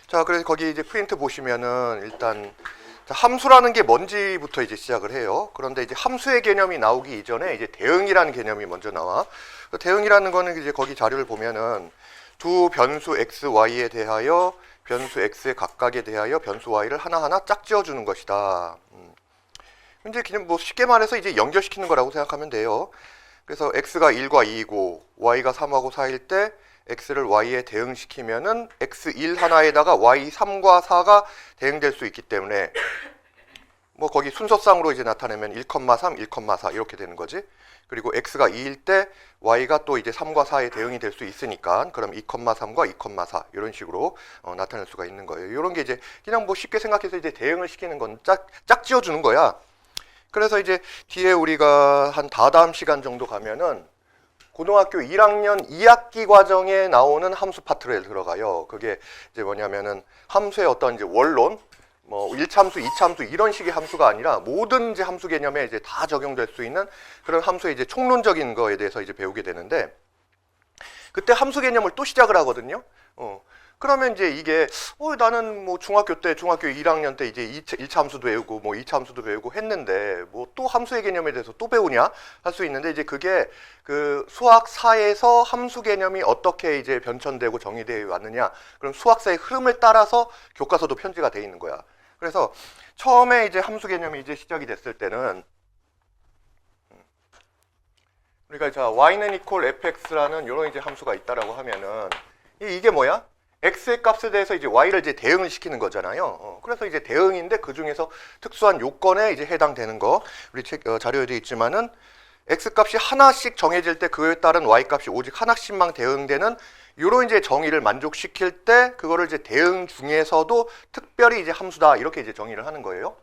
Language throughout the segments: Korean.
자, 그래서 거기 이제 프린트 보시면은 일단 자, 함수라는 게 뭔지부터 이제 시작을 해요. 그런데 이제 함수의 개념이 나오기 이전에 이제 대응이라는 개념이 먼저 나와. 그 대응이라는 거는 이제 거기 자료를 보면은 두 변수 x, y에 대하여 변수 x의 각각에 대하여 변수 y를 하나하나 짝지어 주는 것이다. 이제 그냥 뭐 쉽게 말해서 이제 연결시키는 거라고 생각하면 돼요. 그래서 x가 1과 2이고 y가 3하고 4일 때 x를 y에 대응시키면은 x1 하나에다가 y3과 4가 대응될 수 있기 때문에 뭐 거기 순서상으로 이제 나타내면 1,3, 1,4 이렇게 되는 거지. 그리고 x가 2일 때 y가 또 이제 3과 4에 대응이 될 수 있으니까 그럼 2,3과 2,4 이런 식으로 나타낼 수가 있는 거예요. 이런 게 이제 그냥 뭐 쉽게 생각해서 이제 대응을 시키는 건 짝지어 주는 거야. 그래서 이제 뒤에 우리가 한 다다음 시간 정도 가면은 고등학교 1학년 2학기 과정에 나오는 함수 파트에 들어가요. 그게 이제 뭐냐면은 함수의 어떤 이제 원론, 뭐 1참수, 2참수 이런 식의 함수가 아니라 모든 이제 함수 개념에 이제 다 적용될 수 있는 그런 함수의 이제 총론적인 거에 대해서 이제 배우게 되는데 그때 함수 개념을 또 시작을 하거든요. 그러면 이제 이게 나는 뭐 중학교 1학년 때 이제 1차함수도 배우고 뭐 2차함수도 배우고 했는데 뭐 또 함수의 개념에 대해서 또 배우냐 할 수 있는데 이제 그게 그 수학 4에서 함수 개념이 어떻게 이제 변천되고 정의되어 왔느냐 그럼 수학사의 흐름을 따라서 교과서도 편지가 돼 있는 거야. 그래서 처음에 이제 함수 개념이 이제 시작이 됐을 때는 우리가 자 y는 equal fx라는 이런 이제 함수가 있다라고 하면은 이게 뭐야? x의 값에 대해서 이제 y를 이제 대응을 시키는 거잖아요. 그래서 이제 대응인데 그 중에서 특수한 요건에 이제 해당되는 거 우리 자료에 되어 있지만은 x 값이 하나씩 정해질 때 그에 따른 y 값이 오직 하나씩만 대응되는 이런 이제 정의를 만족시킬 때 그거를 이제 대응 중에서도 특별히 이제 함수다 이렇게 이제 정의를 하는 거예요.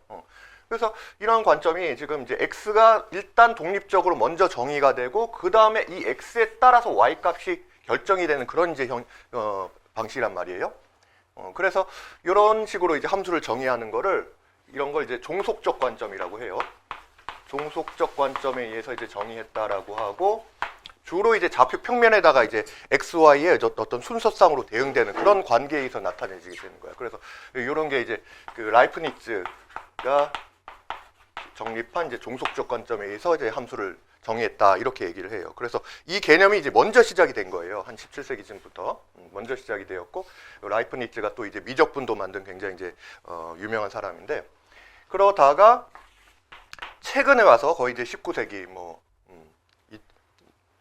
그래서 이런 관점이 지금 이제 x가 일단 독립적으로 먼저 정의가 되고 그 다음에 이 x에 따라서 y 값이 결정이 되는 그런 이제 방식이란 말이에요. 그래서 이런 식으로 이제 함수를 정의하는 거를 이런 걸 이제 종속적 관점이라고 해요. 종속적 관점에 의해서 이제 정의했다라고 하고 주로 이제 좌표 평면에다가 이제 x, y의 어떤 순서상으로 대응되는 그런 관계에 의해서 나타내지게 되는 거야. 그래서 이런 게 이제 그 라이프니츠가 정립한 이제 종속적 관점에 의해서 이제 함수를 정의했다 이렇게 얘기를 해요. 그래서 이 개념이 이제 먼저 시작이 된 거예요. 한 17세기쯤부터 먼저 시작이 되었고 라이프니츠가 또 이제 미적분도 만든 굉장히 이제 유명한 사람인데 그러다가 최근에 와서 거의 이제 19세기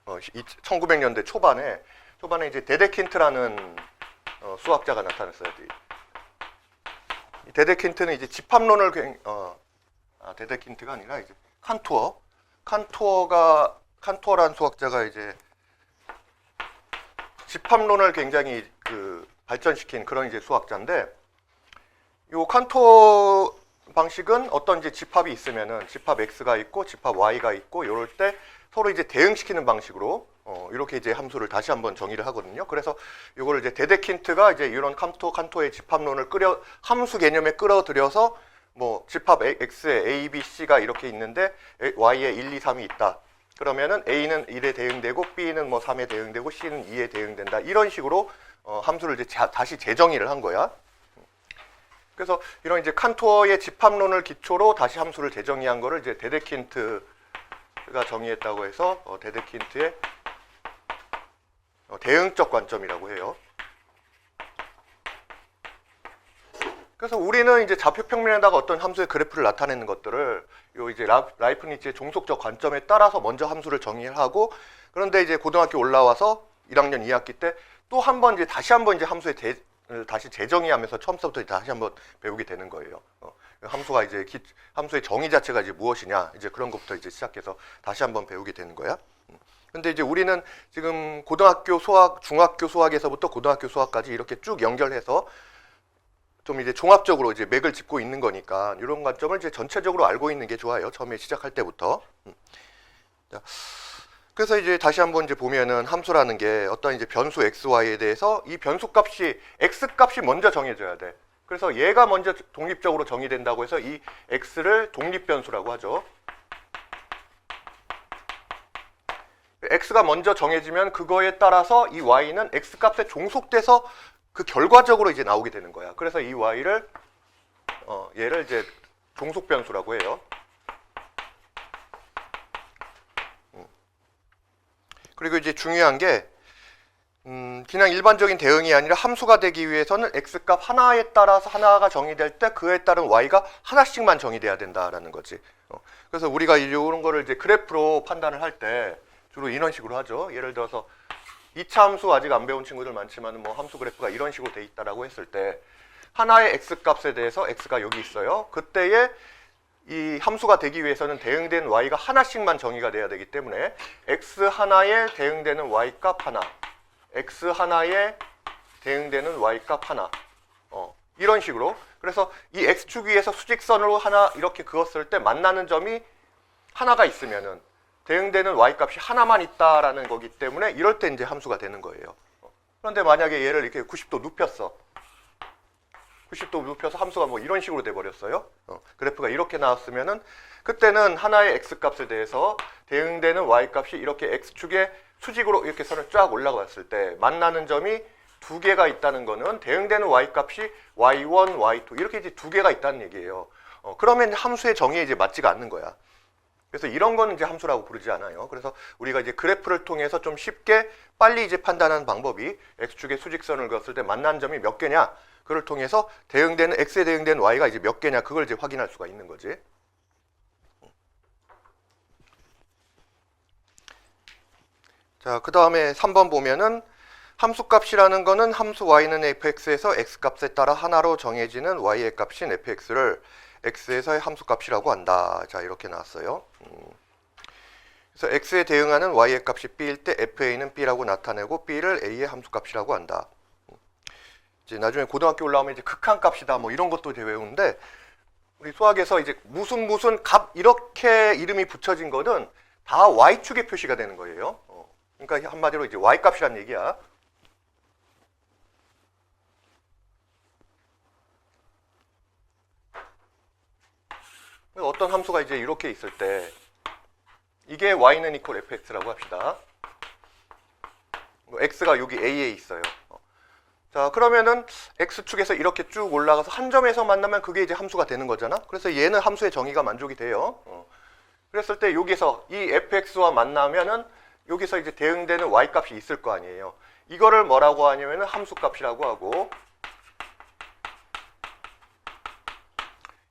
1900년대 초반에 이제 데데킨트라는 수학자가 나타났어요. 이 데데킨트는 이제 집합론을 데데킨트가 아니라 이제 칸토어라는 수학자가 이제 집합론을 굉장히 발전시킨 그런 이제 수학자인데 요 칸토어 방식은 어떤 이제 집합이 있으면은 집합 x가 있고 집합 y가 있고 이럴 때 서로 이제 대응시키는 방식으로 이렇게 이제 함수를 다시 한번 정의를 하거든요. 그래서 이거를 이제 데데킨트가 이제 이런 칸토의 집합론을 함수 개념에 끌어들여서 뭐 집합 x에 a, b, c가 이렇게 있는데 y에 1, 2, 3이 있다. 그러면은 a는 1에 대응되고 b는 뭐 3에 대응되고 c는 2에 대응된다. 이런 식으로 함수를 이제 다시 재정의를 한 거야. 그래서 이런 이제 칸토어의 집합론을 기초로 다시 함수를 재정의한 거를 이제 데데킨트가 정의했다고 해서 데데킨트의 대응적 관점이라고 해요. 그래서 우리는 이제 좌표 평면에다가 어떤 함수의 그래프를 나타내는 것들을 요 이제 라이프니츠의 종속적 관점에 따라서 먼저 함수를 정의를 하고 그런데 이제 고등학교 올라와서 1학년 2학기 때 또 한 번 이제 다시 한번 이제 함수의 다시 재정의하면서 처음부터 다시 한번 배우게 되는 거예요. 함수가 이제 함수의 정의 자체가 이제 무엇이냐 이제 그런 것부터 이제 시작해서 다시 한번 배우게 되는 거야. 근데 이제 우리는 지금 고등학교 수학, 중학교 수학에서부터 고등학교 수학까지 이렇게 쭉 연결해서 좀 이제 종합적으로 이제 맥을 짚고 있는 거니까 이런 관점을 이제 전체적으로 알고 있는 게 좋아요. 처음에 시작할 때부터. 자, 그래서 이제 다시 한번 이제 보면은 함수라는 게 어떤 이제 변수 x, y에 대해서 이 변수 값이 x 값이 먼저 정해져야 돼. 그래서 얘가 먼저 독립적으로 정의된다고 해서 이 x를 독립 변수라고 하죠. x가 먼저 정해지면 그거에 따라서 이 y는 x 값에 종속돼서 그 결과적으로 이제 나오게 되는 거야. 그래서 이 y를 얘를 이제 종속 변수라고 해요. 그리고 이제 중요한 게 그냥 일반적인 대응이 아니라 함수가 되기 위해서는 x값 하나에 따라서 하나가 정의될 때 그에 따른 y가 하나씩만 정의돼야 된다라는 거지. 그래서 우리가 이런 거를 이제 그래프로 판단을 할 때 주로 이런 식으로 하죠. 예를 들어서 2차 함수 아직 안 배운 친구들 많지만 뭐 함수 그래프가 이런 식으로 돼 있다라고 했을 때 하나의 x값에 대해서 x가 여기 있어요. 그때에 이 함수가 되기 위해서는 대응된 y가 하나씩만 정의가 돼야 되기 때문에 x 하나에 대응되는 y값 하나, x 하나에 대응되는 y값 하나, 이런 식으로. 그래서 이 x축 위에서 수직선으로 하나 이렇게 그었을 때 만나는 점이 하나가 있으면은 대응되는 y값이 하나만 있다라는 거기 때문에 이럴 때 이제 함수가 되는 거예요. 그런데 만약에 얘를 이렇게 90도 눕혔어. 90도 눕혀서 함수가 뭐 이런 식으로 돼버렸어요. 그래프가 이렇게 나왔으면은 그때는 하나의 x값에 대해서 대응되는 y값이 이렇게 x축에 수직으로 이렇게 선을 쫙 올라갔을 때 만나는 점이 두 개가 있다는 거는 대응되는 y값이 y1, y2 이렇게 이제 두 개가 있다는 얘기예요. 그러면 함수의 정의에 이제 맞지가 않는 거야. 그래서 이런 거는 이제 함수라고 부르지 않아요. 그래서 우리가 이제 그래프를 통해서 좀 쉽게 빨리 이제 판단하는 방법이 x축에 수직선을 그었을 때 만난 점이 몇 개냐, 그걸 통해서 대응되는 x에 대응되는 y가 이제 몇 개냐, 그걸 이제 확인할 수가 있는 거지. 자, 그 다음에 3번 보면은 함수값이라는 거는 함수 y는 fx에서 x값에 따라 하나로 정해지는 y의 값인 fx를 x에서의 함수값이라고 한다. 자, 이렇게 나왔어요. 그래서 x에 대응하는 y의 값이 b일 때 fa는 b라고 나타내고 b를 a의 함수값이라고 한다. 이제 나중에 고등학교 올라오면 이제 극한값이다 뭐 이런 것도 이제 외우는데 우리 수학에서 이제 무슨 값 이렇게 이름이 붙여진 거는 다 y축에 표시가 되는 거예요. 그러니까 한마디로 이제 y값이란 얘기야. 어떤 함수가 이제 이렇게 있을 때 이게 y는 equal fx라고 합시다. x가 여기 a에 있어요. 자, 그러면은 x축에서 이렇게 쭉 올라가서 한 점에서 만나면 그게 이제 함수가 되는 거잖아. 그래서 얘는 함수의 정의가 만족이 돼요. 그랬을 때 여기서 이 fx와 만나면은 여기서 이제 대응되는 y값이 있을 거 아니에요. 이거를 뭐라고 하냐면은 함수값이라고 하고,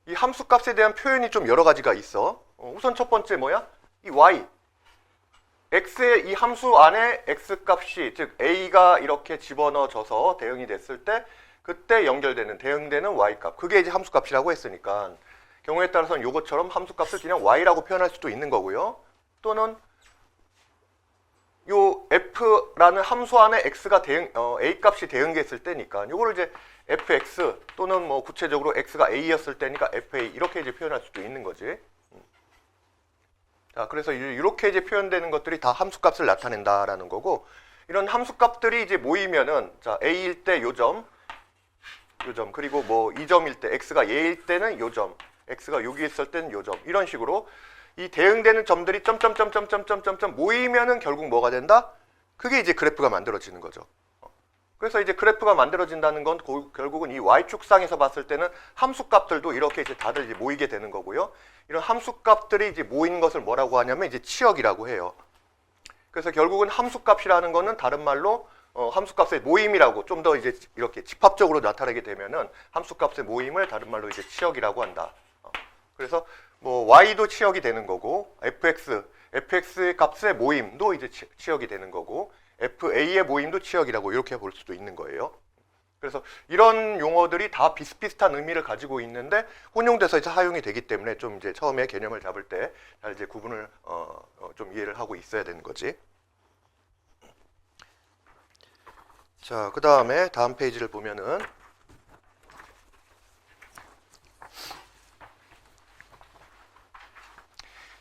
이 함수값에 대한 표현이 좀 여러 가지가 있어. 우선 첫 번째 뭐야? 이 y. x의 이 함수 안에 x값이, 즉 a가 이렇게 집어넣어져서 대응이 됐을 때 그때 연결되는, 대응되는 y값. 그게 이제 함수값이라고 했으니까 경우에 따라서는 요것처럼 함수값을 그냥 y라고 표현할 수도 있는 거고요. 또는 요 f라는 함수 안에 x가 a 값이 대응됐을 때니까 요거를 이제 fx 또는 뭐 구체적으로 x가 a였을 때니까 fa 이렇게 이제 표현할 수도 있는 거지. 자, 그래서 이렇게 이제 표현되는 것들이 다 함수값을 나타낸다라는 거고, 이런 함수값들이 이제 모이면은 자 a일 때 요점, 그리고 뭐 2점일 때 x가 a일 때는 요점, x가 여기 있을 때는 요점, 이런 식으로 이 대응되는 점들이 점점점점점점점 모이면은 결국 뭐가 된다? 그게 이제 그래프가 만들어지는 거죠. 그래서 이제 그래프가 만들어진다는 건 결국은 이 y축상에서 봤을 때는 함수값들도 이렇게 이제 다들 이제 모이게 되는 거고요. 이런 함수값들이 이제 모인 것을 뭐라고 하냐면 이제 치역이라고 해요. 그래서 결국은 함수값이라는 거는 다른 말로 함수값의 모임이라고 좀 더 이제 이렇게 집합적으로 나타내게 되면은 함수값의 모임을 다른 말로 이제 치역이라고 한다. 그래서 뭐 y도 치역이 되는 거고 fx의 값의 모임도 이제 치역이 되는 거고 fa의 모임도 치역이라고 이렇게 볼 수도 있는 거예요. 그래서 이런 용어들이 다 비슷비슷한 의미를 가지고 있는데 혼용돼서 이제 사용이 되기 때문에 좀 이제 처음에 개념을 잡을 때 잘 이제 구분을 좀 이해를 하고 있어야 되는 거지. 자, 그 다음에 다음 페이지를 보면은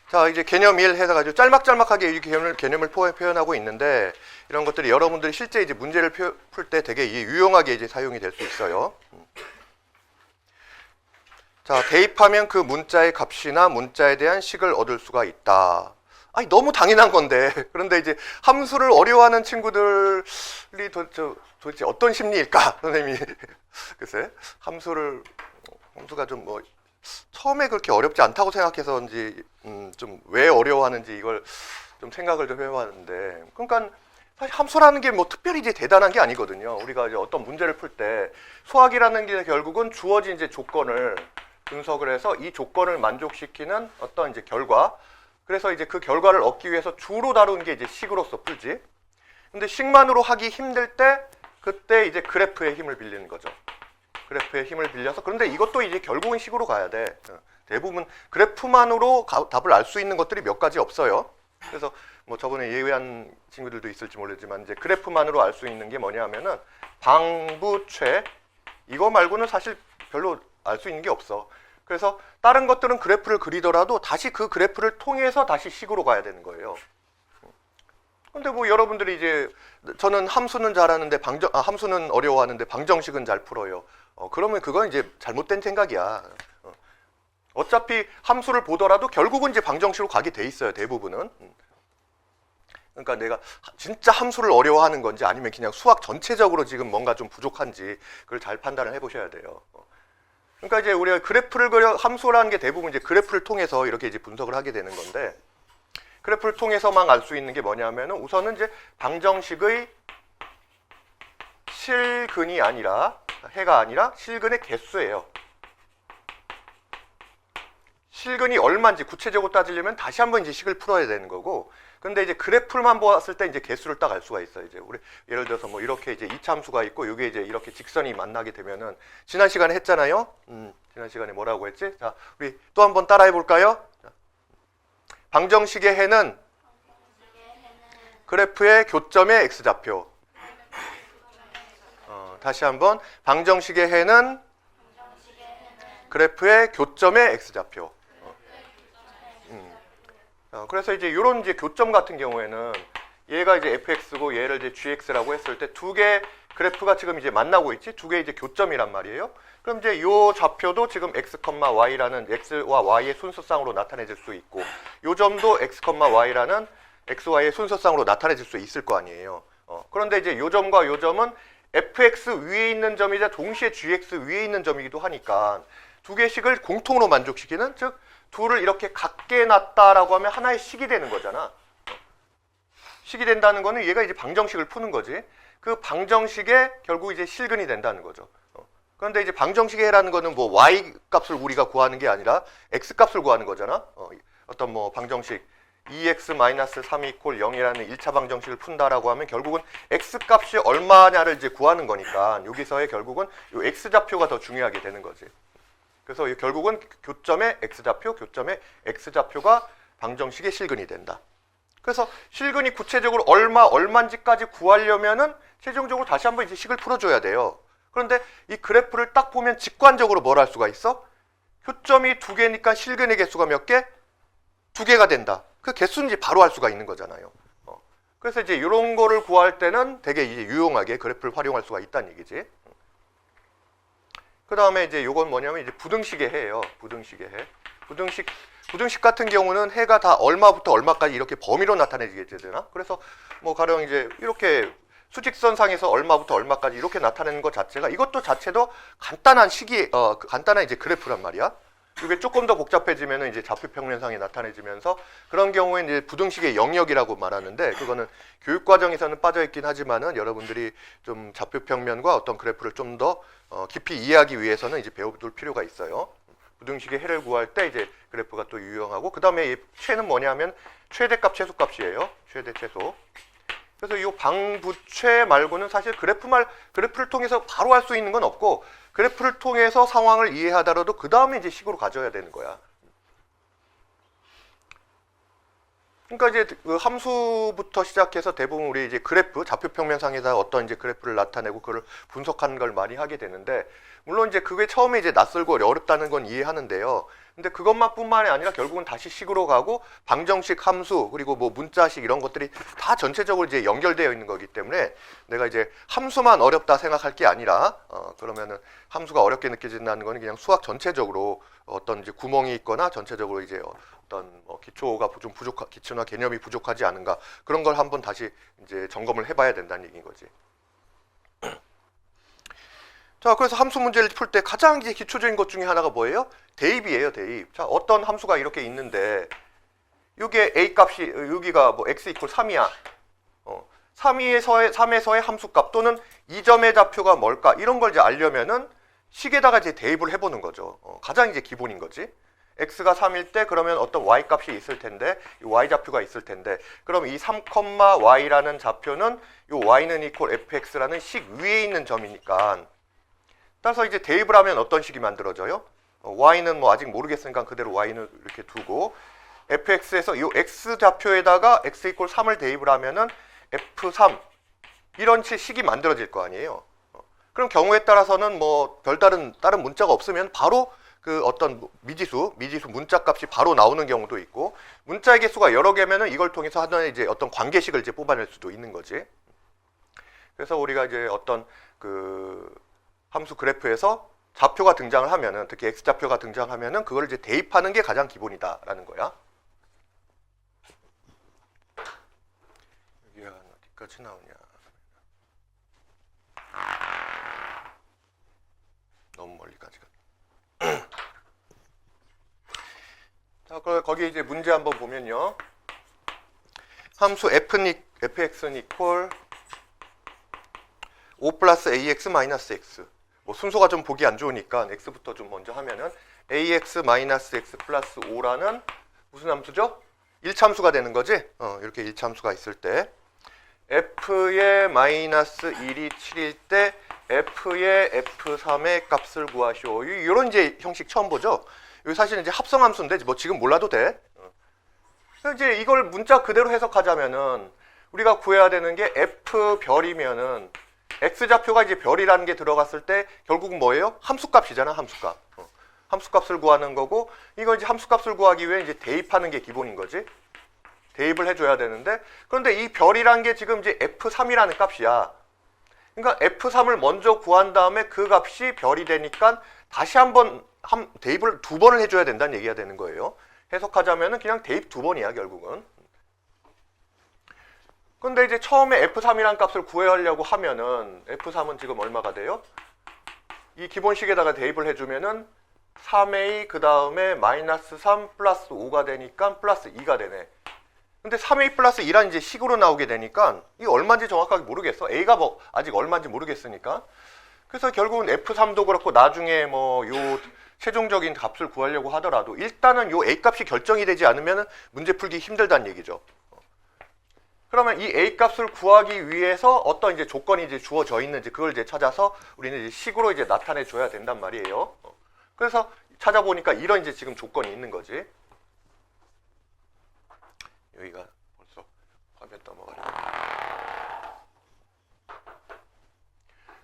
자, 이제 개념 1 해서가지고 짤막짤막하게 이 개념을 표현하고 있는데 이런 것들이 여러분들이 실제 이제 문제를 풀 때 되게 유용하게 이제 사용이 될 수 있어요. 자, 대입하면 그 문자의 값이나 문자에 대한 식을 얻을 수가 있다. 아니 너무 당연한 건데. 그런데 이제 함수를 어려워하는 친구들이 도대체 어떤 심리일까? 선생님이 글쎄 함수가 좀 뭐 처음에 그렇게 어렵지 않다고 생각해서인지 좀 왜 어려워하는지 이걸 좀 생각을 좀 해봤는데, 그러니까 사실 함수라는 게 뭐 특별히 이제 대단한 게 아니거든요. 우리가 이제 어떤 문제를 풀 때 수학이라는 게 결국은 주어진 이제 조건을 분석을 해서 이 조건을 만족시키는 어떤 이제 결과, 그래서 이제 그 결과를 얻기 위해서 주로 다루는 게 이제 식으로서 풀지. 근데 식만으로 하기 힘들 때 그때 이제 그래프의 힘을 빌리는 거죠. 그래프의 힘을 빌려서. 그런데 이것도 이제 결국은 식으로 가야 돼. 대부분 그래프만으로 답을 알 수 있는 것들이 몇 가지 없어요. 그래서 뭐 저번에 예외한 친구들도 있을지 모르지만 이제 그래프만으로 알 수 있는 게 뭐냐 하면은 방부최, 이거 말고는 사실 별로 알 수 있는 게 없어. 그래서 다른 것들은 그래프를 그리더라도 다시 그 그래프를 통해서 다시 식으로 가야 되는 거예요. 근데 뭐 여러분들이 이제 저는 함수는 잘하는데 함수는 어려워하는데 방정식은 잘 풀어요. 그러면 그건 이제 잘못된 생각이야. 어차피 함수를 보더라도 결국은 이제 방정식으로 가게 돼 있어요, 대부분은. 그러니까 내가 진짜 함수를 어려워하는 건지 아니면 그냥 수학 전체적으로 지금 뭔가 좀 부족한지 그걸 잘 판단을 해보셔야 돼요. 그러니까 이제 우리가 그래프를 함수라는 게 대부분 이제 그래프를 통해서 이렇게 이제 분석을 하게 되는 건데, 그래프를 통해서만 알 수 있는 게 뭐냐면은 우선은 이제 방정식의 실근이 아니라, 해가 아니라 실근의 개수예요. 실근이 얼마인지 구체적으로 따지려면 다시 한번 이제 식을 풀어야 되는 거고, 근데 이제 그래프만 보았을 때 이제 개수를 딱 알 수가 있어요. 이제 우리 예를 들어서 뭐 이렇게 이제 이차함수가 있고 이게 이제 이렇게 직선이 만나게 되면은 지난 시간에 했잖아요. 지난 시간에 뭐라고 했지? 자, 우리 또 한번 따라해 볼까요? 방정식의 해는 그래프의 교점의 x좌표. 다시 한번 방정식의 해는 그래프의 교점의 x좌표. 그래서 이제 이런 이제 교점 같은 경우에는 얘가 이제 fx고 얘를 이제 gx라고 했을 때 두 개 그래프가 지금 이제 만나고 있지? 두 개 이제 교점이란 말이에요. 그럼 이제 요 좌표도 지금 x, y라는 x와 y의 순서쌍으로 나타내질 수 있고, 요 점도 x, y라는 x, y의 순서쌍으로 나타내질 수 있을 거 아니에요. 그런데 이제 요 점과 요 점은 fx 위에 있는 점이자 동시에 gx 위에 있는 점이기도 하니까 두 개씩을 공통으로 만족시키는, 즉 둘을 이렇게 같게 놨다라고 하면 하나의 식이 되는 거잖아. 식이 된다는 거는 얘가 이제 방정식을 푸는 거지. 그 방정식에 결국 이제 실근이 된다는 거죠. 그런데 이제 방정식의 해라는 거는 뭐 y 값을 우리가 구하는 게 아니라 x 값을 구하는 거잖아. 어떤 뭐 방정식 2x-3이 = 0이라는 1차 방정식을 푼다라고 하면 결국은 x 값이 얼마냐를 이제 구하는 거니까 여기서의 결국은 이 x 좌표가 더 중요하게 되는 거지. 그래서 결국은 교점의 x좌표, 교점의 x좌표가 방정식의 실근이 된다. 그래서 실근이 구체적으로 얼마인지까지 구하려면은 최종적으로 다시 한번 이제 식을 풀어줘야 돼요. 그런데 이 그래프를 딱 보면 직관적으로 뭘 할 수가 있어? 교점이 두 개니까 실근의 개수가 몇 개? 두 개가 된다. 그 개수는 이제 바로 알 수가 있는 거잖아요. 그래서 이제 이런 거를 구할 때는 되게 이제 유용하게 그래프를 활용할 수가 있다는 얘기지. 그 다음에 이제 요건 뭐냐면 이제 부등식의 해예요. 부등식의 해. 부등식 같은 경우는 해가 다 얼마부터 얼마까지 이렇게 범위로 나타내지게 되나? 그래서 뭐 가령 이제 이렇게 수직선상에서 얼마부터 얼마까지 이렇게 나타내는 것 자체가, 이것도 자체도 간단한 간단한 이제 그래프란 말이야. 이게 조금 더 복잡해지면은 이제 좌표평면상에 나타내지면서, 그런 경우에 이제 부등식의 영역이라고 말하는데, 그거는 교육과정에서는 빠져있긴 하지만은 여러분들이 좀 좌표평면과 어떤 그래프를 좀 더 깊이 이해하기 위해서는 이제 배워둘 필요가 있어요. 부등식의 해를 구할 때 이제 그래프가 또 유용하고, 그 다음에 이 최는 뭐냐면 최대값, 최소값이에요. 최대, 최소. 그래서 이 방부최 말고는 사실 그래프를 통해서 바로 할 수 있는 건 없고, 그래프를 통해서 상황을 이해하더라도 그 다음에 이제 식으로 가져야 되는 거야. 그러니까 이제 그 함수부터 시작해서 대부분 우리 이제 그래프, 좌표평면상에다 어떤 이제 그래프를 나타내고 그걸 분석하는 걸 많이 하게 되는데, 물론 이제 그게 처음에 이제 낯설고 어렵다는 건 이해하는데요. 근데 그것만 뿐만이 아니라 결국은 다시 식으로 가고 방정식 함수 그리고 뭐 문자식 이런 것들이 다 전체적으로 이제 연결되어 있는 거기 때문에 내가 이제 함수만 어렵다 생각할 게 아니라 그러면은 함수가 어렵게 느껴진다는 거는 그냥 수학 전체적으로 어떤 이제 구멍이 있거나 전체적으로 이제 어떤 뭐 기초가 좀 기초나 개념이 부족하지 않은가 그런 걸 한번 다시 이제 점검을 해봐야 된다는 얘기인 거지. 자, 그래서 함수 문제를 풀 때 가장 이제 기초적인 것 중에 하나가 뭐예요? 대입이에요, 대입. 자, 어떤 함수가 이렇게 있는데, 요게 a 값이, 여기가 뭐 x 이퀄 3이야. 3에서의 함수값 또는 이 점의 좌표가 뭘까? 이런 걸 이제 알려면은 식에다가 이제 대입을 해보는 거죠. 가장 이제 기본인 거지. x가 3일 때 그러면 어떤 y 값이 있을 텐데, 이 y 좌표가 있을 텐데, 그럼 이 3, y라는 좌표는 요 y는 이퀄 fx라는 식 위에 있는 점이니까, 따라서 이제 대입을 하면 어떤 식이 만들어져요? y는 뭐 아직 모르겠으니까 그대로 y는 이렇게 두고 fx에서 이 x 좌표에다가 x 이퀄 3을 대입을 하면은 f3 이런 식이 만들어질 거 아니에요. 그럼 경우에 따라서는 뭐 별다른 다른 문자가 없으면 바로 그 어떤 미지수 문자값이 바로 나오는 경우도 있고 문자의 개수가 여러 개면은 이걸 통해서 하나의 이제 어떤 관계식을 이제 뽑아낼 수도 있는 거지. 그래서 우리가 이제 어떤 그 함수 그래프에서 좌표가 등장을 하면은 특히 x좌표가 등장하면은 그걸 이제 대입하는 게 가장 기본이다라는 거야. 여기가 어디까지 나오냐? 너무 멀리까지 가. 자, 거기 이제 문제 한번 보면요. 함수 fx는 이퀄 5 플러스 ax 마이너스 x. 뭐 순서가 좀 보기 안 좋으니까 x부터 좀 먼저 하면은 ax 마이너스 x 플러스 5라는 무슨 함수죠? 1참수가 되는 거지? 이렇게 1참수가 있을 때 f의 마이너스 1이 7일 때 f의 f3의 값을 구하시오. 이런 이제 형식 처음 보죠? 여기 사실은 이제 합성함수인데 뭐 지금 몰라도 돼. 이제 이걸 문자 그대로 해석하자면은 우리가 구해야 되는 게 f 별이면은 x좌표가 이제 별이라는 게 들어갔을 때 결국은 뭐예요? 함수값이잖아, 함수값. 함수값을 구하는 거고 이거 이제 함수값을 구하기 위해 이제 대입하는 게 기본인 거지. 대입을 해줘야 되는데 그런데 이 별이란 게 지금 이제 f3이라는 값이야. 그러니까 f3을 먼저 구한 다음에 그 값이 별이 되니까 다시 한번 대입을 2번을 해줘야 된다는 얘기가 되는 거예요. 해석하자면은 그냥 대입 2번이야, 결국은. 근데 이제 처음에 f3이라는 값을 구하려고 하면은 f3은 지금 얼마가 돼요? 이 기본식에다가 대입을 해주면은 3a 그 다음에 마이너스 3 플러스 5가 되니까 플러스 2가 되네. 근데 3a 플러스 2란 이제 식으로 나오게 되니까 이게 얼마인지 정확하게 모르겠어. a가 뭐 아직 얼마인지 모르겠으니까. 그래서 결국은 f3도 그렇고 나중에 뭐 요 최종적인 값을 구하려고 하더라도 일단은 요 a 값이 결정이 되지 않으면 문제 풀기 힘들다는 얘기죠. 그러면 이 a 값을 구하기 위해서 어떤 이제 조건이 이제 주어져 있는지 그걸 이제 찾아서 우리는 이제 식으로 이제 나타내 줘야 된단 말이에요. 그래서 찾아보니까 이런 이제 지금 조건이 있는 거지. 여기가 벌써 화면 넘어가네.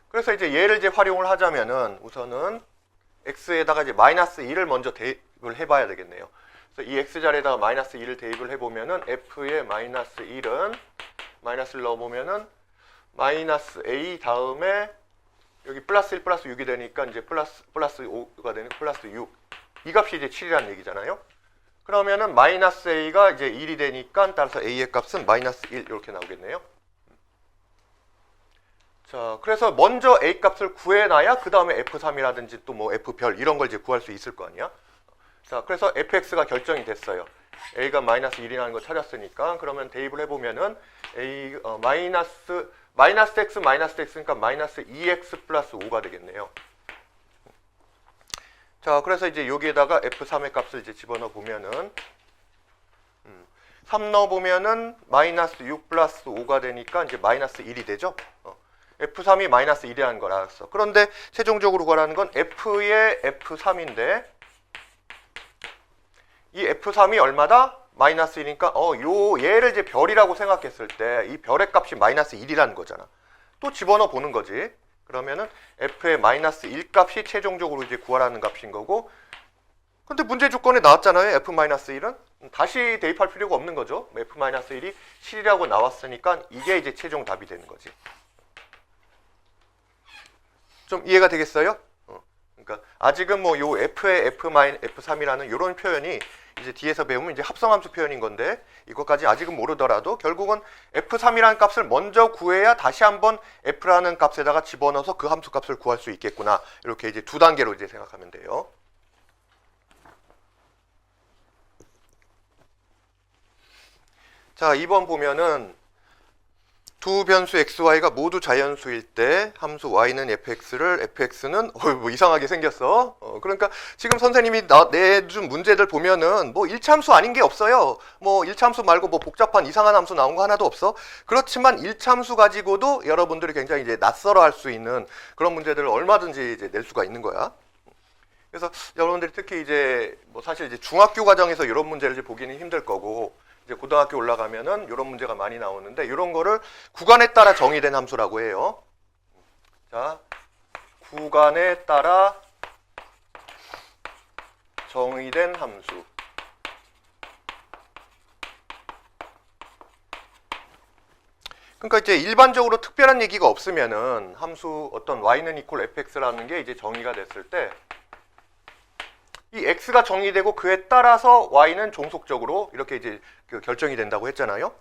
그래서 이제 얘를 이제 활용을 하자면은 우선은 x에다가 이제 마이너스 2를 먼저 대입을 해봐야 되겠네요. 그래서 이 x자리에다가 마이너스 2를 대입을 해보면은 f의 마이너스 1은 마이너스를 넣어보면은 마이너스 a 다음에 여기 플러스 1 플러스 6이 되니까 이제 플러스 5가 되는 플러스 6. 이 값이 이제 7이라는 얘기잖아요. 그러면은 마이너스 a가 이제 1이 되니까 따라서 a의 값은 마이너스 1 이렇게 나오겠네요. 자, 그래서 먼저 a 값을 구해놔야 그 다음에 f3이라든지 또 뭐 f별 이런 걸 이제 구할 수 있을 거 아니야. 자, 그래서 fx가 결정이 됐어요. a가 마이너스 1이라는 거 찾았으니까 그러면 대입을 해보면은 a 마이너스 x니까 마이너스 2x 플러스 5가 되겠네요. 자, 그래서 이제 여기에다가 f3의 값을 이제 집어넣어 보면은 3 넣어 보면은 마이너스 6 플러스 5가 되니까 이제 마이너스 1이 되죠. f3이 마이너스 1이라는 걸 알았어. 그런데 최종적으로 구하라는 건 f의 f3인데 이 f3이 얼마다? 마이너스 1이니까 얘를 이제 별이라고 생각했을 때 이 별의 값이 마이너스 1이라는 거잖아. 또 집어넣어 보는 거지. 그러면은 f의 마이너스 1 값이 최종적으로 이제 구하라는 값인 거고 근데 문제 조건에 나왔잖아요. f-1은 다시 대입할 필요가 없는 거죠. f-1이 실이라고 나왔으니까 이게 이제 최종 답이 되는 거지. 좀 이해가 되겠어요? 그러니까 아직은 뭐 요 f의 f-f3이라는 이런 표현이 이제 뒤에서 배우면 이제 합성함수 표현인 건데 이것까지 아직은 모르더라도 결국은 f3이라는 값을 먼저 구해야 다시 한번 f라는 값에다가 집어넣어서 그 함수 값을 구할 수 있겠구나. 이렇게 이제 두 단계로 이제 생각하면 돼요. 자, 2번 보면은 두 변수 xy가 모두 자연수일 때 함수 y는 fx를 fx는 뭐 이상하게 생겼어. 그러니까 지금 선생님이 내준 문제들 보면은 뭐 1차함수 아닌 게 없어요. 뭐 1차함수 말고 뭐 복잡한 이상한 함수 나온 거 하나도 없어. 그렇지만 1차함수 가지고도 여러분들이 굉장히 이제 낯설어 할 수 있는 그런 문제들을 얼마든지 이제 낼 수가 있는 거야. 그래서 여러분들이 특히 이제 뭐 사실 이제 중학교 과정에서 이런 문제를 이제 보기는 힘들 거고 이제 고등학교 올라가면은 이런 문제가 많이 나오는데 이런 거를 구간에 따라 정의된 함수라고 해요. 자, 구간에 따라 정의된 함수. 그러니까 이제 일반적으로 특별한 얘기가 없으면은 함수 어떤 y는 equal fx라는 게 이제 정의가 됐을 때 이 x가 정의되고 그에 따라서 y는 종속적으로 이렇게 이제 결정이 된다고 했잖아요.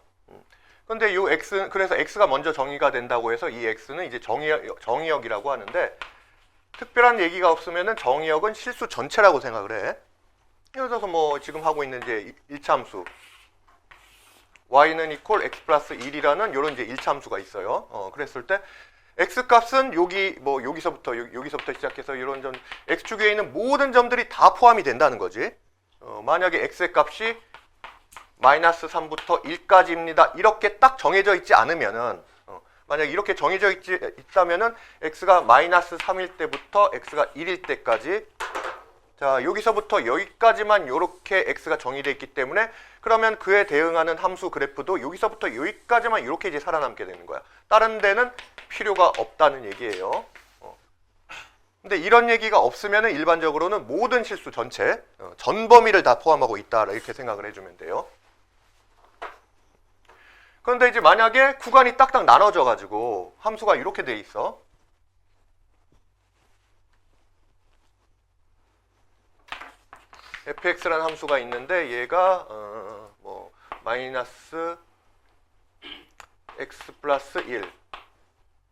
근데 이 x 그래서 x가 먼저 정의가 된다고 해서 이 x는 이제 정의역이라고 하는데 특별한 얘기가 없으면은 정의역은 실수 전체라고 생각을 해. 예를 들어서 뭐 지금 하고 있는 이제 1차 함수 y는 equal x 플러스 1이라는 이런 이제 1차 함수가 있어요. 그랬을 때 x 값은 여기서부터 시작해서 이런 점 x축에 있는 모든 점들이 다 포함이 된다는 거지. 만약에 x의 값이 마이너스 3부터 1까지입니다. 이렇게 딱 정해져 있지 않으면은 만약에 이렇게 정해져 있다면은 x가 마이너스 3일 때부터 x가 1일 때까지 자 여기서부터 여기까지만 이렇게 x가 정의되어 있기 때문에 그러면 그에 대응하는 함수 그래프도 여기서부터 여기까지만 이렇게 이제 살아남게 되는 거야. 다른 데는 필요가 없다는 얘기예요. 근데 이런 얘기가 없으면 일반적으로는 모든 실수 전체, 전 범위를 다 포함하고 있다 이렇게 생각을 해주면 돼요. 그런데 이제 만약에 구간이 딱딱 나눠져 가지고 함수가 이렇게 돼 있어. fx라는 함수가 있는데 얘가 뭐 마이너스 x 플러스 1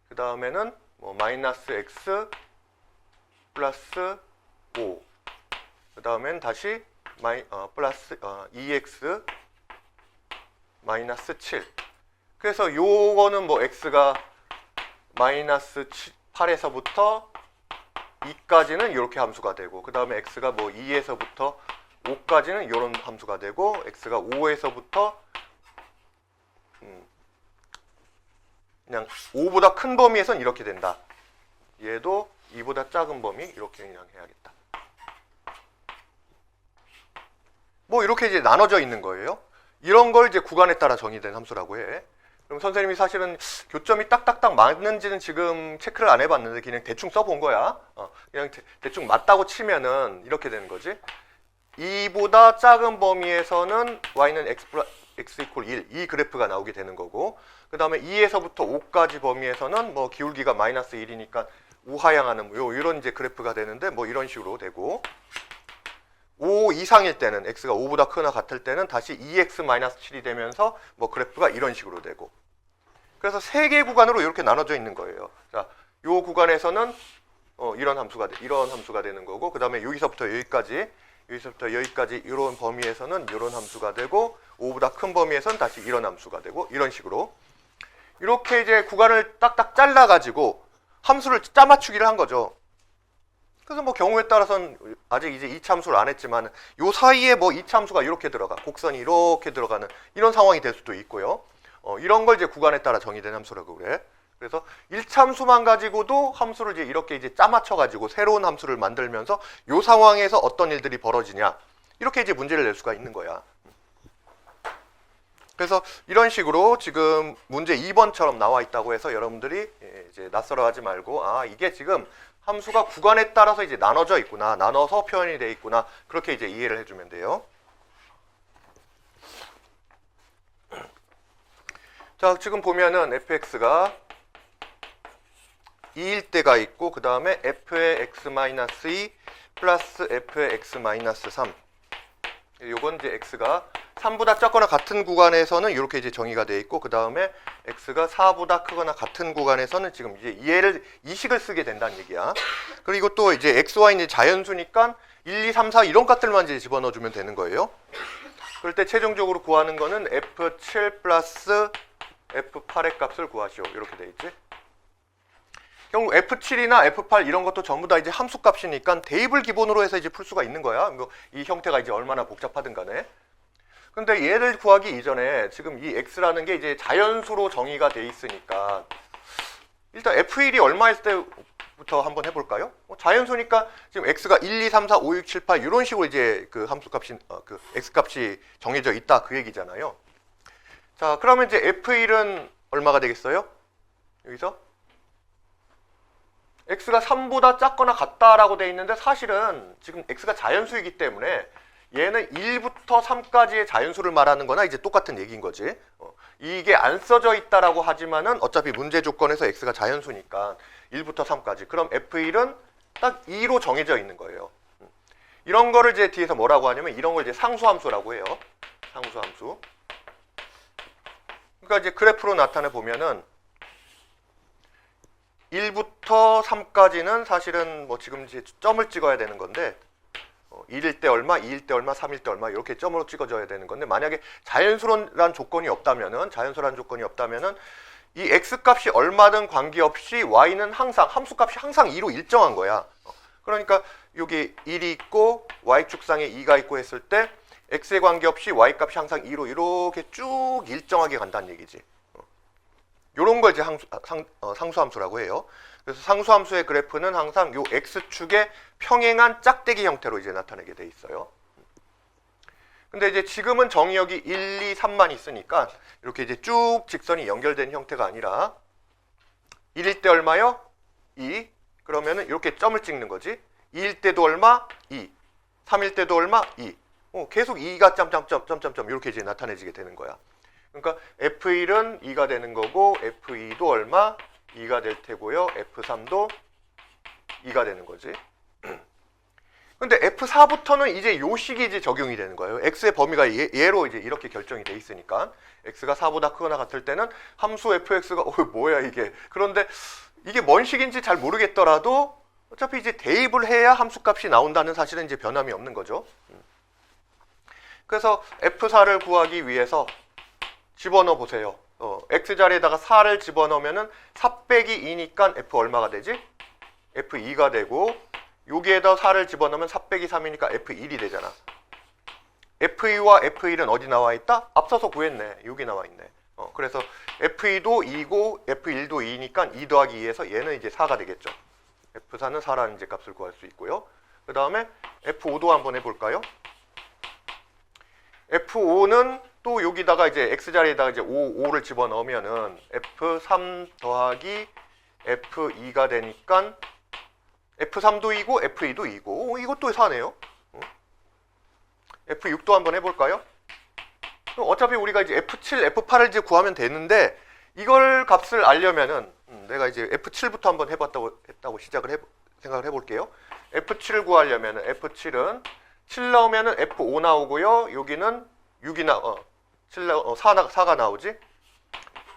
그 다음에는 뭐 마이너스 x 플러스 5 그 다음엔 다시 플러스 2x 마이너스 7 그래서 요거는 뭐 x가 마이너스 8에서부터 2까지는 이렇게 함수가 되고 그 다음에 x가 뭐 2에서부터 5까지는 이런 함수가 되고 x가 5에서부터 그냥 5보다 큰 범위에선 이렇게 된다. 얘도 2보다 작은 범위 이렇게 그냥 해야겠다. 뭐 이렇게 이제 나눠져 있는 거예요. 이런 걸 이제 구간에 따라 정의된 함수라고 해. 그럼 선생님이 사실은 교점이 딱딱딱 맞는지는 지금 체크를 안 해봤는데 그냥 대충 써본 거야. 그냥 대충 맞다고 치면은 이렇게 되는 거지. 2보다 작은 범위에서는 y는 x 이퀄 1, 이 그래프가 나오게 되는 거고 그 다음에 2에서부터 5까지 범위에서는 뭐 기울기가 마이너스 1이니까 우하향하는 이런 이제 그래프가 되는데 뭐 이런 식으로 되고 5 이상일 때는 x가 5보다 크거나 같을 때는 다시 2x-7이 되면서 뭐 그래프가 이런 식으로 되고 그래서 세 개의 구간으로 이렇게 나눠져 있는 거예요. 자, 요 구간에서는 이런 함수가 되는 거고 그 다음에 여기서부터 여기까지 이런 범위에서는 이런 함수가 되고 5보다 큰 범위에서는 다시 이런 함수가 되고 이런 식으로 이렇게 이제 구간을 딱딱 잘라 가지고 함수를 짜맞추기를 한 거죠. 그래서 뭐 경우에 따라서는 아직 이제 2차 함수를 안 했지만 요 사이에 뭐 2차 함수가 이렇게 들어가 곡선이 이렇게 들어가는 이런 상황이 될 수도 있고요. 이런 걸 이제 구간에 따라 정의된 함수라고 그래. 그래서 1차 함수만 가지고도 함수를 이제 이렇게 이제 짜맞춰 가지고 새로운 함수를 만들면서 요 상황에서 어떤 일들이 벌어지냐 이렇게 이제 문제를 낼 수가 있는 거야. 그래서 이런 식으로 지금 문제 2번처럼 나와 있다고 해서 여러분들이 이제 낯설어하지 말고 이게 지금 함수가 구간에 따라서 이제 나눠져 있구나, 나눠서 표현이 돼 있구나, 그렇게 이제 이해를 해주면 돼요. 자, 지금 보면은 fx가 2일 때가 있고, 그 다음에 f의 x-2 플러스 f의 x-3. 요건 이제 x가 3보다 작거나 같은 구간에서는 이렇게 이제 정의가 돼 있고, 그 다음에 x가 4보다 크거나 같은 구간에서는 지금 이제 이 식을 쓰게 된다는 얘기야. 그리고 또 이제 x, y는 이제 자연수니까 1, 2, 3, 4 이런 값들만 이제 집어넣어 주면 되는 거예요. 그럴 때 최종적으로 구하는 거는 f7 플러스 f8의 값을 구하시오. 이렇게 돼 있지. 결국 F7이나 F8 이런 것도 전부 다 이제 함수 값이니까 대입을 기본으로 해서 이제 풀 수가 있는 거야. 이 형태가 이제 얼마나 복잡하든 간에. 근데 얘를 구하기 이전에 지금 이 X라는 게 이제 자연수로 정의가 돼 있으니까 일단 F1이 얼마일 때부터 한번 해볼까요? 자연수니까 지금 X가 1, 2, 3, 4, 5, 6, 7, 8 이런 식으로 이제 그 함수 값이, 그 X 값이 정해져 있다 그 얘기잖아요. 자, 그러면 이제 F1은 얼마가 되겠어요? 여기서? x가 3보다 작거나 같다라고 돼 있는데 사실은 지금 x가 자연수이기 때문에 얘는 1부터 3까지의 자연수를 말하는 거나 이제 똑같은 얘기인 거지. 이게 안 써져 있다라고 하지만은 어차피 문제 조건에서 x가 자연수니까 1부터 3까지. 그럼 f1은 딱 2로 정해져 있는 거예요. 이런 거를 이제 뒤에서 뭐라고 하냐면 이런 걸 이제 상수함수라고 해요. 상수함수. 그러니까 이제 그래프로 나타내 보면은 1부터 3까지는 사실은 뭐 지금 이제 점을 찍어야 되는 건데 1일 때 얼마, 2일 때 얼마, 3일 때 얼마 이렇게 점으로 찍어줘야 되는 건데 만약에 자연수란 조건이 없다면은 이 x 값이 얼마든 관계없이 y는 항상 함수 값이 항상 2로 일정한 거야. 그러니까 여기 1이 있고 y축상에 2가 있고 했을 때 x에 관계없이 y 값이 항상 2로 이렇게 쭉 일정하게 간다는 얘기지. 요런 걸 이제 상수함수라고 해요. 그래서 상수함수의 그래프는 항상 요 x축의 평행한 짝대기 형태로 이제 나타내게 돼 있어요. 근데 이제 지금은 정의역이 1, 2, 3만 있으니까 이렇게 이제 쭉 직선이 연결된 형태가 아니라 1일 때 얼마요? 2. 그러면은 이렇게 점을 찍는 거지. 2일 때도 얼마? 2. 3일 때도 얼마? 2. 계속 2가 점점점 이렇게 이제 나타내지게 되는 거야. 그러니까 F1은 2가 되는 거고 F2도 얼마? 2가 될 테고요. F3도 2가 되는 거지. 근데 F4부터는 이제 요 식이 이제 적용이 되는 거예요. X의 범위가 얘로 이제 이렇게 결정이 돼 있으니까 X가 4보다 크거나 같을 때는 함수 fx가 뭐야 이게. 그런데 이게 뭔 식인지 잘 모르겠더라도 어차피 이제 대입을 해야 함수 값이 나온다는 사실은 이제 변함이 없는 거죠. 그래서 F4를 구하기 위해서 집어넣어 보세요. x자리에다가 4를 집어넣으면은 4 빼기 2니까 f 얼마가 되지? f2가 되고 여기에다 4를 집어넣으면 4 빼기 3이니까 f1이 되잖아. f2와 f1은 어디 나와 있다? 앞서서 구했네. 여기 나와 있네. 그래서 f2도 2고 f1도 2니까 2 더하기 2에서 얘는 이제 4가 되겠죠. f4는 4라는 이제 값을 구할 수 있고요. 그 다음에 f5도 한번 해볼까요? F5는 또 여기다가 이제 x자리에다가 이제 5를 집어넣으면은 F3 더하기 F2가 되니까 F3도 2고 F2도 2고 이것도 4네요. F6도 한번 해볼까요? 어차피 우리가 이제 F7, F8을 이제 구하면 되는데 이걸 값을 알려면은 내가 이제 F7부터 한번 했다고 생각을 해볼게요. F7을 구하려면은 F7은 7 나오면은 F5 나오고요. 여기는 6이 4가 나오지.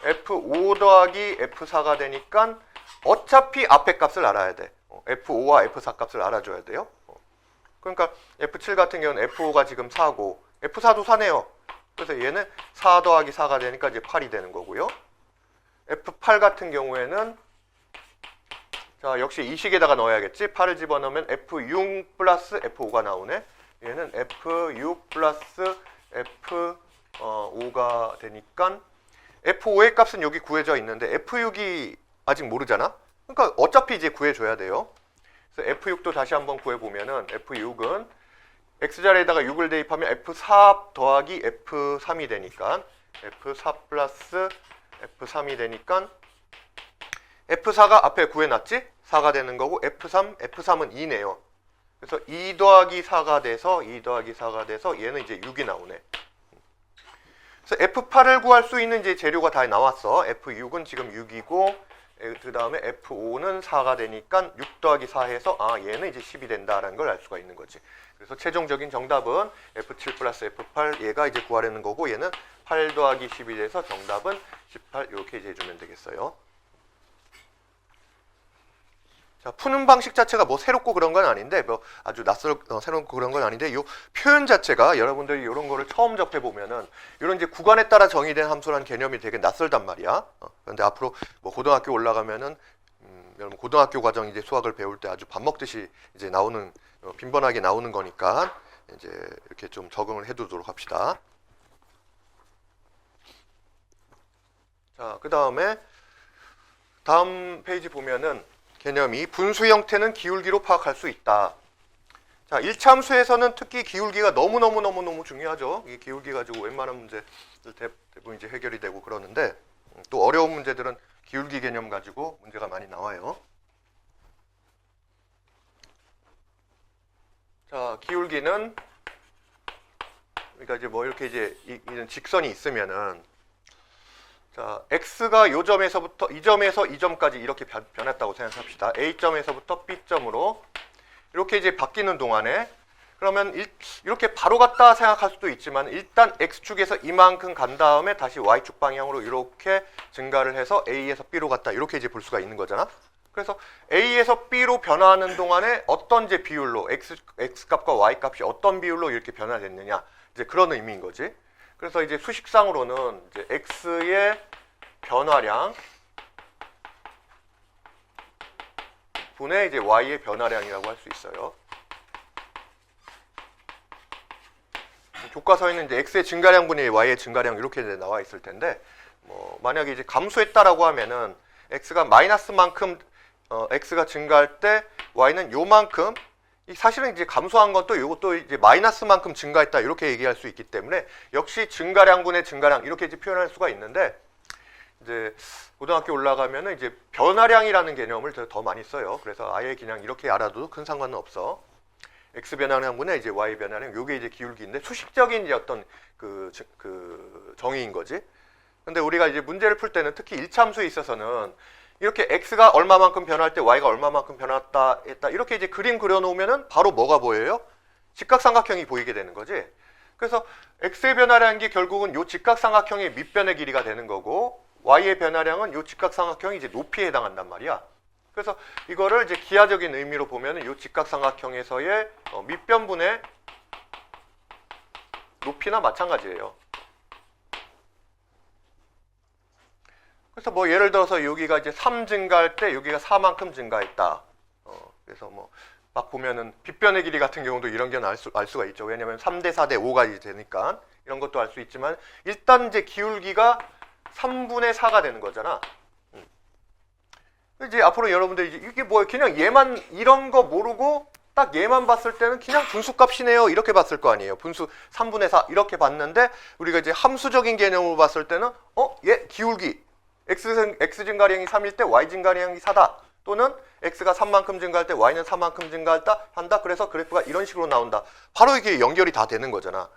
F5 더하기 F4가 되니까 어차피 앞에 값을 알아야 돼. F5와 F4 값을 알아줘야 돼요. 그러니까 F7 같은 경우는 F5가 지금 4고 F4도 4네요. 그래서 얘는 4 더하기 4가 되니까 이제 8이 되는 거고요. F8 같은 경우에는 자 역시 이 식에다가 넣어야겠지. 8을 집어넣으면 F6 플러스 F5가 나오네. 얘는 F6 플러스 F5가 되니까 F5의 값은 여기 구해져 있는데 F6이 아직 모르잖아. 그러니까 어차피 이제 구해줘야 돼요. 그래서 F6도 다시 한번 구해보면은 F6은 X자리에다가 6을 대입하면 F4 더하기 F3이 되니까 F4 플러스 F3이 되니까 F4가 앞에 구해놨지? 4가 되는 거고 F3은 2네요. 그래서 2 더하기 4가 돼서 얘는 이제 6이 나오네. 그래서 F8을 구할 수 있는 이제 재료가 다 나왔어. F6은 지금 6이고, 그 다음에 F5는 4가 되니까 6 더하기 4 해서 얘는 이제 10이 된다라는 걸 알 수가 있는 거지. 그래서 최종적인 정답은 F7 플러스 F8 얘가 이제 구하려는 거고, 얘는 8 더하기 10이 돼서 정답은 18 이렇게 이제 해주면 되겠어요. 자, 푸는 방식 자체가 뭐 새롭고 그런 건 아닌데, 뭐 아주 새롭고 그런 건 아닌데, 이 표현 자체가 여러분들이 이런 거를 처음 접해 보면은 이런 이제 구간에 따라 정의된 함수라는 개념이 되게 낯설단 말이야. 그런데 앞으로 뭐 고등학교 올라가면은 여러분 고등학교 과정 이제 수학을 배울 때 아주 밥 먹듯이 이제 나오는 빈번하게 나오는 거니까 이제 이렇게 좀 적응을 해두도록 합시다. 자, 그 다음 페이지 보면은. 개념이 분수 형태는 기울기로 파악할 수 있다. 자, 1차 함수에서는 특히 기울기가 너무 중요하죠. 이 기울기 가지고 웬만한 문제들 대부분 이제 해결이 되고 그러는데, 또 어려운 문제들은 기울기 개념 가지고 문제가 많이 나와요. 자, 기울기는 그러니까 이제 뭐 이렇게 이제 이런 직선이 있으면은, 자, x가 이 점에서부터 이 점에서 이 점까지 이렇게 변했다고 생각합시다. A점에서부터 B점으로 이렇게 이제 바뀌는 동안에, 그러면 이렇게 바로 갔다 생각할 수도 있지만, 일단 x축에서 이만큼 간 다음에 다시 y축 방향으로 이렇게 증가를 해서 A에서 B로 갔다 이렇게 이제 볼 수가 있는 거잖아. 그래서 A에서 B로 변화하는 동안에 어떤 이제 비율로 x값과 y값이 어떤 비율로 이렇게 변화됐느냐, 이제 그런 의미인 거지. 그래서 이제 수식상으로는 이제 x의 변화량 분의 이제 y의 변화량이라고 할 수 있어요. 교과서에는 이제 x의 증가량 분의 y의 증가량 이렇게 이제 나와 있을 텐데, 뭐 만약에 이제 감소했다라고 하면은 x가 마이너스만큼 x가 증가할 때 y는 요만큼, 사실은 이제 감소한 건 또 이것도 이제 마이너스만큼 증가했다 이렇게 얘기할 수 있기 때문에, 역시 증가량분의 증가량 이렇게 이제 표현할 수가 있는데, 이제 고등학교 올라가면은 이제 변화량이라는 개념을 더 많이 써요. 그래서 아예 그냥 이렇게 알아도 큰 상관은 없어. x 변화량분의 이제 y 변화량, 요게 이제 기울기인데 수식적인 이제 어떤 그 정의인 거지. 근데 우리가 이제 문제를 풀 때는 특히 1차 함수에 있어서는 이렇게 x가 얼마만큼 변할 때 y가 얼마만큼 변했다 했다 이렇게 이제 그림 그려놓으면은 바로 뭐가 보여요? 직각삼각형이 보이게 되는 거지. 그래서 x의 변화량이 결국은 요 직각삼각형의 밑변의 길이가 되는 거고, y의 변화량은 요 직각삼각형이 이제 높이에 해당한단 말이야. 그래서 이거를 이제 기하적인 의미로 보면은 요 직각삼각형에서의 밑변분의 높이나 마찬가지예요. 그래서 뭐 예를 들어서 여기가 이제 3 증가할 때 여기가 4만큼 증가했다. 그래서 뭐 막 보면은 빗변의 길이 같은 경우도 이런 게 알 수가 있죠. 왜냐면 3대 4대 5가 이제 되니까 이런 것도 알 수 있지만, 일단 이제 기울기가 3분의 4가 되는 거잖아. 이제 앞으로 여러분들 이게 뭐 그냥 얘만 이런 거 모르고 딱 얘만 봤을 때는 그냥 분수값이네요 이렇게 봤을 거 아니에요. 분수 3분의 4 이렇게 봤는데, 우리가 이제 함수적인 개념으로 봤을 때는 얘 기울기 x 증가량이 3일 때 y 증가량이 4다. 또는 x가 3만큼 증가할 때 y는 4만큼 한다. 그래서 그래프가 이런 식으로 나온다. 바로 이게 연결이 다 되는 거잖아.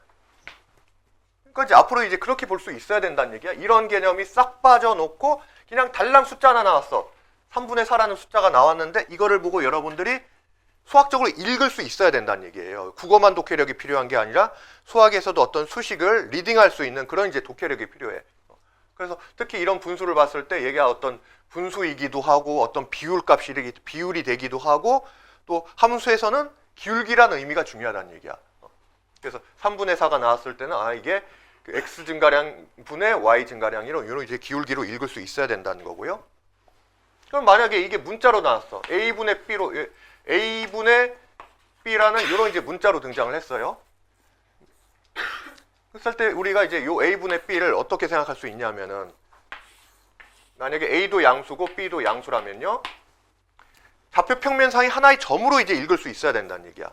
그러니까 이제 앞으로 이제 그렇게 볼 수 있어야 된다는 얘기야. 이런 개념이 싹 빠져놓고 그냥 달랑 숫자 하나 나왔어. 3분의 4라는 숫자가 나왔는데 이거를 보고 여러분들이 수학적으로 읽을 수 있어야 된다는 얘기예요. 국어만 독해력이 필요한 게 아니라 수학에서도 어떤 수식을 리딩할 수 있는 그런 이제 독해력이 필요해. 그래서 특히 이런 분수를 봤을 때 얘가 어떤 분수이기도 하고 어떤 비율이 되기도 하고, 또 함수에서는 기울기라는 의미가 중요하다는 얘기야. 그래서 3분의 4가 나왔을 때는 이게 그 x 증가량 분의 y 증가량 이런 이제 기울기로 읽을 수 있어야 된다는 거고요. 그럼 만약에 이게 문자로 나왔어. a분의 b라는 이런 이제 문자로 등장을 했어요. 그랬을 때 우리가 이제 요 a분의 b를 어떻게 생각할 수 있냐면은, 만약에 a도 양수고 b도 양수라면요, 좌표 평면상이 하나의 점으로 이제 읽을 수 있어야 된다는 얘기야.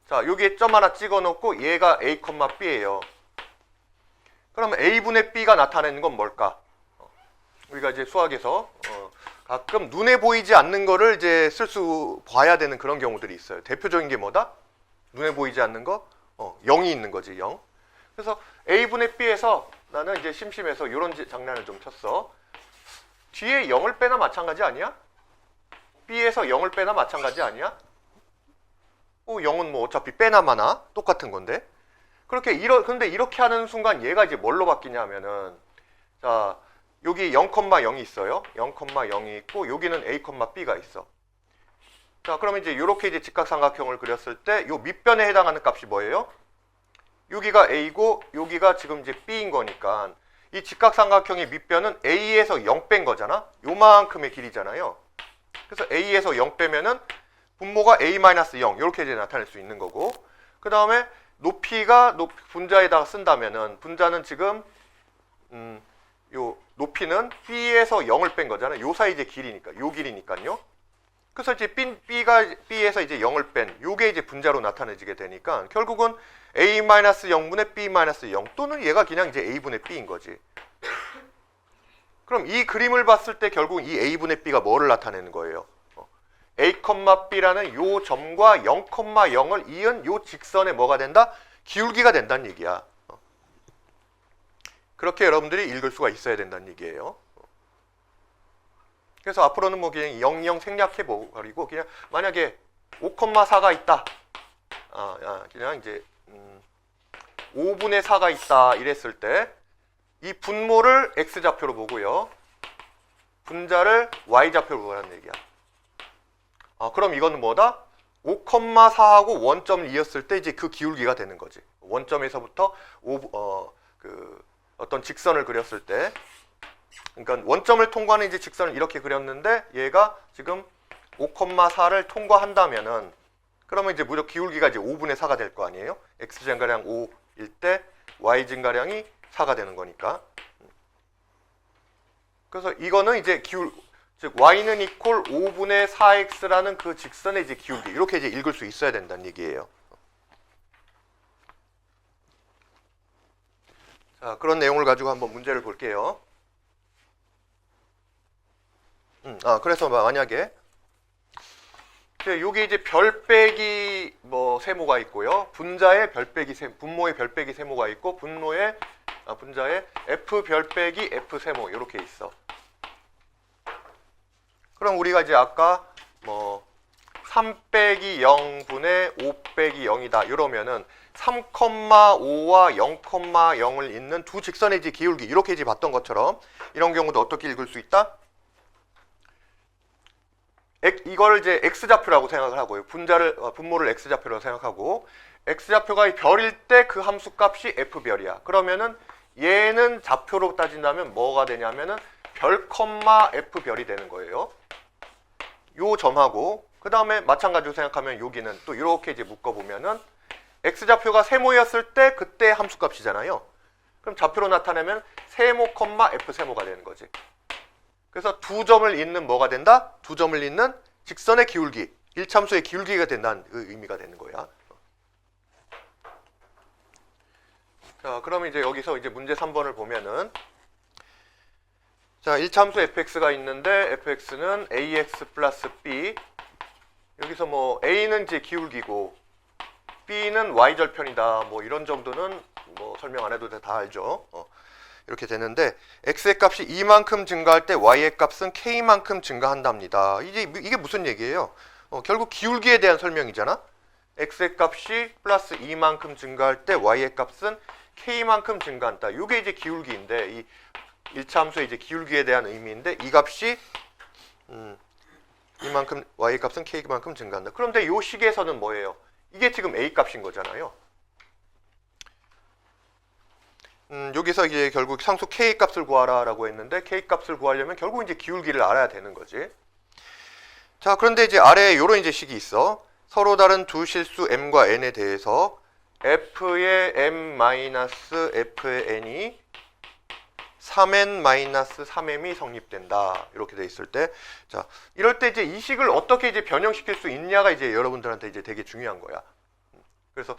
자, 여기에 점 하나 찍어놓고 얘가 a, b예요. 그러면 a분의 b가 나타내는 건 뭘까? 우리가 이제 수학에서 가끔 눈에 보이지 않는 거를 이제 봐야 되는 그런 경우들이 있어요. 대표적인 게 뭐다? 눈에 보이지 않는 거? 0이 있는 거지, 0. 그래서 A분의 B에서 나는 이제 심심해서 이런 장난을 좀 쳤어. 뒤에 0을 빼나 마찬가지 아니야? B에서 0을 빼나 마찬가지 아니야? 0은 뭐 어차피 빼나 마나 똑같은 건데. 근데 이렇게 하는 순간 얘가 이제 뭘로 바뀌냐면은, 자, 여기 0,0이 있어요. 0,0이 있고, 여기는 A, B가 있어. 자, 그러면 이제 이렇게 이제 직각삼각형을 그렸을 때, 요 밑변에 해당하는 값이 뭐예요? 여기가 A고, 여기가 지금 이제 B인 거니까, 이 직각삼각형의 밑변은 A에서 0 뺀 거잖아? 요만큼의 길이잖아요. 그래서 A에서 0 빼면은, 분모가 A-0, 이렇게 이제 나타낼 수 있는 거고, 그 다음에 높이가 분자에다가 쓴다면은, 분자는 지금, 요 높이는 B에서 0을 뺀 거잖아요. 요 사이 이제 길이니까, 요 길이니까요. 그래서 이제 B에서 이제 0을 뺀, 요게 이제 분자로 나타내지게 되니까, 결국은 A-0분의 B-0 또는 얘가 그냥 이제 A분의 B인 거지. 그럼 이 그림을 봤을 때 결국 이 A분의 B가 뭐를 나타내는 거예요? A, B라는 요 점과 0,0을 이은 요 직선에 뭐가 된다? 기울기가 된다는 얘기야. 그렇게 여러분들이 읽을 수가 있어야 된다는 얘기예요. 그래서 앞으로는 뭐 그냥 0 생략해 버리고 그냥 만약에 5,4가 있다. 그냥 이제 5분의 4가 있다 이랬을 때 이 분모를 X좌표로 보고요. 분자를 Y좌표로 보라는 얘기야. 그럼 이거는 뭐다? 5,4하고 원점을 이었을 때 이제 그 기울기가 되는 거지. 원점에서부터 어떤 직선을 그렸을 때, 그러니까 원점을 통과하는 이제 직선을 이렇게 그렸는데 얘가 지금 5,4를 통과한다면은 그러면 이제 무조건 기울기가 이제 5분의 4가 될 거 아니에요? x 증가량 5일 때 y 증가량이 4가 되는 거니까. 그래서 이거는 이제 즉 y는 이퀄 5분의 4x라는 그 직선의 이제 기울기 이렇게 이제 읽을 수 있어야 된다는 얘기예요. 자, 그런 내용을 가지고 한번 문제를 볼게요. 그래서 만약에 여기 이제 별 빼기 세모가 있고요. 분모의 별 빼기 세모가 있고 분자에 f 별 빼기 f 세모 이렇게 있어. 그럼 우리가 이제 아까 3 빼기 0분의 5 빼기 0이다 이러면은 3,5와 0,0을 잇는 두 직선의 이제 기울기 이렇게 이제 봤던 것처럼 이런 경우도 어떻게 읽을 수 있다? 이걸 이제 x좌표라고 생각을 하고요. 분모를 x좌표라고 생각하고 x좌표가 별일 때 그 함수 값이 f별이야. 그러면은 얘는 좌표로 따진다면 뭐가 되냐면은 별, f별이 되는 거예요. 요 점하고 그 다음에 마찬가지로 생각하면 여기는 또 이렇게 이제 묶어보면은 x좌표가 세모였을 때 그때 함수값이잖아요. 그럼 좌표로 나타내면 세모, f세모가 되는 거지. 그래서 두 점을 잇는 뭐가 된다? 두 점을 잇는 직선의 기울기, 일참수의 기울기가 된다는 의미가 되는 거야. 자, 그러면 이제 여기서 이제 문제 3번을 보면은 자, 일참수 fx가 있는데 fx는 ax 플러스 b 여기서 a는 이제 기울기고 b는 y절편이다. 이런 정도는 설명 안 해도 다 알죠. 이렇게 되는데 x의 값이 이만큼 증가할 때 y의 값은 k만큼 증가한답니다. 이게 무슨 얘기예요? 결국 기울기에 대한 설명이잖아. x의 값이 플러스 2만큼 증가할 때 y의 값은 k만큼 증가한다. 이게 이제 기울기인데 이 1차 함수의 이제 기울기에 대한 의미인데 이 값이 이만큼 y의 값은 k만큼 증가한다. 그런데 이 식에서는 뭐예요? 이게 지금 a 값인 거잖아요. 여기서 이제 결국 상수 k 값을 구하라라고 했는데 k 값을 구하려면 결국 이제 기울기를 알아야 되는 거지. 자, 그런데 이제 아래에 이런 이제 식이 있어. 서로 다른 두 실수 m과 n에 대해서 f의 m-f의 n이 3n-3m이 성립된다. 이렇게 돼 있을 때, 자, 이럴 때 이제 이 식을 어떻게 이제 변형시킬 수 있냐가 이제 여러분들한테 이제 되게 중요한 거야. 그래서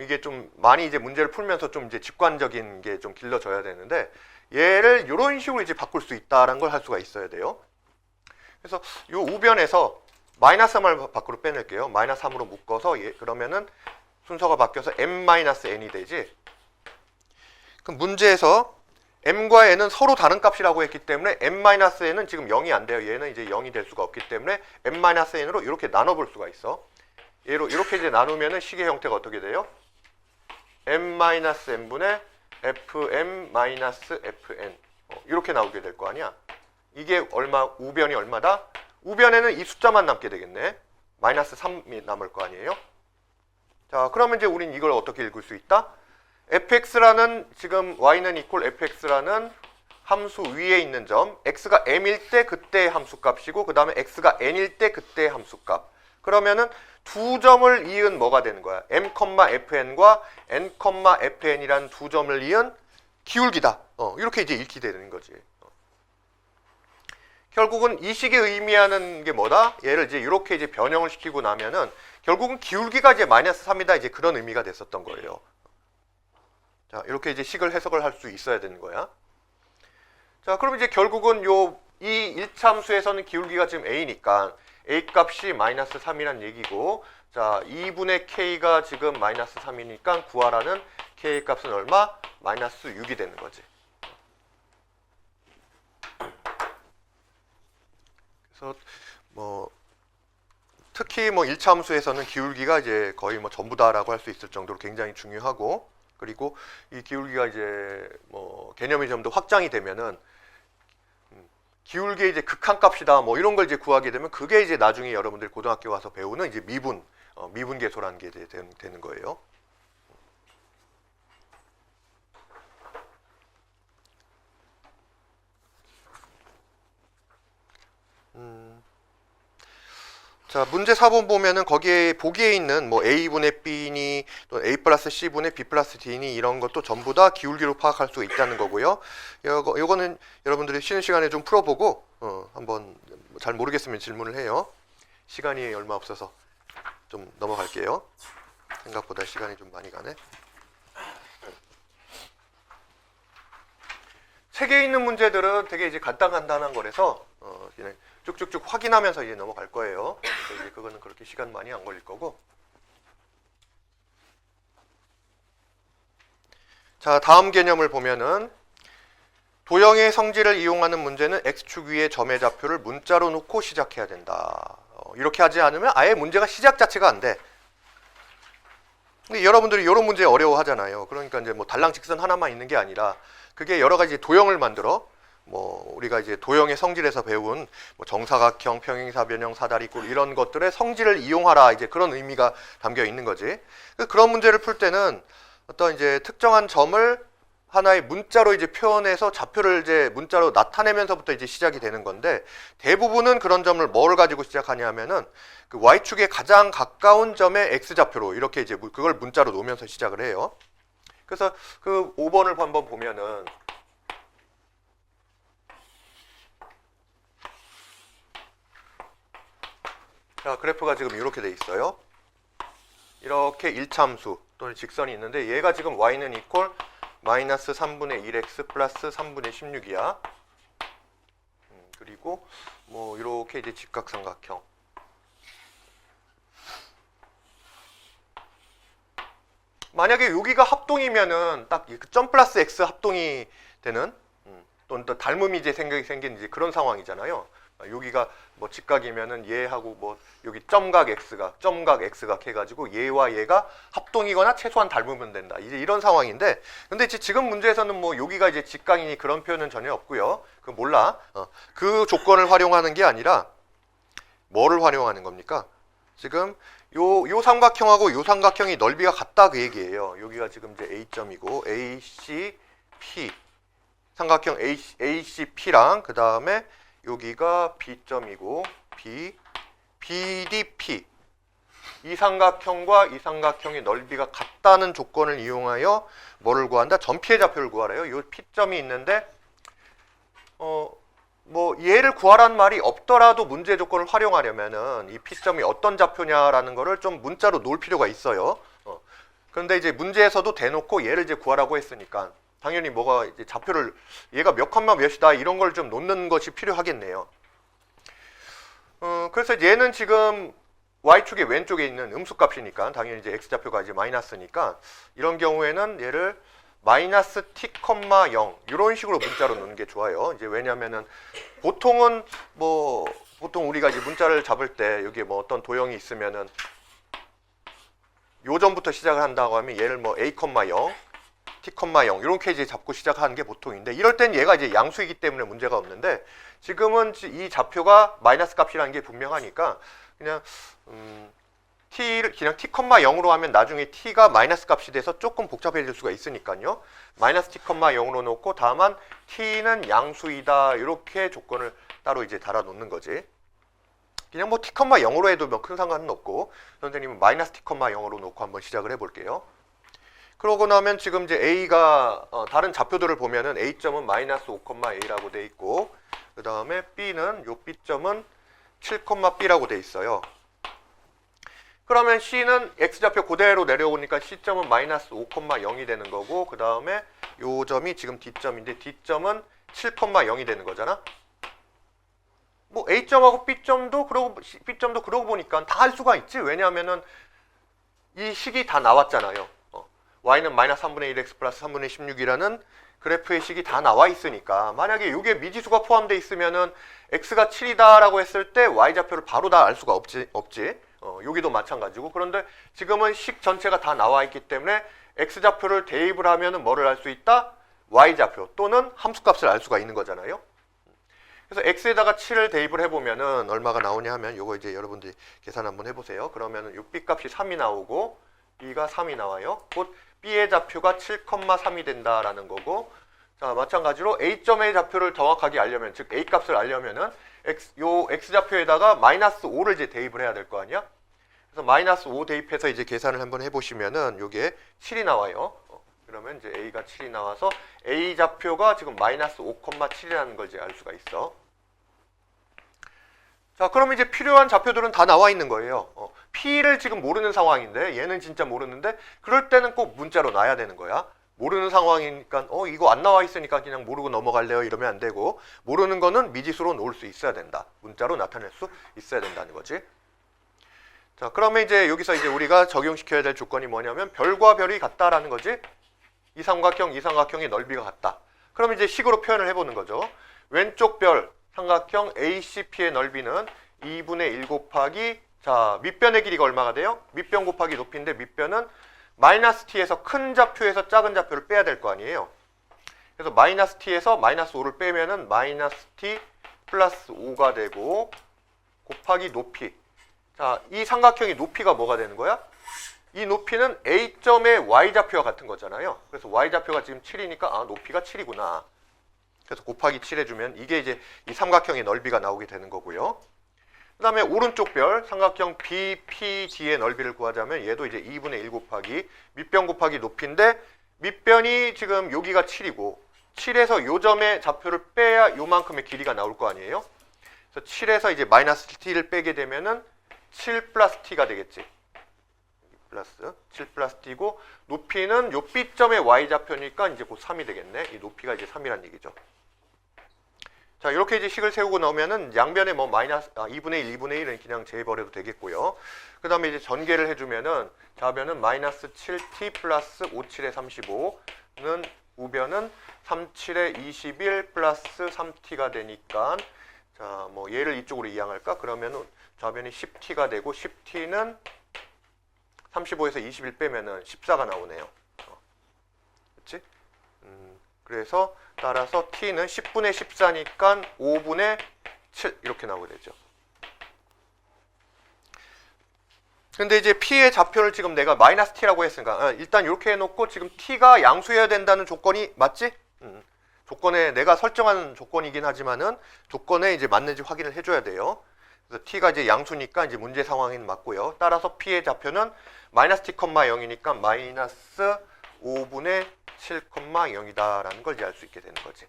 이게 좀 많이 이제 문제를 풀면서 좀 이제 직관적인 게 좀 길러져야 되는데 얘를 이런 식으로 이제 바꿀 수 있다라는 걸 할 수가 있어야 돼요. 그래서 이 우변에서 마이너스 3을 밖으로 빼낼게요. 마이너스 3으로 묶어서 그러면은 순서가 바뀌어서 m-n이 되지. 그럼 문제에서 m과 n은 서로 다른 값이라고 했기 때문에 m-n은 지금 0이 안 돼요. 얘는 이제 0이 될 수가 없기 때문에 m-n으로 이렇게 나눠볼 수가 있어. 얘로 이렇게 이제 나누면은 식의 형태가 어떻게 돼요? m-n분의 fm-fn 이렇게 나오게 될 거 아니야. 이게 얼마, 우변이 얼마다? 우변에는 이 숫자만 남게 되겠네. 마이너스 3이 남을 거 아니에요. 자, 그러면 이제 우린 이걸 어떻게 읽을 수 있다? fx라는 지금 y는 equal fx라는 함수 위에 있는 점, x가 m일 때 그때의 함수값이고 그 다음에 x가 n일 때 그때의 함수값. 그러면은 두 점을 이은 뭐가 되는 거야? m,fn과 n,fn이라는 두 점을 이은 기울기다. 이렇게 이제 읽게 되는 거지. 결국은 이 식이 의미하는 게 뭐다? 얘를 이제 이렇게 이제 변형을 시키고 나면은 결국은 기울기가 이제 마이너스 3이다. 이제 그런 의미가 됐었던 거예요. 자, 이렇게 이제 식을 해석을 할 수 있어야 되는 거야. 자, 그럼 이제 결국은 이 1차 함수에서는 기울기가 지금 a니까 a 값이 마이너스 3이란 얘기고, 자, 2분의 k가 지금 마이너스 3이니까 구하라는 k 값은 얼마? 마이너스 6이 되는 거지. 그래서 뭐 특히 뭐 1차 함수에서는 기울기가 이제 거의 뭐 전부다라고 할 수 있을 정도로 굉장히 중요하고, 그리고 이 기울기가 이제 뭐 개념이 좀 더 확장이 되면은 기울기의 이제 극한값이다 뭐 이런 걸 이제 구하게 되면 그게 이제 나중에 여러분들이 고등학교 가서 배우는 이제 미분계소라는 게 이제 되는 거예요. 자, 문제 4번 보면은 거기에 보기에 있는 뭐 a분의 b니 또 a 플러스 c분의 b 플러스 d니 이런 것도 전부 다 기울기로 파악할 수 있다는 거고요. 요거는 여러분들이 쉬는 시간에 좀 풀어보고 한번 잘 모르겠으면 질문을 해요. 시간이 얼마 없어서 좀 넘어갈게요. 생각보다 시간이 좀 많이 가네. 책에 있는 문제들은 되게 이제 간단한 거라서 그냥 쭉쭉쭉 확인하면서 이제 넘어갈 거예요. 그래서 이제 그거는 그렇게 시간 많이 안 걸릴 거고. 자, 다음 개념을 보면은 도형의 성질을 이용하는 문제는 x축 위의 점의 좌표를 문자로 놓고 시작해야 된다. 이렇게 하지 않으면 아예 문제가 시작 자체가 안 돼. 근데 여러분들이 이런 문제 어려워하잖아요. 그러니까 이제 뭐 달랑 직선 하나만 있는 게 아니라 그게 여러 가지 도형을 만들어 뭐 우리가 이제 도형의 성질에서 배운 뭐 정사각형, 평행사변형, 사다리꼴 이런 것들의 성질을 이용하라 이제 그런 의미가 담겨 있는 거지. 그런 문제를 풀 때는 어떤 이제 특정한 점을 하나의 문자로 이제 표현해서 좌표를 이제 문자로 나타내면서부터 이제 시작이 되는 건데, 대부분은 그런 점을 뭘 가지고 시작하냐면은 그 y축에 가장 가까운 점의 x좌표로 이렇게 이제 그걸 문자로 놓으면서 시작을 해요. 그래서 그 5번을 한번 보면은 자, 그래프가 지금 이렇게 돼 있어요. 이렇게 1차 함수 또는 직선이 있는데 얘가 지금 y는 이퀄 마이너스 3분의 1x 플러스 3분의 16이야. 그리고 뭐 이렇게 이제 직각삼각형. 만약에 여기가 합동이면은 딱 점 플러스 x 합동이 되는 또는 또 닮음이 이제 생긴 이제 그런 상황이잖아요. 여기가 뭐 직각이면은 얘하고 뭐 여기 점각 x각 해가지고 얘와 얘가 합동이거나 최소한 닮으면 된다. 이제 이런 상황인데, 근데 지금 문제에서는 뭐 여기가 이제 직각이니 그런 표현은 전혀 없고요. 그 몰라. 그 조건을 활용하는 게 아니라 뭐를 활용하는 겁니까? 지금 요 삼각형하고 요 삼각형이 넓이가 같다 그 얘기예요. 여기가 지금 이제 A점이고 ACP 삼각형 ACP랑 그 다음에 여기가 B점이고 BDP 이 삼각형과 이 삼각형의 넓이가 같다는 조건을 이용하여 뭐를 구한다? 점피의 좌표를 구하래요. 요 P점이 있는데 뭐 얘를 구하라는 말이 없더라도 문제 조건을 활용하려면은 이 P점이 어떤 좌표냐라는 거를 좀 문자로 놓을 필요가 있어요. 그런데 이제 문제에서도 대놓고 얘를 이제 구하라고 했으니까 당연히 뭐가 이제 좌표를 얘가 몇 컴마 몇이다 이런 걸 좀 놓는 것이 필요하겠네요. 그래서 얘는 지금 y축의 왼쪽에 있는 음수값이니까 당연히 이제 x좌표가 이제 마이너스니까 이런 경우에는 얘를 마이너스 t, 0 이런 식으로 문자로 놓는 게 좋아요. 이제 왜냐면은 보통은 보통 우리가 이제 문자를 잡을 때 여기에 뭐 어떤 도형이 있으면은 요점부터 시작을 한다고 하면 얘를 뭐 a, 0, t, 0 이렇게 이제 잡고 시작하는 게 보통인데 이럴 땐 얘가 이제 양수이기 때문에 문제가 없는데 지금은 이 좌표가 마이너스 값이라는 게 분명하니까 그냥 t를 그냥 t, 0으로 하면 나중에 t가 마이너스 값이 돼서 조금 복잡해질 수가 있으니까요. 마이너스 t, 0으로 놓고 다만 t는 양수이다 이렇게 조건을 따로 이제 달아 놓는 거지. 그냥 뭐 t, 0으로 해도 뭐 큰 상관은 없고 선생님은 마이너스 t, 0으로 놓고 한번 시작을 해볼게요. 그러고 나면 지금 이제 a가 다른 좌표들을 보면은 a점은 마이너스 5,a라고 돼 있고 그 다음에 b는 요 b점은 7,b라고 돼 있어요. 그러면 c는 x좌표 그대로 내려오니까 c점은 마이너스 5,0이 되는 거고 그 다음에 요 점이 지금 d점인데 d점은 7,0이 되는 거잖아. 뭐 a점하고 b점도 그러고 보니까 다 할 수가 있지. 왜냐하면은 이 식이 다 나왔잖아요. y는 마이너스 3분의 1x 플러스 3분의 16이라는 그래프의 식이 다 나와 있으니까 만약에 이게 미지수가 포함되어 있으면은 x가 7이다라고 했을 때 y좌표를 바로 다 알 수가 없지. 여기도 마찬가지고 그런데 지금은 식 전체가 다 나와 있기 때문에 x좌표를 대입을 하면은 뭐를 알 수 있다? y좌표 또는 함수값을 알 수가 있는 거잖아요. 그래서 x에다가 7을 대입을 해보면은 얼마가 나오냐 하면 요거 이제 여러분들이 계산 한번 해보세요. 그러면은 요 b 값이 3이 나오고 b가 3이 나와요. 곧 b의 좌표가 7,3이 된다라는 거고 자 마찬가지로 a점의 좌표를 정확하게 알려면 즉 a 값을 알려면은 요 x좌표에다가 마이너스 5를 이제 대입을 해야 될 거 아니야? 그래서 마이너스 5 대입해서 이제 계산을 한번 해보시면은 요게 7이 나와요. 그러면 이제 a가 7이 나와서 a 좌표가 지금 마이너스 5,7이라는 걸 이제 알 수가 있어. 자, 그럼 이제 필요한 좌표들은 다 나와 있는 거예요. P를 지금 모르는 상황인데 얘는 진짜 모르는데 그럴 때는 꼭 문자로 놔야 되는 거야. 모르는 상황이니까 이거 안 나와 있으니까 그냥 모르고 넘어갈래요 이러면 안 되고 모르는 거는 미지수로 놓을 수 있어야 된다. 문자로 나타낼 수 있어야 된다는 거지. 자, 그러면 이제 여기서 이제 우리가 적용시켜야 될 조건이 뭐냐면 별과 별이 같다라는 거지. 이 삼각형의 넓이가 같다. 그럼 이제 식으로 표현을 해보는 거죠. 왼쪽 별 삼각형 ACP의 넓이는 2분의 1 곱하기 자 밑변의 길이가 얼마가 돼요? 밑변 곱하기 높이인데 밑변은 마이너스 t에서 큰 좌표에서 작은 좌표를 빼야 될 거 아니에요. 그래서 마이너스 t에서 마이너스 5를 빼면은 마이너스 t 플러스 5가 되고 곱하기 높이. 자, 이 삼각형의 높이가 뭐가 되는 거야? 이 높이는 A점의 Y좌표와 같은 거잖아요. 그래서 Y좌표가 지금 7이니까 높이가 7이구나. 그래서 곱하기 7 해주면 이게 이제 이 삼각형의 넓이가 나오게 되는 거고요. 그 다음에 오른쪽 별 삼각형 BPD의 넓이를 구하자면 얘도 이제 2분의 1 곱하기 밑변 곱하기 높이인데 밑변이 지금 여기가 7이고 7에서 요 점의 좌표를 빼야 요만큼의 길이가 나올 거 아니에요. 그래서 7에서 이제 마이너스 t를 빼게 되면은 7 플러스 t가 되겠지. 플러스 7 플러스 t고 높이는 요 B점의 Y좌표니까 이제 곧 3이 되겠네. 이 높이가 이제 3이란 얘기죠. 자, 이렇게 이제 식을 세우고 나오면은 양변에 뭐 마이너스 2분의 1, 2분의 1은 그냥 제해버려도 되겠고요. 그 다음에 이제 전개를 해주면은 좌변은 마이너스 7t 플러스 5, 7에 35는 우변은 3, 7에 21 플러스 3t가 되니까 자, 뭐 얘를 이쪽으로 이항할까? 그러면은 좌변이 10t가 되고 10t는 35에서 21 빼면은 14가 나오네요. 그렇지? 그래서 따라서 t는 10분의 14니까 5분의 7 이렇게 나오게 되죠. 근데 이제 p의 좌표를 지금 내가 마이너스 t라고 했으니까 일단 이렇게 해놓고 지금 t가 양수여야 된다는 조건이 맞지? 조건에 내가 설정한 조건이긴 하지만은 조건에 이제 맞는지 확인을 해줘야 돼요. 그래서 t가 이제 양수니까 이제 문제 상황에는 맞고요. 따라서 p의 좌표는 마이너스 t, 0이니까 마이너스 5분의 7, 0이다라는 걸 이제 알 수 있게 되는 거지.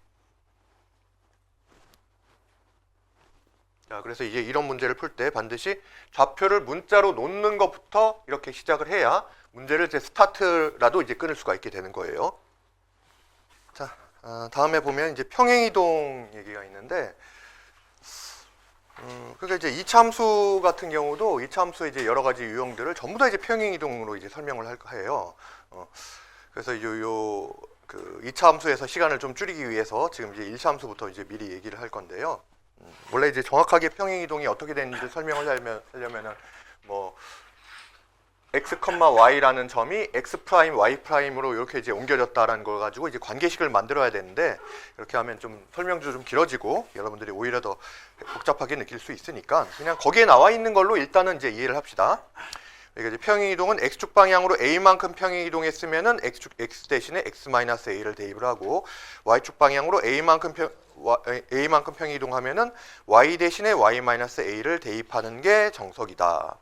자, 그래서 이제 이런 문제를 풀 때 반드시 좌표를 문자로 놓는 것부터 이렇게 시작을 해야 문제를 이제 스타트라도 이제 끊을 수가 있게 되는 거예요. 자, 다음에 보면 이제 평행이동 얘기가 있는데 그러니까 이제 이차함수 같은 경우도 이차함수의 이제 여러 가지 유형들을 전부 다 이제 평행 이동으로 이제 설명을 해요. 그래서 그 이차함수에서 시간을 좀 줄이기 위해서 지금 이제 일차함수부터 이제 미리 얘기를 할 건데요. 원래 이제 정확하게 평행 이동이 어떻게 되는지를 설명을 하려면은 뭐 x, y라는 점이 x 프라임, y 프라임으로 이렇게 이제 옮겨졌다라는 걸 가지고 이제 관계식을 만들어야 되는데 이렇게 하면 좀 설명도 좀 길어지고 여러분들이 오히려 더 복잡하게 느낄 수 있으니까 그냥 거기에 나와 있는 걸로 일단은 이제 이해를 합시다. 그러니까 이제 평행 이동은 x축 방향으로 a만큼 평행 이동했으면은 x 대신에 x-a를 대입을 하고 y축 방향으로 a만큼 평행 이동하면은 y 대신에 y-a를 대입하는 게 정석이다.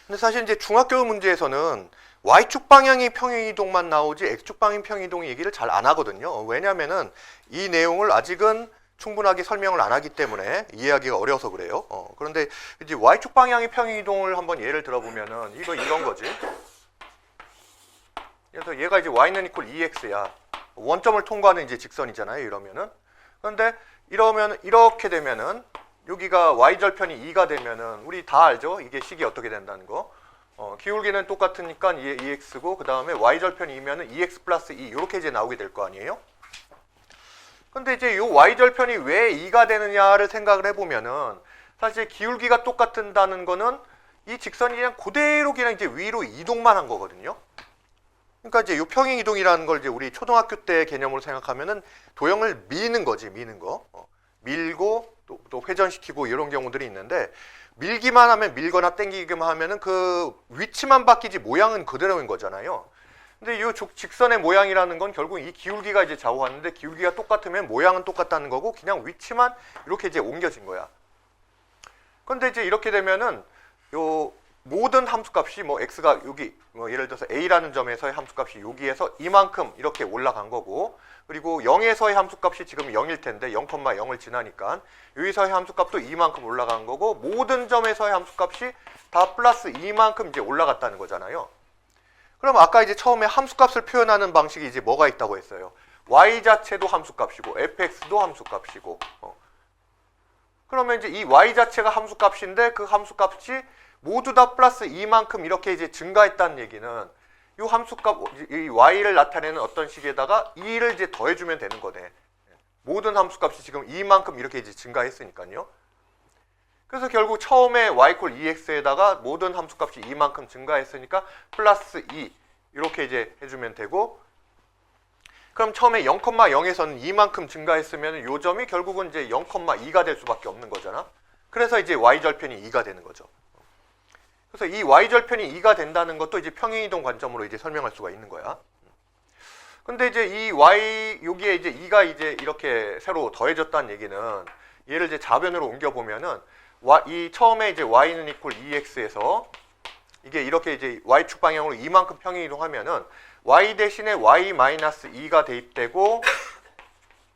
근데 사실 이제 중학교 문제에서는 y축 방향이 평행 이동만 나오지 x축 방향 평행 이동 얘기를 잘 안 하거든요. 왜냐면은 이 내용을 아직은 충분하게 설명을 안 하기 때문에 이해하기가 어려서 그래요. 그런데 이제 y축 방향의 평행 이동을 한번 예를 들어보면은 이런 거지. 그래서 얘가 이제 y는 equal 2x야. 원점을 통과하는 이제 직선이잖아요. 이러면은. 그런데 이렇게 되면은 여기가 y절편이 2가 되면은 우리 다 알죠? 이게 식이 어떻게 된다는 거. 기울기는 똑같으니까 2x고 그 다음에 y절편이 2면은 2x 플러스 2 이렇게 이제 나오게 될 거 아니에요? 근데 이제 이 y절편이 왜 2가 되느냐를 생각을 해보면은 사실 기울기가 똑같다는 거는 이 직선이 그냥 그대로 그냥 이제 위로 이동만 한 거거든요. 그러니까 이제 이 평행 이동이라는 걸 이제 우리 초등학교 때 개념으로 생각하면은 도형을 미는 거지, 미는 거. 밀고 또 회전시키고 이런 경우들이 있는데 밀기만 하면 밀거나 당기기만 하면은 그 위치만 바뀌지 모양은 그대로인 거잖아요. 근데 이 직선의 모양이라는 건 결국 이 기울기가 이제 좌우하는데 기울기가 똑같으면 모양은 똑같다는 거고 그냥 위치만 이렇게 이제 옮겨진 거야. 근데 이제 이렇게 되면은 요 모든 함수값이 뭐 x가 여기 뭐 예를 들어서 a라는 점에서의 함수값이 여기에서 이만큼 이렇게 올라간 거고 그리고 0에서의 함수값이 지금 0일 텐데 0,0을 지나니까 여기서의 함수값도 이만큼 올라간 거고 모든 점에서의 함수값이 다 플러스 이만큼 이제 올라갔다는 거잖아요. 그럼 아까 이제 처음에 함수값을 표현하는 방식이 이제 뭐가 있다고 했어요? y 자체도 함수값이고 fx도 함수값이고 그러면 이제 이 y 자체가 함수값인데 그 함수값이 모두 다 플러스 이만큼 이렇게 이제 증가했다는 얘기는 이 함수값, 이 y를 나타내는 어떤 식에다가 2를 이제 더해주면 되는 거네. 모든 함수값이 지금 이만큼 이렇게 이제 증가했으니까요. 그래서 결국 처음에 y equal 2x에다가 모든 함수값이 이만큼 증가했으니까 플러스 2 이렇게 이제 해주면 되고 그럼 처음에 0,0에서는 이만큼 증가했으면 요 점이 결국은 이제 0,2가 될 수밖에 없는 거잖아. 그래서 이제 y절편이 2가 되는 거죠. 그래서 이 y절편이 2가 된다는 것도 이제 평행이동 관점으로 이제 설명할 수가 있는 거야. 근데 이제 이 여기에 이제 2가 이제 이렇게 새로 더해졌다는 얘기는 얘를 이제 좌변으로 옮겨보면은 이 처음에 이제 y는 equal 2x에서 이게 이렇게 이제 y축 방향으로 이만큼 평행이동하면은 y 대신에 y-2가 대입되고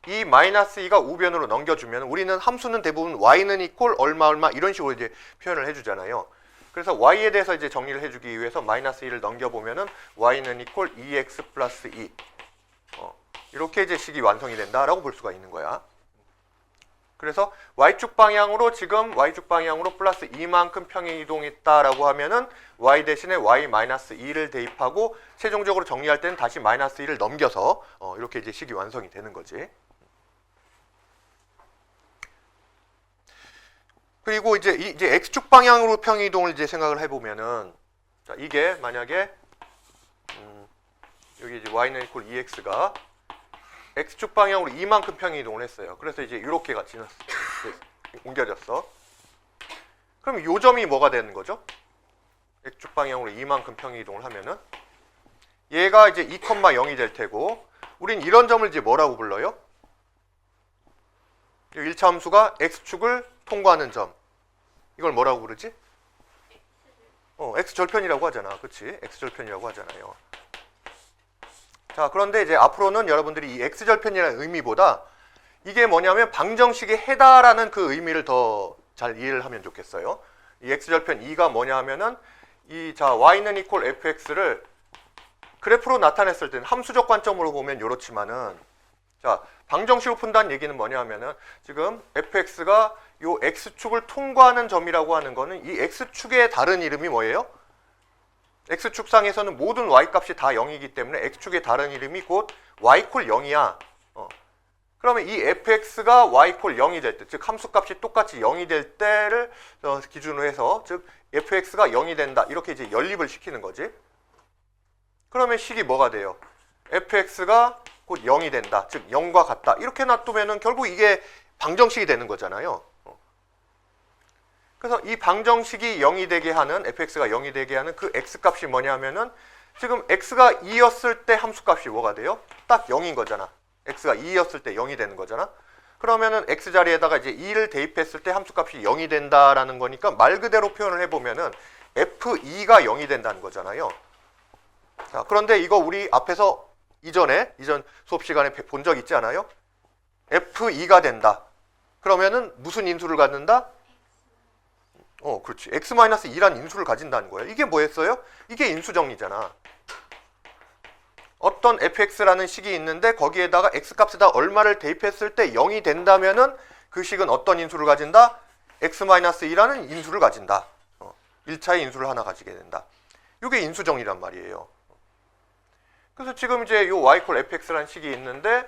이 마이너스 2가 우변으로 넘겨주면 우리는 함수는 대부분 y는 equal 얼마 이런 식으로 이제 표현을 해주잖아요. 그래서 y에 대해서 이제 정리를 해주기 위해서 마이너스 2를 넘겨보면은 y는 equal 2x 플러스 2 이렇게 이제 식이 완성이 된다라고 볼 수가 있는 거야. 그래서 y축 방향으로 지금 y축 방향으로 플러스 2만큼 평행 이동했다라고 하면은 y 대신에 y-2를 대입하고 최종적으로 정리할 때는 다시 마이너스 2를 넘겨서 이렇게 이제 식이 완성이 되는 거지. 그리고 이제 x축 방향으로 평행 이동을 이제 생각을 해보면은 자 이게 만약에 여기 이제 y는 equal 2x가 x축 방향으로 이만큼 평행 이동을 했어요. 그래서 이제 이렇게가 옮겨졌어. 그럼 요 점이 뭐가 되는 거죠? x축 방향으로 이만큼 평행 이동을 하면은 얘가 이제 2,0이 될 테고 우린 이런 점을 이제 뭐라고 불러요? 1차 함수가 x축을 통과하는 점. 이걸 뭐라고 부르지? x절편이라고 하잖아. 그치? x절편이라고 하잖아요. 자, 그런데 이제 앞으로는 여러분들이 이 x절편이라는 의미보다 이게 뭐냐면 방정식의 해다라는 그 의미를 더 잘 이해를 하면 좋겠어요. 이 x절편 2가 뭐냐 하면은 y는 equal fx를 그래프로 나타냈을 때는 함수적 관점으로 보면 이렇지만은 자, 방정식으로 푼다는 얘기는 뭐냐 하면은 지금 fx가 요 x축을 통과하는 점이라고 하는 거는 이 x축의 다른 이름이 뭐예요? x축상에서는 모든 y값이 다 0이기 때문에 x축의 다른 이름이 곧 y 콜 0이야. 그러면 이 fx가 y 콜 0이 될 때, 즉 함수값이 똑같이 0이 될 때를 기준으로 해서, 즉 fx가 0이 된다. 이렇게 이제 연립을 시키는 거지. 그러면 식이 뭐가 돼요? fx가 곧 0이 된다. 즉 0과 같다. 이렇게 놔두면은 결국 이게 방정식이 되는 거잖아요. 그래서 이 방정식이 0이 되게 하는, fx가 0이 되게 하는 그 x값이 뭐냐면은 지금 x가 2였을 때 함수값이 뭐가 돼요? 딱 0인 거잖아. x가 2였을 때 0이 되는 거잖아. 그러면은 x 자리에다가 이제 2를 대입했을 때 함수값이 0이 된다라는 거니까 말 그대로 표현을 해보면은 f2가 0이 된다는 거잖아요. 자, 그런데 이거 우리 앞에서 이전 수업 시간에 본 적 있지 않아요? f2가 된다. 그러면은 무슨 인수를 갖는다? 그렇지. x-2라는 인수를 가진다는 거예요. 이게 뭐였어요? 이게 인수정리잖아. 어떤 fx라는 식이 있는데 거기에다가 x값에다 얼마를 대입했을 때 0이 된다면은 그 식은 어떤 인수를 가진다? x-2라는 인수를 가진다. 1차의 인수를 하나 가지게 된다. 이게 인수정리란 말이에요. 그래서 지금 이제 요 y 콜 fx라는 식이 있는데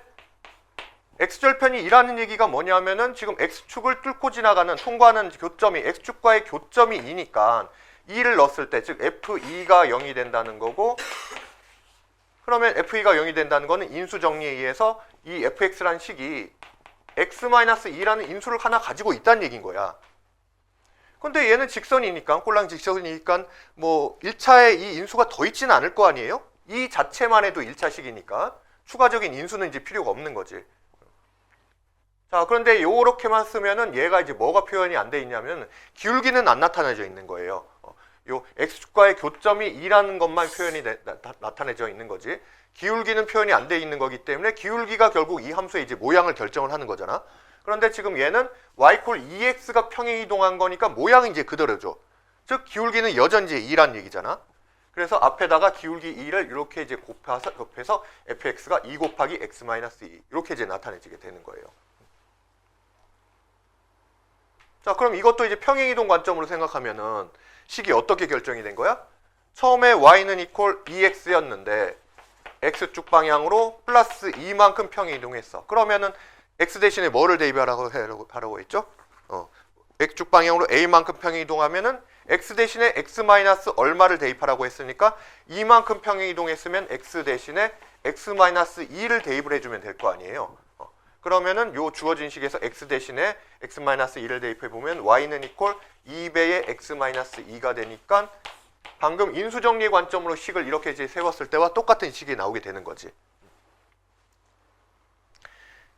x절편이 2라는 얘기가 뭐냐면은 지금 x축을 뚫고 지나가는 통과하는 교점이 x축과의 교점이 2니까 2를 넣었을 때 즉 f2가 0이 된다는 거고, 그러면 f2가 0이 된다는 거는 인수 정리에 의해서 이 fx라는 식이 x-2라는 인수를 하나 가지고 있다는 얘기인 거야. 근데 얘는 직선이니까, 꼴랑 직선이니까 뭐 1차에 이 인수가 더 있지는 않을 거 아니에요? 이 자체만 해도 1차식이니까 추가적인 인수는 이제 필요가 없는 거지. 자, 그런데 요렇게만 쓰면은 얘가 이제 뭐가 표현이 안 돼 있냐면 기울기는 안 나타내져 있는 거예요. 요 x축과의 교점이 2라는 것만 표현이 나타내져 있는 거지. 기울기는 표현이 안 돼 있는 거기 때문에 기울기가 결국 이 함수의 이제 모양을 결정을 하는 거잖아. 그런데 지금 얘는 y 콜 2x가 평행 이동한 거니까 모양이 이제 그대로죠. 즉 기울기는 여전히 이제 2란 얘기잖아. 그래서 앞에다가 기울기 2를 이렇게 이제 곱해서 fx가 2 곱하기 x-2 이렇게 이제 나타내지게 되는 거예요. 자, 그럼 이것도 이제 평행이동 관점으로 생각하면은 식이 어떻게 결정이 된 거야? 처음에 y는 이퀄 2x였는데 x축 방향으로 플러스 2만큼 평행이동했어. 그러면은 x 대신에 뭐를 대입하라고 했죠? x축 방향으로 a만큼 평행이동하면은 x 대신에 x 마이너스 얼마를 대입하라고 했으니까 2만큼 평행이동했으면 x 대신에 x-2를 대입을 해주면 될 거 아니에요. 그러면은 요 주어진 식에서 x 대신에 x-2를 대입해 보면 y는 이퀄 2배의 x-2가 되니까 방금 인수정리 관점으로 식을 이렇게 이제 세웠을 때와 똑같은 식이 나오게 되는 거지.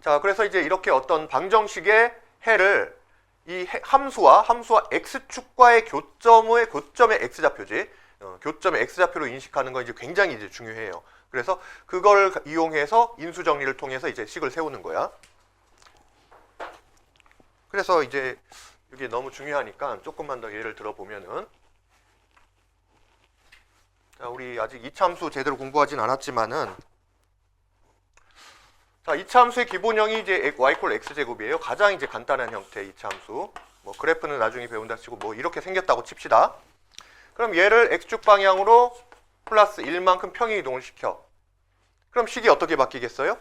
자, 그래서 이제 이렇게 어떤 방정식의 해를 이 함수와 x축과의 교점의 x좌표지. 교점의 x좌표로 인식하는 건 이제 굉장히 이제 중요해요. 그래서 그걸 이용해서 인수 정리를 통해서 이제 식을 세우는 거야. 그래서 이제 이게 너무 중요하니까 조금만 더 예를 들어보면은, 자, 우리 아직 2차 함수 제대로 공부하진 않았지만은, 자, 2차 함수의 기본형이 이제 y 콜 x제곱이에요. 가장 이제 간단한 형태의 2차 함수. 뭐 그래프는 나중에 배운다 치고 뭐 이렇게 생겼다고 칩시다. 그럼 얘를 x축 방향으로 플러스 1만큼 평행이동을 시켜. 그럼 식이 어떻게 바뀌겠어요?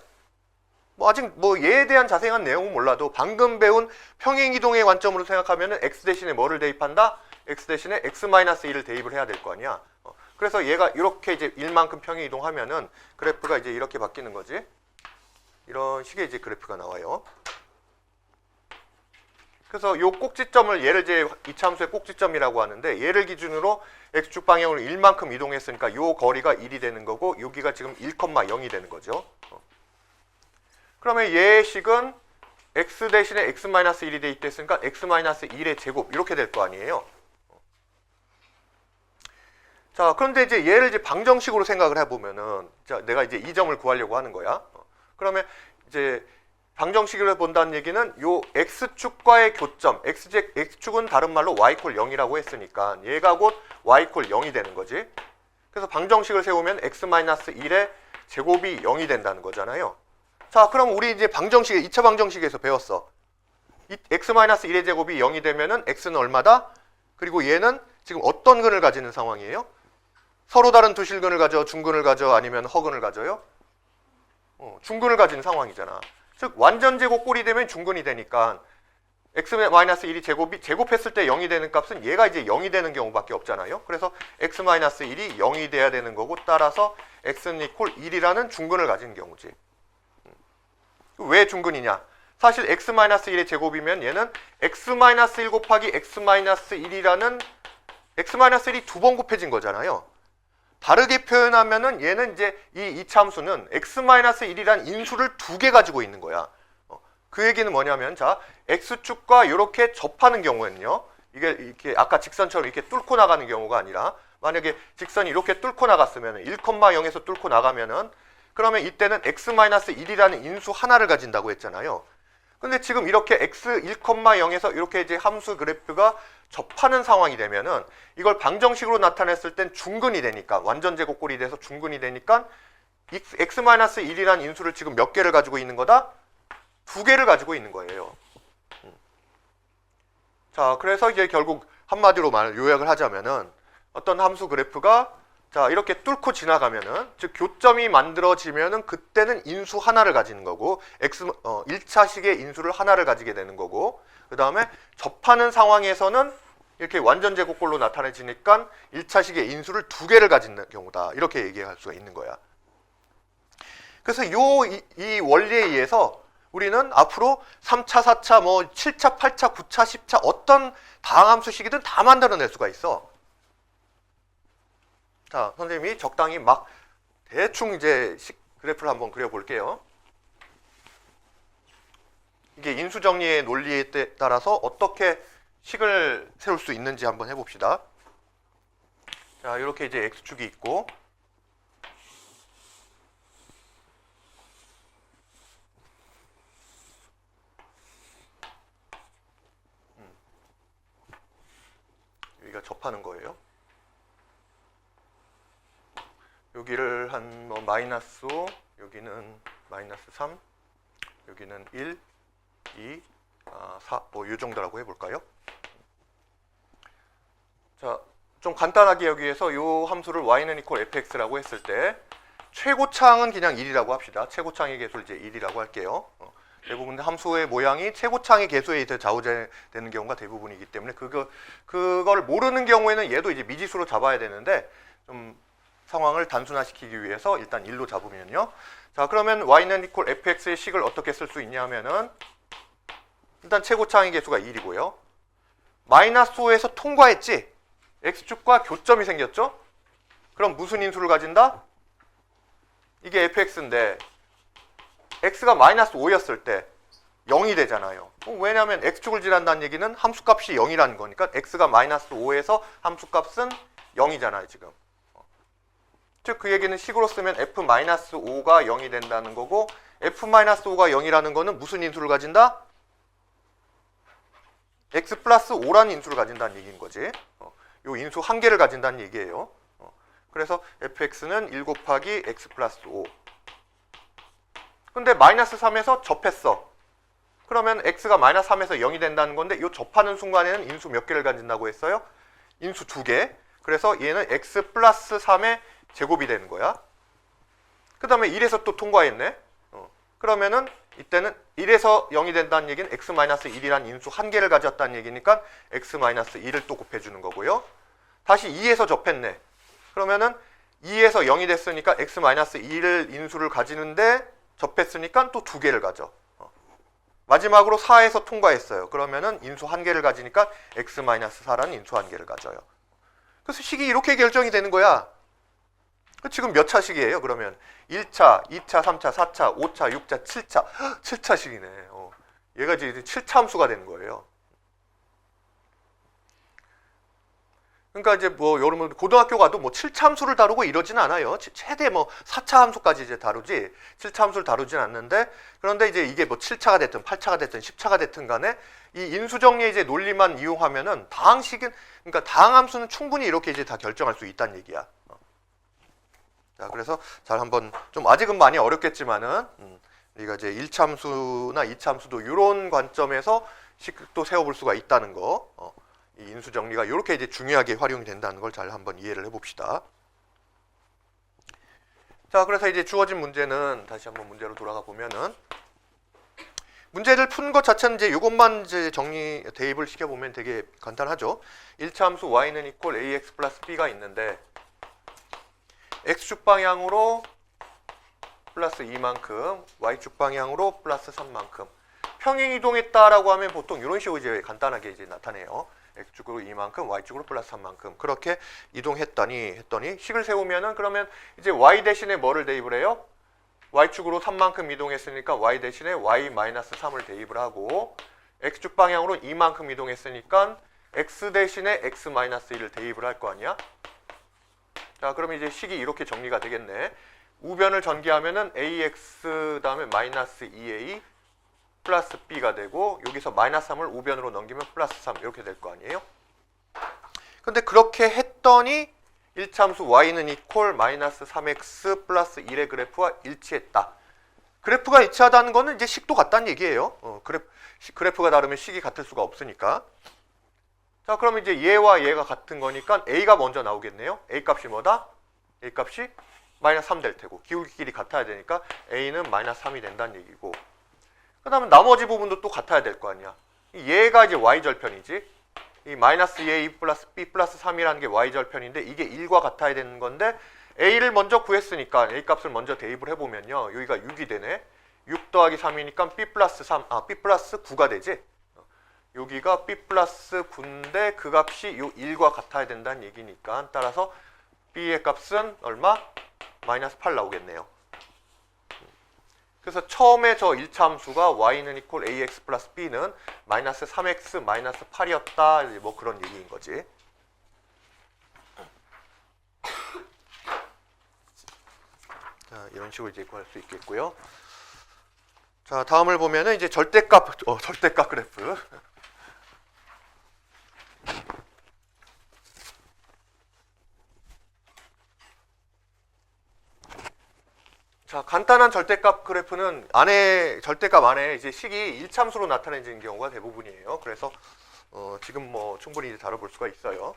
뭐 아직 뭐 얘에 대한 자세한 내용은 몰라도 방금 배운 평행이동의 관점으로 생각하면 x 대신에 뭐를 대입한다? x 대신에 x-1을 대입을 해야 될 거 아니야. 그래서 얘가 이렇게 이제 1만큼 평행이동하면은 그래프가 이제 이렇게 바뀌는 거지. 이런 식의 이제 그래프가 나와요. 그래서 요 꼭지점을 얘를 이제 2차 함수의 꼭지점이라고 하는데, 얘를 기준으로 x축 방향으로 1만큼 이동했으니까 요 거리가 1이 되는 거고 여기가 지금 1,0이 되는 거죠. 그러면 얘의 식은 x 대신에 x-1이 대입됐으니까 x-1의 제곱 이렇게 될 거 아니에요. 자, 그런데 이제 얘를 이제 방정식으로 생각을 해보면은, 자, 내가 이제 이 점을 구하려고 하는 거야. 그러면 이제 방정식으로 본다는 얘기는 요 x축과의 교점, x축은 다른 말로 y 콜 0이라고 했으니까 얘가 곧 y 콜 0이 되는 거지. 그래서 방정식을 세우면 x-1의 제곱이 0이 된다는 거잖아요. 자, 그럼 우리 이제 방정식에 2차 방정식에서 배웠어. 이 x-1의 제곱이 0이 되면은 x는 얼마다? 그리고 얘는 지금 어떤 근을 가지는 상황이에요? 서로 다른 두 실근을 가져, 중근을 가져, 아니면 허근을 가져요? 중근을 가진 상황이잖아. 즉 완전 제곱 꼴이 되면 중근이 되니까 x-1이 제곱했을 때 0이 되는 값은 얘가 이제 0이 되는 경우밖에 없잖아요. 그래서 x-1이 0이 돼야 되는 거고, 따라서 x는 이퀄 1이라는 중근을 가진 경우지. 왜 중근이냐? 사실 x-1의 제곱이면 얘는 x-1 곱하기 x-1이라는 x-1이 두 번 곱해진 거잖아요. 다르게 표현하면은 얘는 이제 이 이차함수는 x-1이라는 인수를 두 개 가지고 있는 거야. 그 얘기는 뭐냐면, 자, x축과 이렇게 접하는 경우에는요, 이게 이렇게 아까 직선처럼 이렇게 뚫고 나가는 경우가 아니라, 만약에 직선이 이렇게 뚫고 나갔으면 1,0에서 뚫고 나가면은, 그러면 이때는 x-1이라는 인수 하나를 가진다고 했잖아요. 근데 지금 이렇게 x 1,0에서 이렇게 이제 함수 그래프가 접하는 상황이 되면은 이걸 방정식으로 나타냈을 땐 중근이 되니까, 완전 제곱꼴이 돼서 중근이 되니까 x-1이라는 인수를 지금 몇 개를 가지고 있는 거다? 두 개를 가지고 있는 거예요. 자, 그래서 이제 결국 한마디로 요약을 하자면은 어떤 함수 그래프가 자, 이렇게 뚫고 지나가면은, 즉 교점이 만들어지면은 그때는 인수 하나를 가지는 거고, 1차식의 인수를 하나를 가지게 되는 거고, 그 다음에 접하는 상황에서는 이렇게 완전 제곱꼴로 나타내지니까 1차식의 인수를 두 개를 가지는 경우다. 이렇게 얘기할 수가 있는 거야. 그래서 이 원리에 의해서 우리는 앞으로 3차, 4차, 뭐 7차, 8차, 9차, 10차 어떤 다항함수식이든 다 만들어낼 수가 있어. 자, 선생님이 적당히 막 대충 이제 그래프를 한번 그려볼게요. 이게 인수정리의 논리에 따라서 어떻게 식을 세울 수 있는지 한번 해봅시다. 자, 이렇게 이제 x축이 있고, 여기가 접하는 거예요. 여기를 한 뭐 마이너스 5, 여기는 마이너스 3, 여기는 1, 2, 4, 뭐 이 정도라고 해볼까요? 자, 좀 간단하게 여기 위해서 이 함수를 y는 이퀄 fx라고 했을 때 최고창은 그냥 1이라고 합시다. 최고창의 개수를 이제 1이라고 할게요. 대부분 함수의 모양이 최고창의 개수에 의해 좌우되는 경우가 대부분이기 때문에 그걸 모르는 경우에는 얘도 이제 미지수로 잡아야 되는데, 좀 상황을 단순화시키기 위해서 일단 1로 잡으면요. 자, 그러면 y는 이퀄 fx의 식을 어떻게 쓸 수 있냐 하면은, 일단 최고창의 개수가 1이고요. 마이너스 5에서 통과했지? x축과 교점이 생겼죠? 그럼 무슨 인수를 가진다? 이게 fx인데 x가 마이너스 5였을 때 0이 되잖아요. 왜냐하면 x축을 지난다는 얘기는 함수값이 0이라는 거니까 x가 마이너스 5에서 함수값은 0이잖아요, 지금. 즉 그 얘기는 식으로 쓰면 f-5가 0이 된다는 거고, f-5가 0이라는 거는 무슨 인수를 가진다? x 플러스 5라는 인수를 가진다는 얘기인 거지. 요 인수 한 개를 가진다는 얘기예요. 그래서 fx는 1 곱하기 x 플러스 5. 근데 마이너스 3에서 접했어. 그러면 x가 마이너스 3에서 0이 된다는 건데, 이 접하는 순간에는 인수 몇 개를 가진다고 했어요? 인수 2개. 그래서 얘는 x 플러스 3의 제곱이 되는 거야. 그 다음에 1에서 또 통과했네. 그러면은 이때는 1에서 0이 된다는 얘기는 x-1이라는 인수 한 개를 가졌다는 얘기니까 x-1을 또 곱해주는 거고요. 다시 2에서 접했네. 그러면은 2에서 0이 됐으니까 x-1을 인수를 가지는데 접했으니까 또 두 개를 가져. 마지막으로 4에서 통과했어요. 그러면은 인수 한 개를 가지니까 x-4라는 인수 한 개를 가져요. 그래서 식이 이렇게 결정이 되는 거야. 지금 몇 차식이에요? 그러면 1차, 2차, 3차, 4차, 5차, 6차, 7차. 7차식이네. 얘가 이제 7차 함수가 되는 거예요. 그러니까 이제 뭐 여러분 고등학교 가도 뭐 7차 함수를 다루고 이러진 않아요. 최대 뭐 4차 함수까지 이제 다루지 7차 함수를 다루진 않는데, 그런데 이제 이게 뭐 7차가 됐든 8차가 됐든 10차가 됐든 간에 이 인수정리의 이제 논리만 이용하면은 다항식은, 그러니까 다항함수는 충분히 이렇게 이제 다 결정할 수 있다는 얘기야. 자, 그래서 잘 한번 좀 아직은 많이 어렵겠지만은 우리가 이제 1참수나 2참수도 이런 관점에서 식도 세워볼 수가 있다는 거. 이 인수 정리가 이렇게 이제 중요하게 활용이 된다는 걸 잘 한번 이해를 해봅시다. 자, 그래서 이제 주어진 문제는 다시 한번 문제로 돌아가 보면은 문제를 푼 것 자체는 이제 이것만 이제 정리 대입을 시켜보면 되게 간단하죠. 1차함수 y는 equal ax 플러스 b가 있는데 x축 방향으로 플러스 2만큼, y축 방향으로 플러스 3만큼 평행 이동했다라고 하면 보통 이런 식으로 이제 간단하게 이제 나타내요. x축으로 2만큼, y축으로 플러스 3만큼 그렇게 이동했더니 식을 세우면은 그러면 이제 y 대신에 뭐를 대입을 해요? y축으로 3만큼 이동했으니까 y 대신에 y-3을 대입을 하고 x축 방향으로 2만큼 이동했으니까 x 대신에 x-1을 대입을 할 거 아니야? 자, 그러면 이제 식이 이렇게 정리가 되겠네. 우변을 전개하면은 ax 다음에 마이너스 2a 플러스 b가 되고 여기서 마이너스 3을 우변으로 넘기면 플러스 3 이렇게 될 거 아니에요? 근데 그렇게 했더니 1참수 y는 equal 마이너스 3x 플러스 1의 그래프와 일치했다. 그래프가 일치하다는 거는 이제 식도 같다는 얘기예요. 그래프가 다르면 식이 같을 수가 없으니까. 자, 그러면 이제 얘와 얘가 같은 거니까 a가 먼저 나오겠네요. a 값이 뭐다? a 값이 마이너스 3 될 테고 기울기끼리 같아야 되니까 a는 마이너스 3이 된다는 얘기고 그 다음에 나머지 부분도 또 같아야 될 거 아니야. 얘가 이제 y절편이지. 이 마이너스 a 플러스 b 플러스 3이라는 게 y절편인데 이게 1과 같아야 되는 건데 a를 먼저 구했으니까 a 값을 먼저 대입을 해보면요. 여기가 6이 되네. 6 더하기 3이니까 b 플러스 3, b 플러스 9가 되지. 여기가 b 플러스 9인데 그 값이 요 1과 같아야 된다는 얘기니까 따라서 b의 값은 얼마? 마이너스 8 나오겠네요. 그래서 처음에 저 1차함수가 y는 equal ax 플러스 b는 마이너스 3x 마이너스 8이었다. 뭐 그런 얘기인 거지. 자, 이런 식으로 이제 구할 수 있겠고요. 자, 다음을 보면은 이제 절대값 그래프. 자, 간단한 절대값 그래프는 절대값 안에 이제 식이 1참수로 나타내지는 경우가 대부분이에요. 그래서 지금 뭐 충분히 이제 다뤄볼 수가 있어요.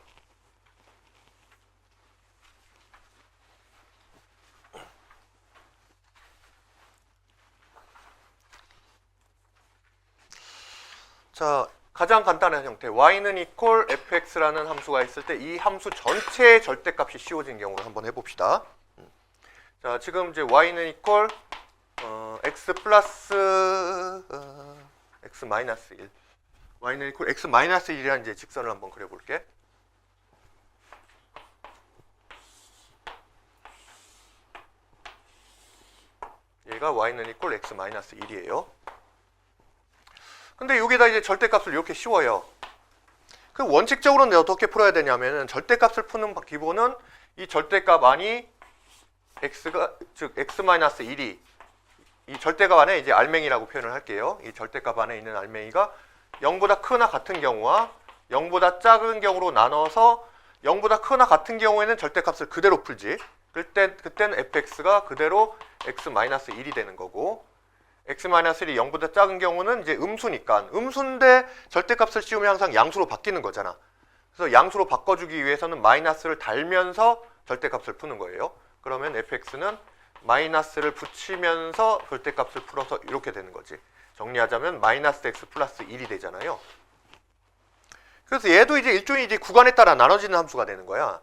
자, 가장 간단한 형태 y는 equal fx라는 함수가 있을 때 이 함수 전체의 절대값이 씌워진 경우를 한번 해봅시다. 자, 지금 이제 y는 equal x 플러스 x 마이너스 1 y는 equal x 마이너스 1이라는 이제 직선을 한번 그려볼게. 얘가 y는 equal x 마이너스 1이에요. 근데 여기다 이제 절대값을 이렇게 씌워요. 그 원칙적으로는 어떻게 풀어야 되냐면은 절대값을 푸는 기본은 이 절대값 안이 x가 즉 x-1이 이 절대값 안에 이제 알맹이라고 표현을 할게요. 이 절대값 안에 있는 알맹이가 0보다 크거나 같은 경우와 0보다 작은 경우로 나눠서 0보다 크거나 같은 경우에는 절대값을 그대로 풀지. 그때는 fx가 그대로 x-1이 되는 거고 x-1이 0보다 작은 경우는 이제 음수니까 음수인데 절대값을 씌우면 항상 양수로 바뀌는 거잖아. 그래서 양수로 바꿔주기 위해서는 마이너스를 달면서 절대값을 푸는 거예요. 그러면 fx는 마이너스를 붙이면서 절대값을 풀어서 이렇게 되는 거지. 정리하자면 마이너스 x 플러스 1이 되잖아요. 그래서 얘도 이제 일종의 이제 구간에 따라 나눠지는 함수가 되는 거야.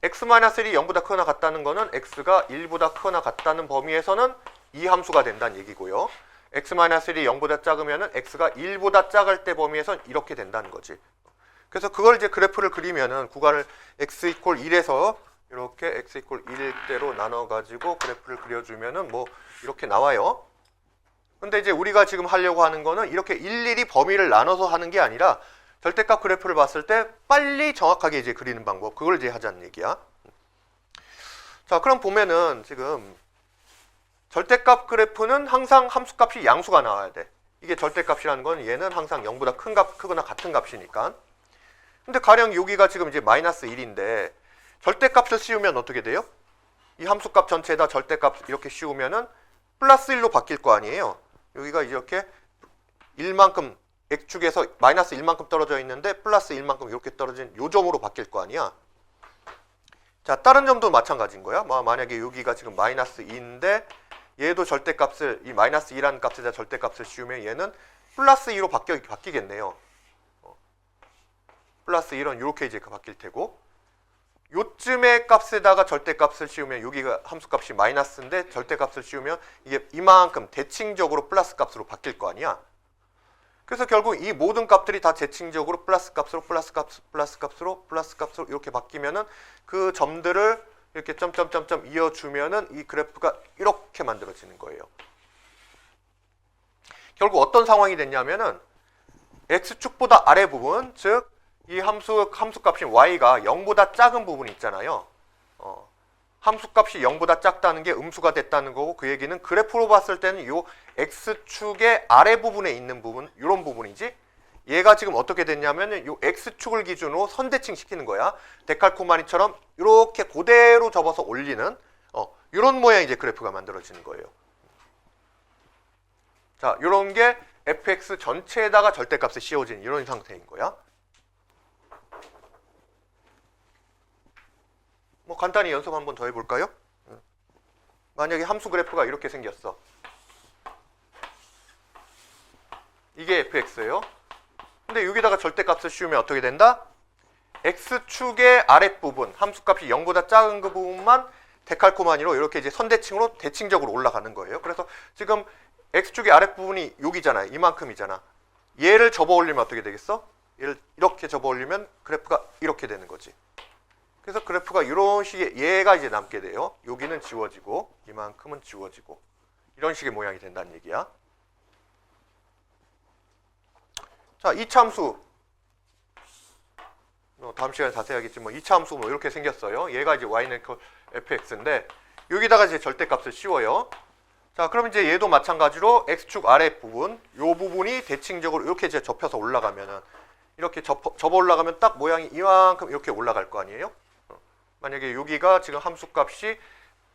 x-1이 0보다 크거나 같다는 거는 x가 1보다 크거나 같다는 범위에서는 이 함수가 된다는 얘기고요. x-1이 0보다 작으면은 x가 1보다 작을 때 범위에선 이렇게 된다는 거지. 그래서 그걸 이제 그래프를 그리면은 구간을 x 이퀄 1에서 이렇게 x 이퀄 1대로 나눠 가지고 그래프를 그려주면은 뭐 이렇게 나와요. 근데 이제 우리가 지금 하려고 하는 거는 이렇게 일일이 범위를 나눠서 하는 게 아니라 절대값 그래프를 봤을 때 빨리 정확하게 이제 그리는 방법, 그걸 이제 하자는 얘기야. 자, 그럼 보면은 지금 절대값 그래프는 항상 함수값이 양수가 나와야 돼. 이게 절대값이라는 건 얘는 항상 0보다 큰 값, 크거나 같은 값이니까. 근데 가령 여기가 지금 이제 마이너스 1인데 절대값을 씌우면 어떻게 돼요? 이 함수값 전체에다 절대값 이렇게 씌우면은 플러스 1로 바뀔 거 아니에요. 여기가 이렇게 1만큼 X축에서 마이너스 1만큼 떨어져 있는데 플러스 1만큼 이렇게 떨어진 요 점으로 바뀔 거 아니야. 자, 다른 점도 마찬가지인 거야. 만약에 여기가 지금 마이너스 2인데 얘도 절대값을 이 마이너스 2라는 값에다 절대값을 씌우면 얘는 플러스 2로 바뀌겠네요. 플러스 1은 이렇게 이제 바뀔 테고 요쯤의 값에다가 절대값을 씌우면 여기가 함수값이 마이너스인데 절대값을 씌우면 이게 이만큼 대칭적으로 플러스 값으로 바뀔 거 아니야. 그래서 결국 이 모든 값들이 다 대칭적으로 플러스 값으로 이렇게 바뀌면은 그 점들을 이렇게 점점점점 이어주면은 이 그래프가 이렇게 만들어지는 거예요. 결국 어떤 상황이 됐냐면은 x축보다 아래 부분, 즉 이 함수값인 y가 0보다 작은 부분이 있잖아요. 함수값이 0보다 작다는 게 음수가 됐다는 거고, 그 얘기는 그래프로 봤을 때는 이 x축의 아래 부분에 있는 부분, 이런 부분이지. 얘가 지금 어떻게 됐냐면 이 x축을 기준으로 선대칭 시키는 거야. 데칼코마니처럼 이렇게 그대로 접어서 올리는 이런 모양의 이제 그래프가 만들어지는 거예요. 자, 이런 게 fx 전체에다가 절대값을 씌워진 이런 상태인 거야. 뭐 간단히 연습 한번 더 해볼까요? 만약에 함수 그래프가 이렇게 생겼어. 이게 fx예요. 근데 여기다가 절대값을 씌우면 어떻게 된다? x축의 아랫부분, 함수값이 0보다 작은 그 부분만 데칼코마니로 이렇게 이제 선대칭으로 대칭적으로 올라가는 거예요. 그래서 지금 x축의 아랫부분이 여기잖아요. 이만큼이잖아. 얘를 접어 올리면 어떻게 되겠어? 얘를 이렇게 접어 올리면 그래프가 이렇게 되는 거지. 그래서 그래프가 이런 식의 얘가 이제 남게 돼요. 여기는 지워지고 이만큼은 지워지고 이런 식의 모양이 된다는 얘기야. 자, 2차 함수 다음 시간에 자세히 하겠지만 2차 함수 뭐 이렇게 생겼어요. 얘가 이제 y는 fx인데 여기다가 이제 절대값을 씌워요. 자, 그럼 이제 얘도 마찬가지로 x축 아래 부분, 요 부분이 대칭적으로 이렇게 이제 접혀서 올라가면은 이렇게 접어 올라가면 딱 모양이 이만큼 이렇게 올라갈 거 아니에요? 만약에 여기가 지금 함수값이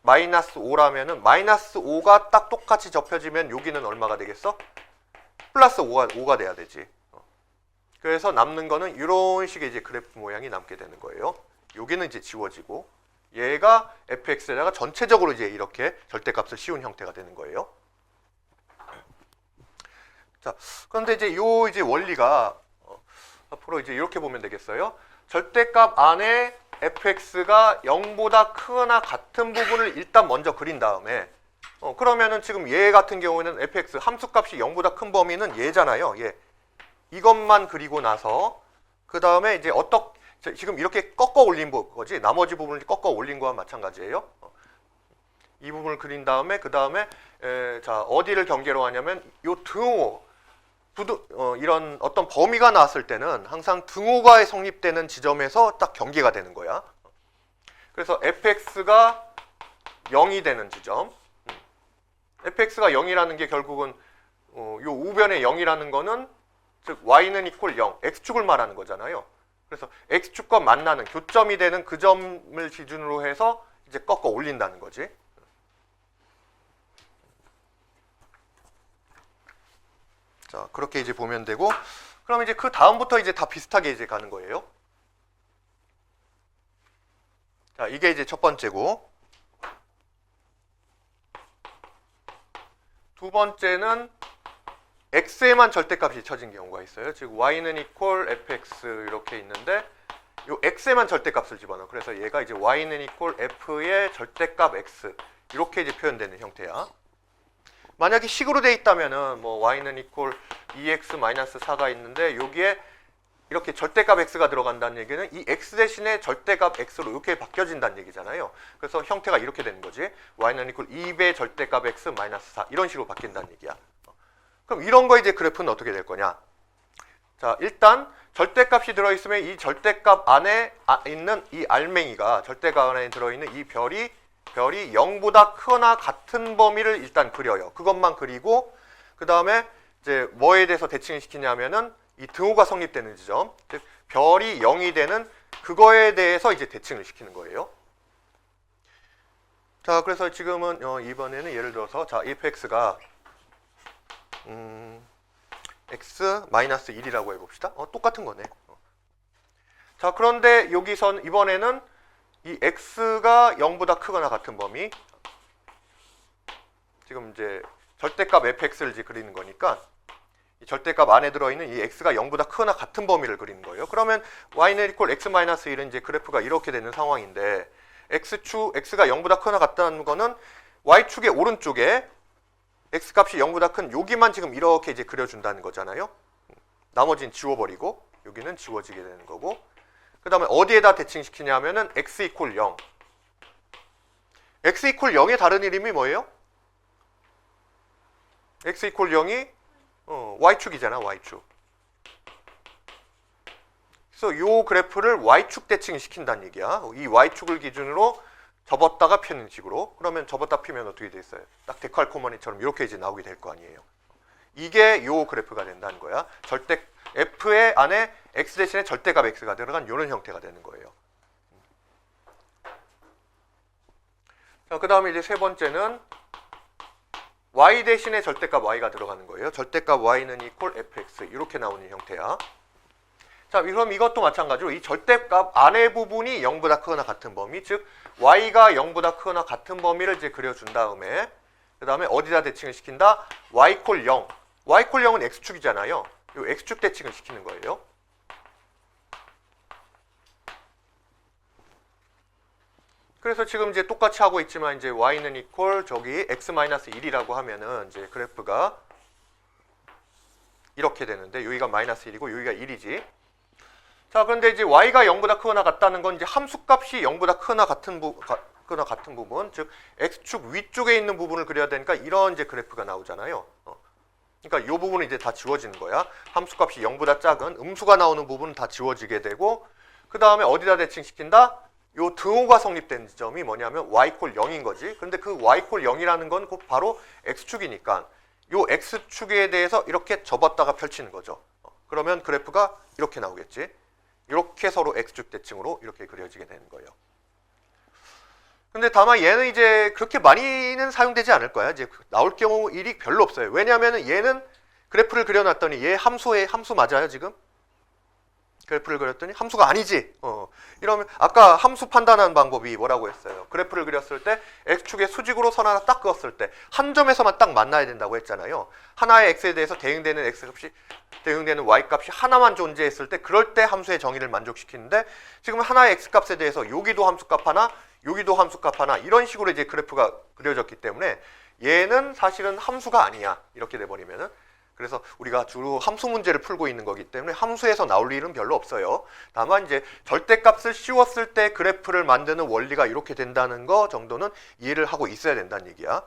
마이너스 5라면은 마이너스 5가 딱 똑같이 접혀지면 여기는 얼마가 되겠어? 플러스 5가 돼야 되지. 그래서 남는 거는 이런 식의 이제 그래프 모양이 남게 되는 거예요. 여기는 이제 지워지고 얘가 fx에다가 전체적으로 이제 이렇게 절대값을 씌운 형태가 되는 거예요. 자, 그런데 이제 요 이제 원리가 앞으로 이제 이렇게 보면 되겠어요. 절대값 안에 fx가 0보다 크거나 같은 부분을 일단 먼저 그린 다음에 그러면은 지금 얘 같은 경우에는 fx 함수값이 0보다 큰 범위는 얘잖아요. 얘. 이것만 그리고 나서 그 다음에 이제 지금 이렇게 꺾어 올린 거지. 나머지 부분을 꺾어 올린 거와 마찬가지예요. 이 부분을 그린 다음에 그 다음에 자, 어디를 경계로 하냐면 요 등호 이런 어떤 범위가 나왔을 때는 항상 등호가 성립되는 지점에서 딱 경계가 되는 거야. 그래서 fx가 0이 되는 지점. fx가 0이라는 게 결국은 요 우변의 0이라는 거는 즉 y는 equal 0, x축을 말하는 거잖아요. 그래서 x축과 만나는 교점이 되는 그 점을 기준으로 해서 이제 꺾어 올린다는 거지. 자, 그렇게 이제 보면 되고, 그럼 이제 그 다음부터 이제 다 비슷하게 이제 가는 거예요. 자, 이게 이제 첫 번째고, 두 번째는 x에만 절대값이 쳐진 경우가 있어요. 즉 y는 equal fx 이렇게 있는데 요 x에만 절대값을 집어넣어. 그래서 얘가 이제 y는 equal f의 절대값 x 이렇게 이제 표현되는 형태야. 만약에 식으로 돼 있다면은 뭐 y는 equal 2x-4가 있는데 여기에 이렇게 절대값 x가 들어간다는 얘기는 이 x 대신에 절대값 x로 이렇게 바뀌어진다는 얘기잖아요. 그래서 형태가 이렇게 되는 거지. y는 equal 2배 절대값 x-4 이런 식으로 바뀐다는 얘기야. 그럼 이런 거 이제 그래프는 어떻게 될 거냐? 자, 일단 절대값이 들어있으면 이 절대값 안에 있는 이 알맹이가 절대값 안에 들어있는 이 별이 0보다 크거나 같은 범위를 일단 그려요. 그것만 그리고 그 다음에 이제 뭐에 대해서 대칭을 시키냐면은 이 등호가 성립되는 지점, 즉 별이 0이 되는 그거에 대해서 이제 대칭을 시키는 거예요. 자, 그래서 지금은 이번에는 예를 들어서 자, fx가 x 마이너스 1이라고 해봅시다. 똑같은 거네. 자, 그런데 여기선 이번에는 이 x가 0보다 크거나 같은 범위, 지금 이제 절대값 fx를 이제 그리는 거니까 이 절대값 안에 들어있는 이 x가 0보다 크거나 같은 범위를 그리는 거예요. 그러면 y는 equal x-1은 이제 그래프가 이렇게 되는 상황인데, x가 0보다 크거나 같다는 거는 y축의 오른쪽에 x값이 0보다 큰 여기만 지금 이렇게 이제 그려준다는 거잖아요. 나머지는 지워버리고 여기는 지워지게 되는 거고, 그 다음에 어디에다 대칭시키냐 하면은 x equal 0. x equal 0의 다른 이름이 뭐예요? x equal 0이 y축이잖아, y축. 그래서 이 그래프를 y축 대칭시킨다는 얘기야. 이 y축을 기준으로 접었다가 펴는 식으로. 그러면 접었다 피면 어떻게 돼 있어요? 딱 데칼코마니처럼 이렇게 이제 나오게 될 거 아니에요. 이게 요 그래프가 된다는 거야. 절대 f의 안에 x 대신에 절대값 x가 들어간 이런 형태가 되는 거예요. 자, 그 다음에 이제 세 번째는 y 대신에 절대값 y가 들어가는 거예요. 절대값 y는 equal fx 이렇게 나오는 형태야. 자, 그럼 이것도 마찬가지로 이 절대값 안의 부분이 0보다 크거나 같은 범위, 즉 y가 0보다 크거나 같은 범위를 이제 그려준 다음에 그 다음에 어디다 대칭을 시킨다? y equal 0. y equal 0은 x축이잖아요. 이 x축 대칭을 시키는 거예요. 그래서 지금 이제 똑같이 하고 있지만 이제 y는 equal 저기 x-1이라고 하면은 이제 그래프가 이렇게 되는데 여기가 마이너스 1이고 여기가 1이지. 자, 그런데 이제 y가 0보다 크거나 같다는 건 이제 함수값이 0보다 크거나 같은 부분, 즉 x축 위쪽에 있는 부분을 그려야 되니까 이런 이제 그래프가 나오잖아요. 그러니까 이 부분은 이제 다 지워지는 거야. 함수값이 0보다 작은 음수가 나오는 부분은 다 지워지게 되고, 그 다음에 어디다 대칭시킨다? 요 등호가 성립된 점이 뭐냐면 y equal 0인 거지. 근데 그 y equal 0이라는 건 곧 바로 x축이니까 요 x축에 대해서 이렇게 접었다가 펼치는 거죠. 그러면 그래프가 이렇게 나오겠지. 이렇게 서로 x축 대칭으로 이렇게 그려지게 되는 거예요. 근데 다만 얘는 이제 그렇게 많이는 사용되지 않을 거야. 이제 나올 경우 일이 별로 없어요. 왜냐하면 얘는 그래프를 그려놨더니 얘 함수 맞아요 지금? 그래프를 그렸더니 함수가 아니지. 이러면 아까 함수 판단하는 방법이 뭐라고 했어요? 그래프를 그렸을 때 x축에 수직으로 선 하나 딱 그었을 때 한 점에서만 딱 만나야 된다고 했잖아요. 하나의 x에 대해서 대응되는 x값이 대응되는 y값이 하나만 존재했을 때 그럴 때 함수의 정의를 만족시키는데, 지금 하나의 x값에 대해서 여기도 함수값 하나, 여기도 함수값 하나 이런 식으로 이제 그래프가 그려졌기 때문에 얘는 사실은 함수가 아니야. 이렇게 돼버리면은. 그래서 우리가 주로 함수 문제를 풀고 있는 거기 때문에 함수에서 나올 일은 별로 없어요. 다만 이제 절대값을 씌웠을 때 그래프를 만드는 원리가 이렇게 된다는 거 정도는 이해를 하고 있어야 된다는 얘기야.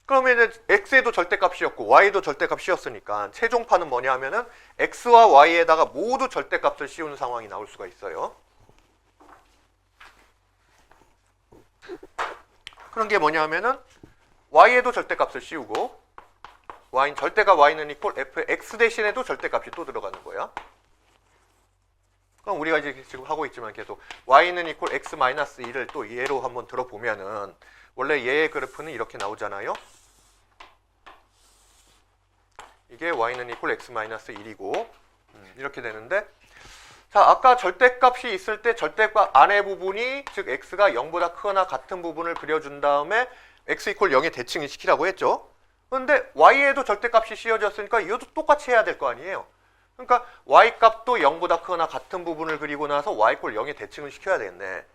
그러면 이제 x에도 절대값 씌웠고 y도 절대값 씌웠으니까 최종판은 뭐냐 하면은 x와 y에다가 모두 절대값을 씌우는 상황이 나올 수가 있어요. 그런 게 뭐냐 하면은 y에도 절대값을 씌우고 절대값 y는 equal fx 대신에도 절대값이 또 들어가는 거야. 그럼 우리가 이제 지금 하고 있지만 계속 y는 equal x-1을 또 예로 한번 들어보면은 원래 얘의 그래프는 이렇게 나오잖아요. 이게 y는 equal x-1이고 이렇게 되는데, 자, 아까 절대값이 있을 때 절대값 안의 부분이 즉 x가 0보다 크거나 같은 부분을 그려준 다음에 x equal 0에 대칭을 시키라고 했죠. 그런데 y에도 절대값이 씌워졌으니까 이것도 똑같이 해야 될 거 아니에요. 그러니까 y값도 0보다 크거나 같은 부분을 그리고 나서 y equal 0에 대칭을 시켜야 되겠네.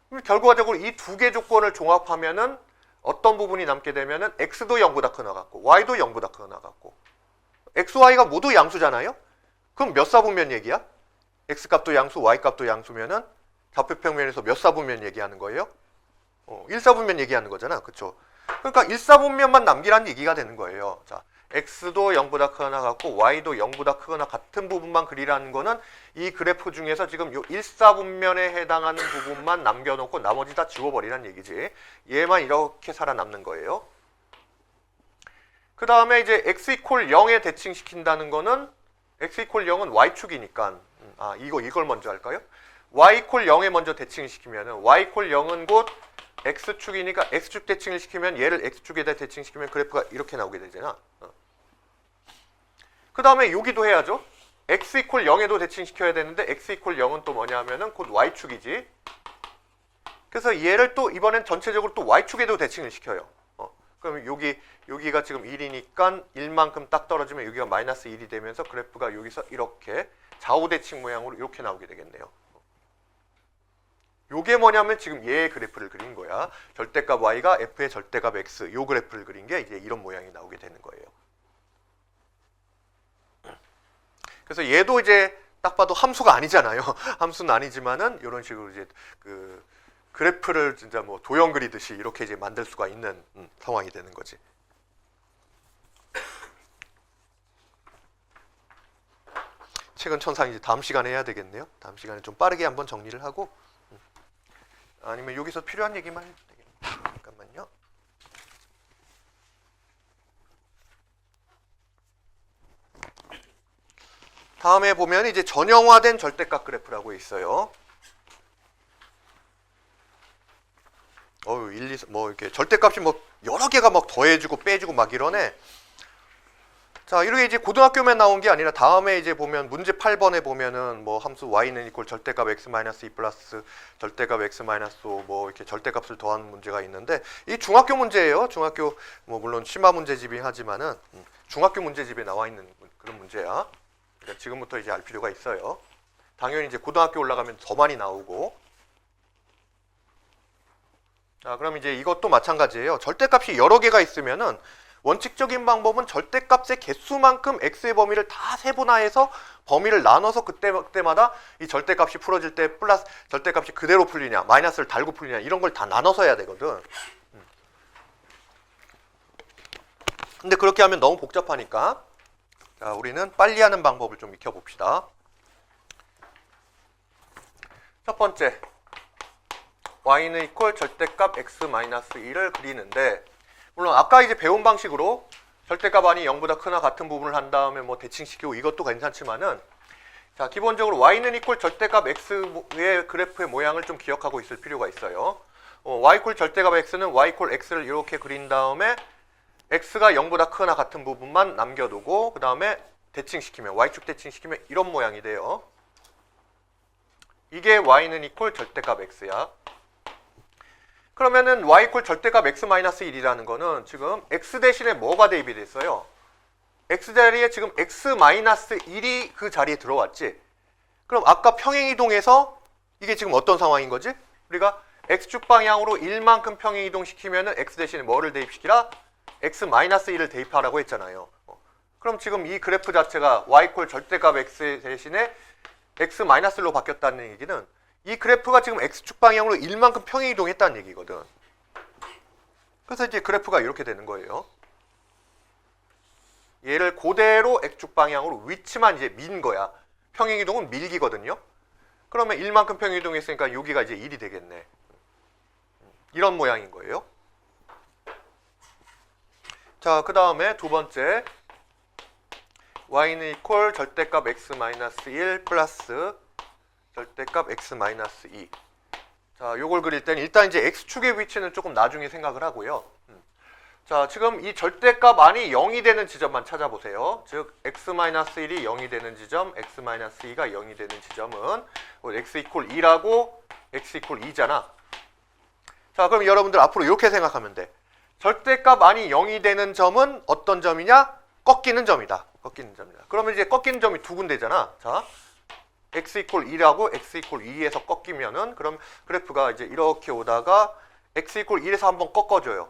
그럼 결과적으로 이 두 개 조건을 종합하면은 어떤 부분이 남게 되면은 x도 0보다 크거나 같고 y도 0보다 크거나 같고, x, y가 모두 양수잖아요. 그럼 몇 사분면 얘기야? x값도 양수, y값도 양수면은 좌표평면에서 몇 사분면 얘기하는 거예요? 1사분면 얘기하는 거잖아. 그쵸? 그러니까 1사분면만 남기라는 얘기가 되는 거예요. 자, x도 0보다 크거나 같고 y도 0보다 크거나 같은 부분만 그리라는 거는 이 그래프 중에서 지금 요 1사분면에 해당하는 부분만 남겨놓고 나머지 다 지워버리라는 얘기지. 얘만 이렇게 살아남는 거예요. 그 다음에 이제 x equal 0에 대칭시킨다는 거는 x equal 0은 y축이니까 이걸 먼저 할까요? y equal 0에 먼저 대칭시키면은 y equal 0은 곧 x축이니까 x축 대칭을 시키면 얘를 x축에다 대칭시키면 그래프가 이렇게 나오게 되잖아. 그 다음에 여기도 해야죠. x 이퀄 0에도 대칭시켜야 되는데 x 이퀄 0은 또 뭐냐 하면은 곧 y축이지. 그래서 얘를 또 이번엔 전체적으로 또 y축에도 대칭을 시켜요. 그럼 여기가 지금 1이니까 1만큼 딱 떨어지면 여기가 마이너스 1이 되면서 그래프가 여기서 이렇게 좌우 대칭 모양으로 이렇게 나오게 되겠네요. 요게 뭐냐면 지금 얘의 그래프를 그린 거야. 절대값 y가 f의 절대값 x, 요 그래프를 그린 게 이제 이런 모양이 나오게 되는 거예요. 그래서 얘도 이제 딱 봐도 함수가 아니잖아요. 함수는 아니지만은 이런 식으로 이제 그래프를 진짜 뭐 도형 그리듯이 이렇게 이제 만들 수가 있는 상황이 되는 거지. 최근 천상 이제 다음 시간에 해야 되겠네요. 다음 시간에 좀 빠르게 한번 정리를 하고, 아니면 여기서 필요한 얘기만 해도 되겠네요. 잠깐만요. 다음에 보면 이제 전형화된 절대값 그래프라고 있어요. 1, 2, 뭐 이렇게 절대값이 뭐 여러 개가 막 더해지고 빼지고 막 이러네. 자, 이렇게 이제 고등학교면 나온 게 아니라 다음에 이제 보면 문제 8번에 보면은 뭐 함수 y는 이퀄 절대값 x-2 플러스 절대값 x-5 뭐 이렇게 절대값을 더하는 문제가 있는데 이 중학교 문제예요. 중학교 뭐 물론 심화 문제집이 하지만은 중학교 문제집에 나와 있는 그런 문제야. 그러니까 지금부터 이제 알 필요가 있어요. 당연히 이제 고등학교 올라가면 더 많이 나오고. 자, 그럼 이제 이것도 마찬가지예요. 절대값이 여러 개가 있으면은 원칙적인 방법은 절대값의 개수만큼 x의 범위를 다 세분화해서 범위를 나눠서 그때마다 이 절대값이 풀어질 때 플러스 절대값이 그대로 풀리냐 마이너스를 달고 풀리냐 이런 걸 다 나눠서 해야 되거든. 근데 그렇게 하면 너무 복잡하니까 자, 우리는 빨리 하는 방법을 좀 익혀봅시다. 첫 번째, y는 이퀄 절대값 x-1을 그리는데 물론 아까 이제 배운 방식으로 절대값 아니 0보다 크나 같은 부분을 한 다음에 뭐 대칭시키고 이것도 괜찮지만은 자, 기본적으로 y는 이퀄 절대값 x의 그래프의 모양을 좀 기억하고 있을 필요가 있어요. y 이퀄 절대값 x는 y 이퀄 x를 이렇게 그린 다음에 x가 0보다 크나 같은 부분만 남겨두고 그 다음에 대칭시키면 y축 대칭시키면 이런 모양이 돼요. 이게 y는 이퀄 절대값 x야. 그러면은 y 이퀄 절대값 x-1이라는 거는 지금 x 대신에 뭐가 대입이 됐어요? x 자리에 지금 x-1이 그 자리에 들어왔지. 그럼 아까 평행이동해서 이게 지금 어떤 상황인 거지? 우리가 x축 방향으로 1만큼 평행이동 시키면은 x 대신에 뭐를 대입시키라? x-1을 대입하라고 했잖아요. 그럼 지금 이 그래프 자체가 y 이퀄 절대값 x 대신에 x-1로 바뀌었다는 얘기는 이 그래프가 지금 x축 방향으로 1만큼 평행이동했다는 얘기거든. 그래서 이제 그래프가 이렇게 되는 거예요. 얘를 그대로 x축 방향으로 위치만 이제 민 거야. 평행이동은 밀기거든요. 그러면 1만큼 평행이동했으니까 여기가 이제 1이 되겠네. 이런 모양인 거예요. 자, 그 다음에 두 번째 y는 이퀄 절대값 x-1 플러스 절대값 x-2. 자, 요걸 그릴 때는 일단 이제 x축의 위치는 조금 나중에 생각을 하고요. 자, 지금 이 절대값 안이 0이 되는 지점만 찾아보세요. 즉 x-1이 0이 되는 지점, x-2가 0이 되는 지점은 x 이퀄 2라고 x 이퀄 2잖아. 자, 그럼 여러분들 앞으로 이렇게 생각하면 돼. 절대값 안이 0이 되는 점은 어떤 점이냐? 꺾이는 점이다. 꺾이는 점이다. 그러면 이제 꺾이는 점이 두 군데잖아. 자, x 이퀄 2라고 x 이퀄 2에서 꺾이면은 그럼 그래프가 이제 이렇게 오다가 x 이퀄 1에서 한번 꺾어줘요.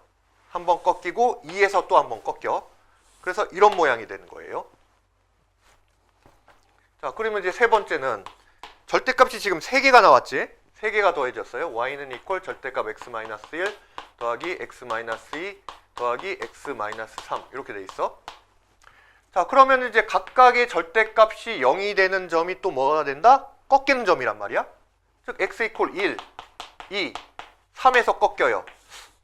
한번 꺾이고 2에서 또 한번 꺾여. 그래서 이런 모양이 되는 거예요. 자, 그러면 이제 세 번째는 절대값이 지금 3개가 나왔지? 3개가 더해졌어요. y는 이퀄 절대값 x-1 더하기 x-2 더하기 x-3 이렇게 돼 있어. 자, 그러면 이제 각각의 절대값이 0이 되는 점이 또 뭐가 된다? 꺾이는 점이란 말이야. 즉 x 이퀄 1, 2, 3에서 꺾여요.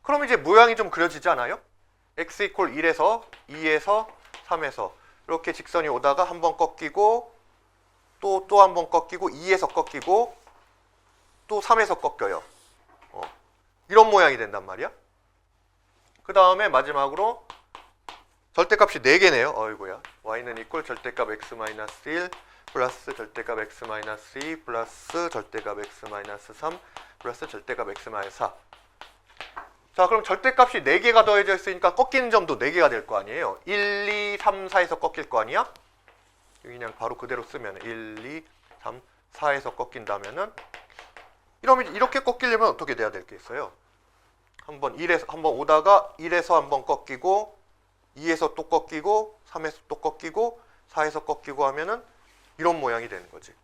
그럼 이제 모양이 좀 그려지지 않아요? x 이퀄 1에서 2에서 3에서 이렇게 직선이 오다가 한번 꺾이고 또 한번 꺾이고 2에서 꺾이고 또 3에서 꺾여요. 이런 모양이 된단 말이야. 그 다음에 마지막으로 절대값이 4개네요. 어이구야. y는 이꼴 절대값 x-1 플러스 절대값 x-2 플러스 절대값 x-3 플러스 절대값 x-4. 자, 그럼 절대값이 4개가 더해져 있으니까 꺾이는 점도 4개가 될 거 아니에요. 1, 2, 3, 4에서 꺾일 거 아니야? 그냥 바로 그대로 쓰면 1, 2, 3, 4에서 꺾인다면은 이러면 이렇게 꺾이려면 어떻게 돼야 될 게 있어요? 한번 오다가 1에서 한번 꺾이고 2에서 또 꺾이고 3에서 또 꺾이고 4에서 꺾이고 하면은 이런 모양이 되는 거지.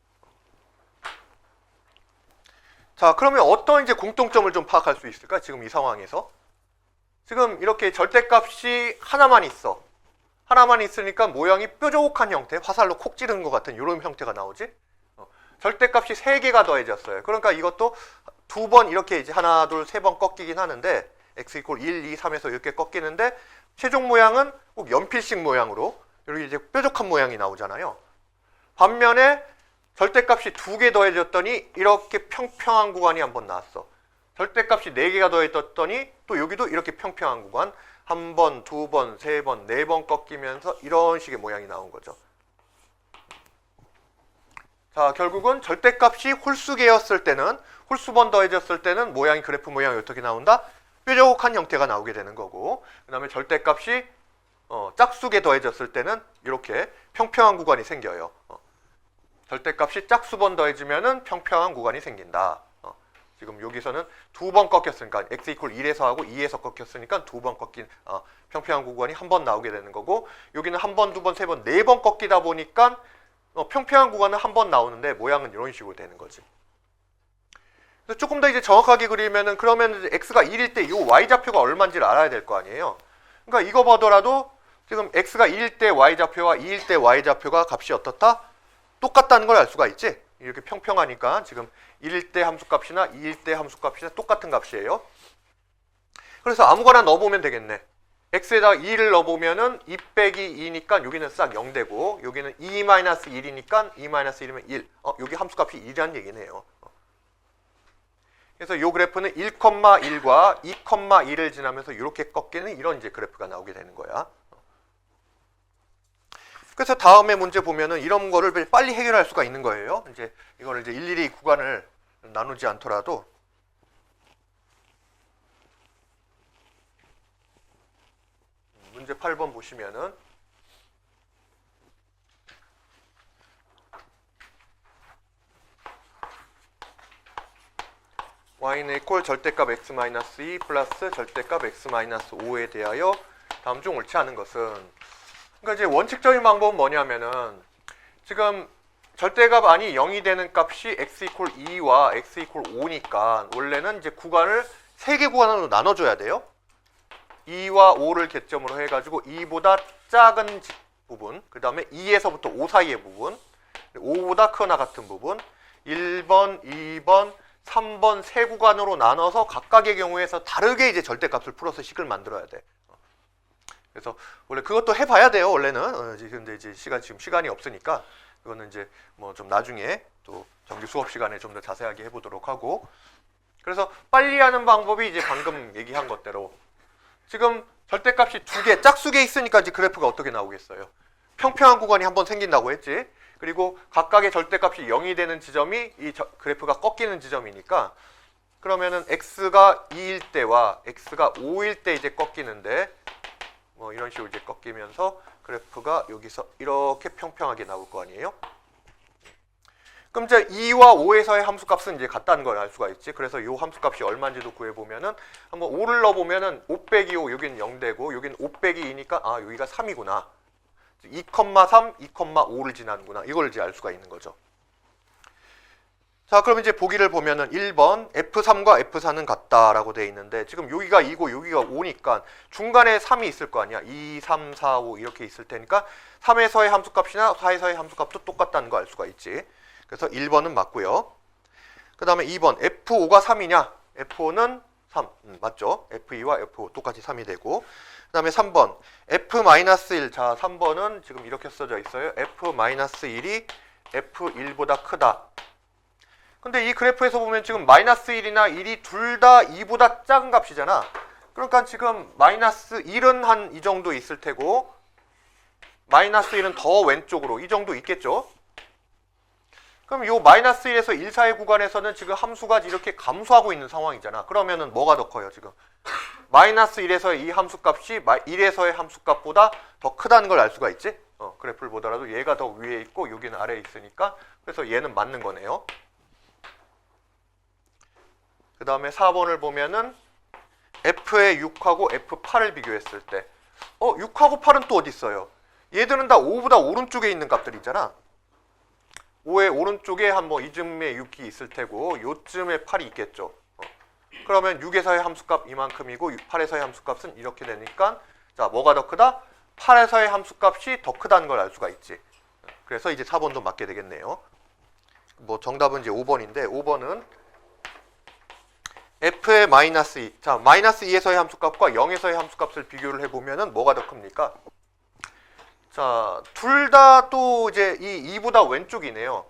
자, 그러면 어떤 이제 공통점을 좀 파악할 수 있을까? 지금 이 상황에서. 지금 이렇게 절대값이 하나만 있어. 하나만 있으니까 모양이 뾰족한 형태, 화살로 콕 찌르는 것 같은 이런 형태가 나오지? 절대값이 3개가 더해졌어요. 그러니까 이것도 2번 이렇게 이제 하나, 둘, 3번 꺾이긴 하는데 x 이퀄 1, 2, 3에서 이렇게 꺾이는데 최종 모양은 꼭 연필식 모양으로 이렇게 이제 뾰족한 모양이 나오잖아요. 반면에 절대값이 2개 더해졌더니 이렇게 평평한 구간이 한번 나왔어. 절대값이 4개가 더해졌더니 또 여기도 이렇게 평평한 구간 한 번, 2번, 3번, 4번 꺾이면서 이런 식의 모양이 나온 거죠. 자, 결국은 절대값이 홀수개였을 때는 홀수번 더해졌을 때는 모양이 그래프 모양이 어떻게 나온다? 뾰족한 형태가 나오게 되는 거고 그 다음에 절대값이 짝수개 더해졌을 때는 이렇게 평평한 구간이 생겨요. 절대값이 짝수번 더해지면은 평평한 구간이 생긴다. 지금 여기서는 2번 꺾였으니까 x 이퀄 1에서 하고 2에서 꺾였으니까 2번 꺾인 평평한 구간이 한 번 나오게 되는 거고 여기는 한 번, 2번, 3번, 4번 꺾이다 보니까 평평한 구간은 한 번 나오는데 모양은 이런 식으로 되는 거지. 그래서 조금 더 이제 정확하게 그리면은 그러면 x가 1일 때 이 y좌표가 얼마인지를 알아야 될 거 아니에요. 그러니까 이거 보더라도 지금 x가 1일 때 y좌표와 2일 때 y좌표가 값이 어떻다? 똑같다는 걸 알 수가 있지. 이렇게 평평하니까 지금 1일 때 함수값이나 2일 때 함수값이나 똑같은 값이에요. 그래서 아무거나 넣어보면 되겠네. x에다가 2를 넣어보면은 2 빼기 2니까 여기는 싹 0 되고 여기는 2-1이니까 2-1이면 1. 여기 함수값이 1이라는 얘기네요. 그래서 이 그래프는 1,1과 2,1을 지나면서 이렇게 꺾이는 이런 이제 그래프가 나오게 되는 거야. 그래서 다음에 문제 보면은 이런 거를 빨리 해결할 수가 있는 거예요. 이제 이거를 이제 일일이 구간을 나누지 않더라도 문제 8번 보시면은 y는 이퀄 절대값 x-2 플러스 절대값 x-5에 대하여 다음 중 옳지 않은 것은 그러니까 이제 원칙적인 방법은 뭐냐면은 지금 절대값 아니 0이 되는 값이 x 이퀄 2와 x 이퀄 5니까 원래는 이제 구간을 3개 구간으로 나눠줘야 돼요. 2와 5를 개점으로 해가지고 2보다 작은 부분, 그 다음에 2에서부터 5 사이의 부분, 5보다 크거나 같은 부분, 1번, 2번, 3번 세 구간으로 나눠서 각각의 경우에서 다르게 이제 절대값을 풀어서 식을 만들어야 돼. 그래서 원래 그것도 해봐야 돼요. 원래는 근데 이제 지금 시간이 없으니까 그거는 이제 뭐 좀 나중에 또 정규 수업 시간에 좀 더 자세하게 해보도록 하고. 그래서 빨리 하는 방법이 이제 방금 얘기한 것대로 지금 절대값이 2개 짝수개 있으니까 이제 그래프가 어떻게 나오겠어요? 평평한 구간이 한번 생긴다고 했지. 그리고 각각의 절대값이 0이 되는 지점이 이 그래프가 꺾이는 지점이니까 그러면은 x가 2일 때와 x가 5일 때 이제 꺾이는데 뭐 이런 식으로 이제 꺾이면서 그래프가 여기서 이렇게 평평하게 나올 거 아니에요? 그럼 이제 2와 5에서의 함수값은 이제 같다는 걸 알 수가 있지. 그래서 이 함수값이 얼마인지도 구해보면은 한번 5를 넣어보면은 5 빼기 5 여기는 0 되고 여기는 5 빼기 2니까 여기가 3이구나. 2,3, 2,5를 지나는구나. 이걸 이제 알 수가 있는 거죠. 자, 그럼 이제 보기를 보면은 1번 F3과 F4는 같다라고 돼 있는데 지금 여기가 2고 여기가 5니까 중간에 3이 있을 거 아니야. 2, 3, 4, 5 이렇게 있을 테니까 3에서의 함수값이나 4에서의 함수값도 똑같다는 거 알 수가 있지. 그래서 1번은 맞고요. 그 다음에 2번 F5가 3이냐? F5는 3 맞죠? F2와 F5 똑같이 3이 되고 그 다음에 3번 F-1 자 3번은 지금 이렇게 써져 있어요. F-1이 F1보다 크다. 근데 이 그래프에서 보면 지금 마이너스 1이나 1이 둘 다 2보다 작은 값이잖아. 그러니까 지금 마이너스 1은 한 이 정도 있을 테고 마이너스 1은 더 왼쪽으로 이 정도 있겠죠. 그럼 요 마이너스 1에서 1 사이 구간에서는 지금 함수가 이렇게 감소하고 있는 상황이잖아. 그러면은 뭐가 더 커요 지금? 마이너스 1에서의 이 함수값이 1에서의 함수값보다 더 크다는 걸 알 수가 있지? 그래프를 보더라도 얘가 더 위에 있고 여기는 아래에 있으니까 그래서 얘는 맞는 거네요. 그 다음에 4번을 보면은 F의 6하고 F8을 비교했을 때 6하고 8은 또 어디 있어요? 얘들은 다 5보다 오른쪽에 있는 값들이잖아. 5의 오른쪽에 한 뭐 이쯤에 6이 있을 테고 요쯤에 8이 있겠죠. 그러면 6에서의 함수값 이만큼이고 8에서의 함수값은 이렇게 되니까 자 뭐가 더 크다? 8에서의 함수값이 더 크다는 걸 알 수가 있지. 그래서 이제 4번도 맞게 되겠네요. 뭐 정답은 이제 5번인데 5번은 F의 마이너스 2. 자, 마이너스 2에서의 함수값과 0에서의 함수값을 비교를 해보면은 뭐가 더 큽니까? 자, 둘 다 또 이제 이 2보다 왼쪽이네요.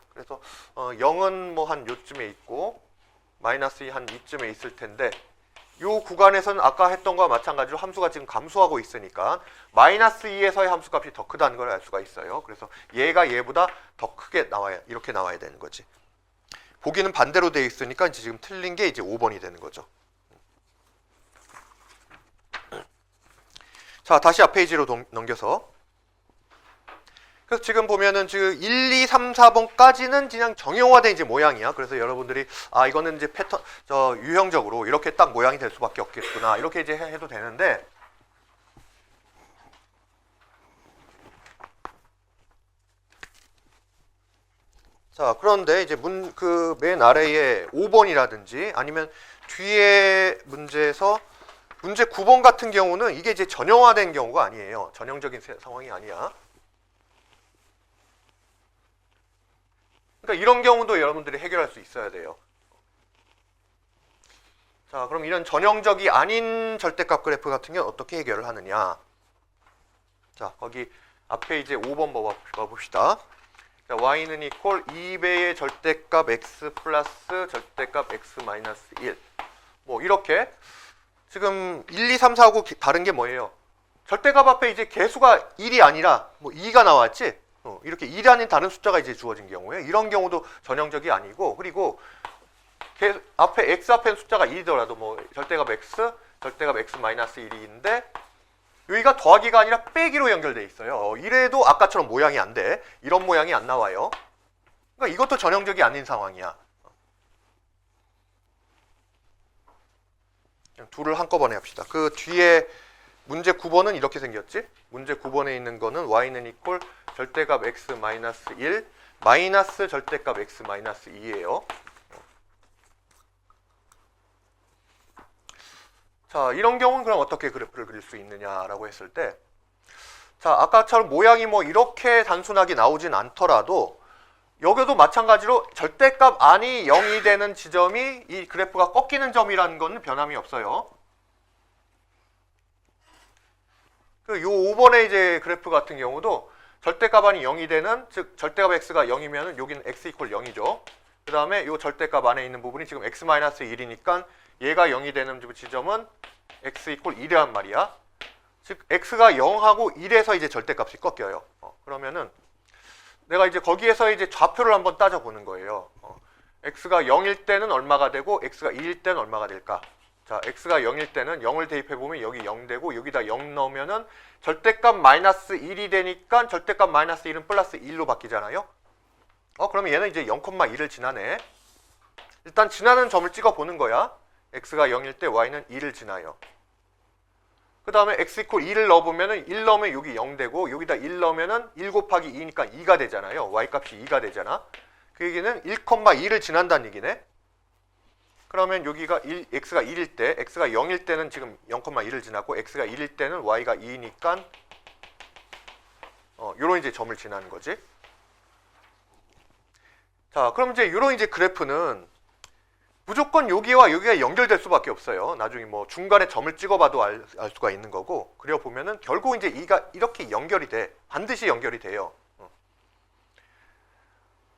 그래서 0은 뭐 한 요쯤에 있고 마이너스 2 한 이쯤에 있을 텐데 요 구간에서는 아까 했던 거와 마찬가지로 함수가 지금 감소하고 있으니까 마이너스 2에서의 함수값이 더 크다는 걸 알 수가 있어요. 그래서 얘가 얘보다 더 크게 나와야 이렇게 나와야 되는 거지. 보기는 반대로 되어 있으니까 이제 지금 틀린 게 이제 5번이 되는 거죠. 자, 다시 앞 페이지로 넘겨서. 그래서 지금 보면은 지금 1, 2, 3, 4번까지는 그냥 정형화된 이제 모양이야. 그래서 여러분들이 이거는 이제 패턴 유형적으로 이렇게 딱 모양이 될 수밖에 없겠구나. 이렇게 이제 해도 되는데 자, 그런데 이제 그 맨 아래에 5번이라든지 아니면 뒤에 문제에서 문제 9번 같은 경우는 이게 이제 전형화된 경우가 아니에요. 전형적인 상황이 아니야. 그러니까 이런 경우도 여러분들이 해결할 수 있어야 돼요. 자, 그럼 이런 전형적이 아닌 절대값 그래프 같은 경우는 어떻게 해결을 하느냐. 자, 거기 앞에 이제 5번 봐봅시다. 자, y는 이퀄 2배의 절대값 x 플러스 절대값 x 마이너스 1. 뭐 이렇게 지금 1, 2, 3, 4하고 다른 게 뭐예요? 절대값 앞에 이제 개수가 1이 아니라 뭐 2가 나왔지? 이렇게 1이 아닌 다른 숫자가 이제 주어진 경우에 이런 경우도 전형적이 아니고 그리고 앞에 x 앞에 숫자가 1이더라도 뭐 절대값 x 마이너스 1인데 여기가 더하기가 아니라 빼기로 연결돼 있어요. 이래도 아까처럼 모양이 안 돼. 이런 모양이 안 나와요. 그러니까 이것도 전형적이 아닌 상황이야. 그냥 둘을 한꺼번에 합시다. 그 뒤에 문제 9번은 이렇게 생겼지? 문제 9번에 있는 거는 y는 이퀄 절대값 x 마이너스 1 마이너스 절대값 x 마이너스 2예요. 자, 이런 경우는 그럼 어떻게 그래프를 그릴 수 있느냐라고 했을 때 자, 아까처럼 모양이 뭐 이렇게 단순하게 나오진 않더라도 여기도 마찬가지로 절대값 안이 0이 되는 지점이 이 그래프가 꺾이는 점이라는 건 변함이 없어요. 요 5번의 이제 그래프 같은 경우도 절대값 안이 0이 되는 즉 절대값 x가 0이면 여기는 x 이퀄 0이죠. 그 다음에 요 절대값 안에 있는 부분이 지금 x 마이너스 1이니까 얘가 0이 되는 지점은 x 이퀄 1이란 말이야. 즉 x가 0하고 1에서 이제 절대값이 꺾여요. 그러면은 내가 이제 거기에서 이제 좌표를 한번 따져보는 거예요. x가 0일 때는 얼마가 되고 x가 2일 때는 얼마가 될까? 자, x가 0일 때는 0을 대입해보면 여기 0 되고 여기다 0 넣으면은 절대값 마이너스 1이 되니까 절대값 마이너스 1은 플러스 1로 바뀌잖아요. 그러면 얘는 이제 0,1을 지나네. 일단 지나는 점을 찍어보는 거야. x가 0일 때 y는 2를 지나요. 그 다음에 x 이퀄 2를 넣어보면은 1 넣으면 여기 0 되고 여기다 1 넣으면은 1 곱하기 2니까 2가 되잖아요. y 값이 2가 되잖아. 그 얘기는 1,2를 지난다는 얘기네. 그러면 여기가 x가 1일 때, x가 0일 때는 지금 0,1을 지났고 x가 1일 때는 y가 2니까 요런 이제 점을 지나는 거지. 자, 그럼 이제 요런 이제 그래프는 무조건 여기와 여기가 연결될 수밖에 없어요. 나중에 뭐 중간에 점을 찍어봐도 알 수가 있는 거고 그려보면은 결국 이제 이가 이렇게 연결이 돼. 반드시 연결이 돼요.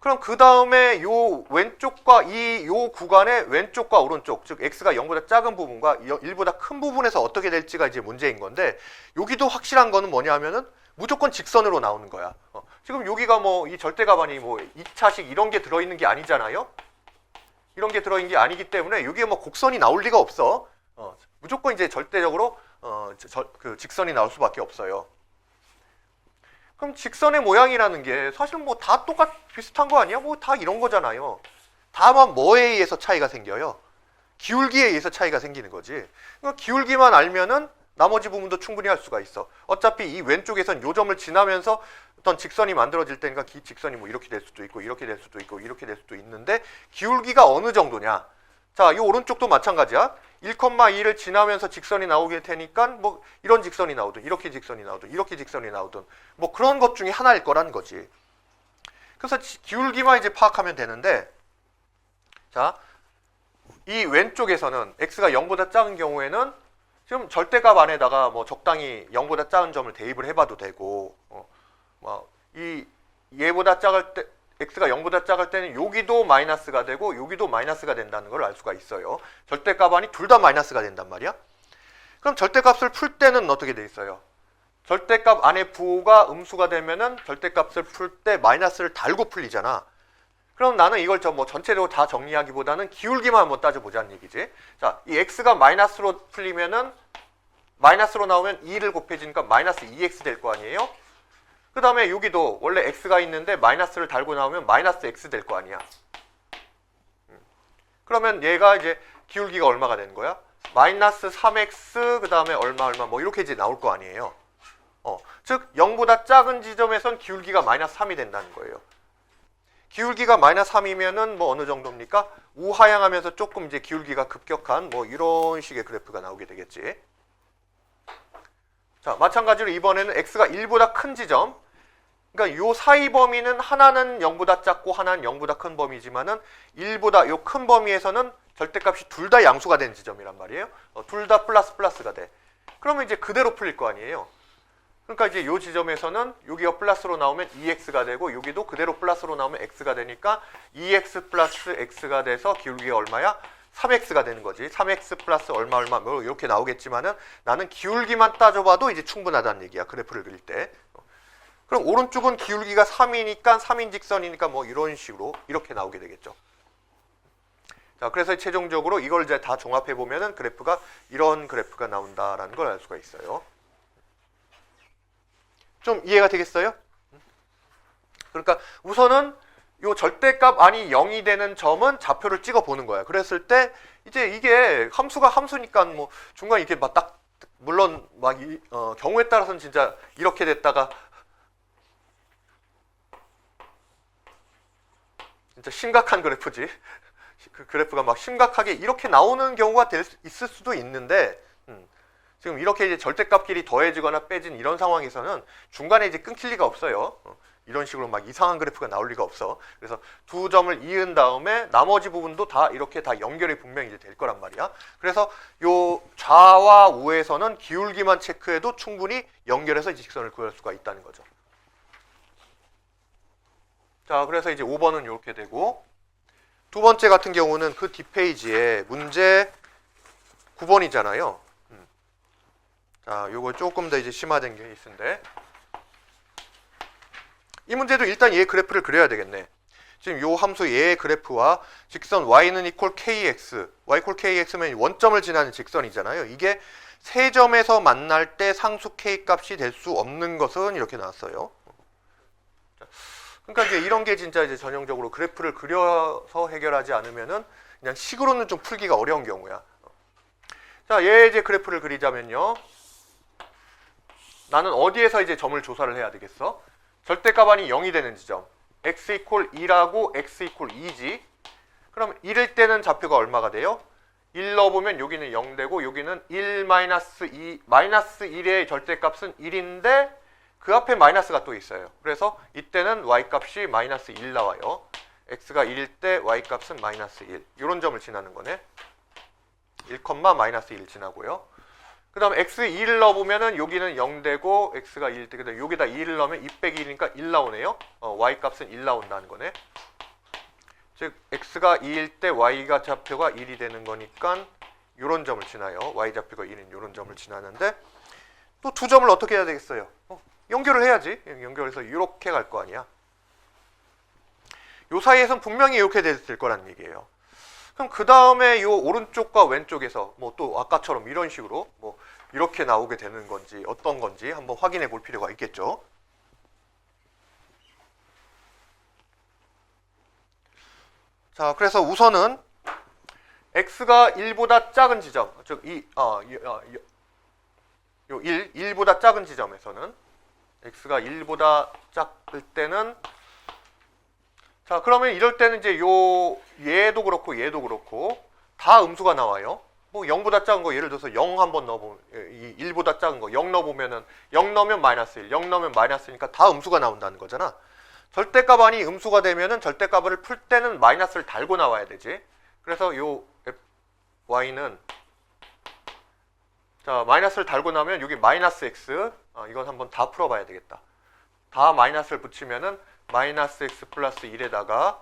그럼 그 다음에 요 왼쪽과 요 구간의 왼쪽과 오른쪽, 즉 x가 0보다 작은 부분과 1보다 큰 부분에서 어떻게 될지가 이제 문제인 건데, 여기도 확실한 거는 뭐냐 하면은 무조건 직선으로 나오는 거야. 지금 여기가 뭐 이 절대가반이 뭐 2차식 이런 게 들어있는 게 아니잖아요. 이런 게 들어있는 게 아니기 때문에 여기에 뭐 곡선이 나올 리가 없어. 무조건 이제 절대적으로 그 직선이 나올 수밖에 없어요. 그럼 직선의 모양이라는 게 사실 뭐 다 비슷한 거 아니야? 뭐 다 이런 거잖아요. 다만 뭐에 의해서 차이가 생겨요? 기울기에 의해서 차이가 생기는 거지. 그러니까 기울기만 알면은 나머지 부분도 충분히 할 수가 있어. 어차피 이 왼쪽에선 요 점을 지나면서 어떤 직선이 만들어질 때니까 직선이 뭐 이렇게 될 수도 있고 이렇게 될 수도 있고 이렇게 될 수도 있는데, 기울기가 어느 정도냐? 자, 이 오른쪽도 마찬가지야. 1,2를 지나면서 직선이 나오게 되니까 뭐 이런 직선이 나오든 이렇게 직선이 나오든 이렇게 직선이 나오든 뭐 그런 것 중에 하나일 거라는 거지. 그래서 기울기만 이제 파악하면 되는데, 자, 이 왼쪽에서는 x가 0보다 작은 경우에는 지금 절대값 안에다가 뭐 적당히 0보다 작은 점을 대입을 해봐도 되고, 이 얘보다 작을 때 x가 0보다 작을 때는 여기도 마이너스가 되고 여기도 마이너스가 된다는 걸 알 수가 있어요. 절대값 안이 둘 다 마이너스가 된단 말이야. 그럼 절대값을 풀 때는 어떻게 돼 있어요? 절대값 안에 부호가 음수가 되면은 절대값을 풀 때 마이너스를 달고 풀리잖아. 그럼 나는 이걸 뭐 전체적으로 다 정리하기보다는 기울기만 한번 따져보자는 얘기지. 자, 이 x가 마이너스로 풀리면은 마이너스로 나오면 2를 곱해지니까 마이너스 2x 될 거 아니에요? 그 다음에 여기도 원래 x가 있는데 마이너스를 달고 나오면 마이너스 x 될 거 아니야. 그러면 얘가 이제 기울기가 얼마가 되는 거야? 마이너스 3x 그 다음에 얼마 뭐 이렇게 이제 나올 거 아니에요. 즉 0보다 작은 지점에선 기울기가 마이너스 3이 된다는 거예요. 기울기가 마이너스 3이면은 뭐 어느 정도입니까? 우하향하면서 조금 이제 기울기가 급격한 뭐 이런 식의 그래프가 나오게 되겠지. 자, 마찬가지로 이번에는 x가 1보다 큰 지점, 그러니까 요 사이 범위는 하나는 0보다 작고 하나는 0보다 큰 범위지만은 1보다 요 큰 범위에서는 절대값이 둘 다 양수가 된 지점이란 말이에요. 둘 다 플러스가 돼. 그러면 이제 그대로 풀릴 거 아니에요. 그러니까 이제 요 지점에서는 여기가 플러스로 나오면 2x가 되고 여기도 그대로 플러스로 나오면 x가 되니까 2x 플러스 x가 돼서 기울기가 얼마야? 3x가 되는 거지. 3x 플러스 얼마 뭐 이렇게 나오겠지만은 나는 기울기만 따져봐도 이제 충분하다는 얘기야. 그래프를 그릴 때. 그럼 오른쪽은 기울기가 3이니까 3인직선이니까 뭐 이런 식으로 이렇게 나오게 되겠죠. 자, 그래서 최종적으로 이걸 이제 다 종합해 보면은 그래프가 이런 그래프가 나온다라는 걸 알 수가 있어요. 좀 이해가 되겠어요? 그러니까 우선은 요 절대값 안이 0이 되는 점은 좌표를 찍어 보는 거야. 그랬을 때 이제 이게 함수가 함수니까 뭐 중간에 이렇게 막 딱 물론 막 경우에 따라서는 진짜 이렇게 됐다가 진짜 심각한 그래프지. 그 그래프가 막 심각하게 이렇게 나오는 경우가 있을 수도 있는데, 지금 이렇게 이제 절대값끼리 더해지거나 빼진 이런 상황에서는 중간에 이제 끊길 리가 없어요. 이런 식으로 막 이상한 그래프가 나올 리가 없어. 그래서 두 점을 이은 다음에 나머지 부분도 다 이렇게 다 연결이 분명히 이제 될 거란 말이야. 그래서 요 좌와 우에서는 기울기만 체크해도 충분히 연결해서 이제 직선을 구할 수가 있다는 거죠. 자, 그래서 이제 5번은 이렇게 되고, 두 번째 같은 경우는 그 뒷페이지에 문제 9번이잖아요. 자, 요거 조금 더 이제 심화된 게 있는데, 이 문제도 일단 얘 그래프를 그려야 되겠네. 지금 요 함수 얘의 그래프와 직선 y는 equal kx, y equal kx면 원점을 지나는 직선이잖아요. 이게 세 점에서 만날 때 상수 k 값이 될 수 없는 것은 이렇게 나왔어요. 그러니까 이제 이런 게 진짜 이제 전형적으로 그래프를 그려서 해결하지 않으면은 그냥 식으로는 좀 풀기가 어려운 경우야. 자, 얘 이제 그래프를 그리자면요. 나는 어디에서 이제 점을 조사를 해야 되겠어? 절대값 안이 0이 되는 지점. x equal 2라고 x equal 2지. 그럼 1일 때는 좌표가 얼마가 돼요? 1 넣어보면 여기는 0 되고 여기는 1 마이너스 2, 마이너스 1의 절대값은 1인데 그 앞에 마이너스가 또 있어요. 그래서 이때는 y값이 마이너스 1 나와요. x가 1일 때 y값은 마이너스 1. 이런 점을 지나는 거네. 1, 마이너스 1 지나고요. 그 다음에 x 2를 넣어보면은 여기는 0 되고 x가 1 되고 여기다 2를 넣으면 2 빼기 1이니까 1 나오네요. y값은 1 나온다는 거네. 즉 x가 2일 때 y가 좌표가 1이 되는 거니까 요런 점을 지나요. y좌표가 1인 요런 점을 지나는데 또 두 점을 어떻게 해야 되겠어요? 연결을 해야지. 연결해서 이렇게 갈 거 아니야. 요 사이에선 분명히 이렇게 됐을 거란 얘기예요. 그럼 그 다음에 요 오른쪽과 왼쪽에서 뭐 또 아까처럼 이런 식으로 뭐 이렇게 나오게 되는 건지 어떤 건지 한번 확인해 볼 필요가 있겠죠. 자, 그래서 우선은 x가 1보다 작은 지점, 즉 요 1보다 작은 지점에서는 x가 1보다 작을 때는 자, 그러면 이럴 때는 이제 얘도 그렇고 다 음수가 나와요. 뭐 0보다 작은 거 예를 들어서 0 한번 넣어보면 1보다 작은 거 0 넣어보면은 0 넣으면 마이너스 1, 0 넣으면 마이너스니까 다 음수가 나온다는 거잖아. 절대값 안이 음수가 되면은 절대값을 풀 때는 마이너스를 달고 나와야 되지. 그래서 요 y는 자, 마이너스를 달고 나면 여기 마이너스 x 이건 한번 다 풀어봐야 되겠다. 다 마이너스를 붙이면은 마이너스 x 플러스 1에다가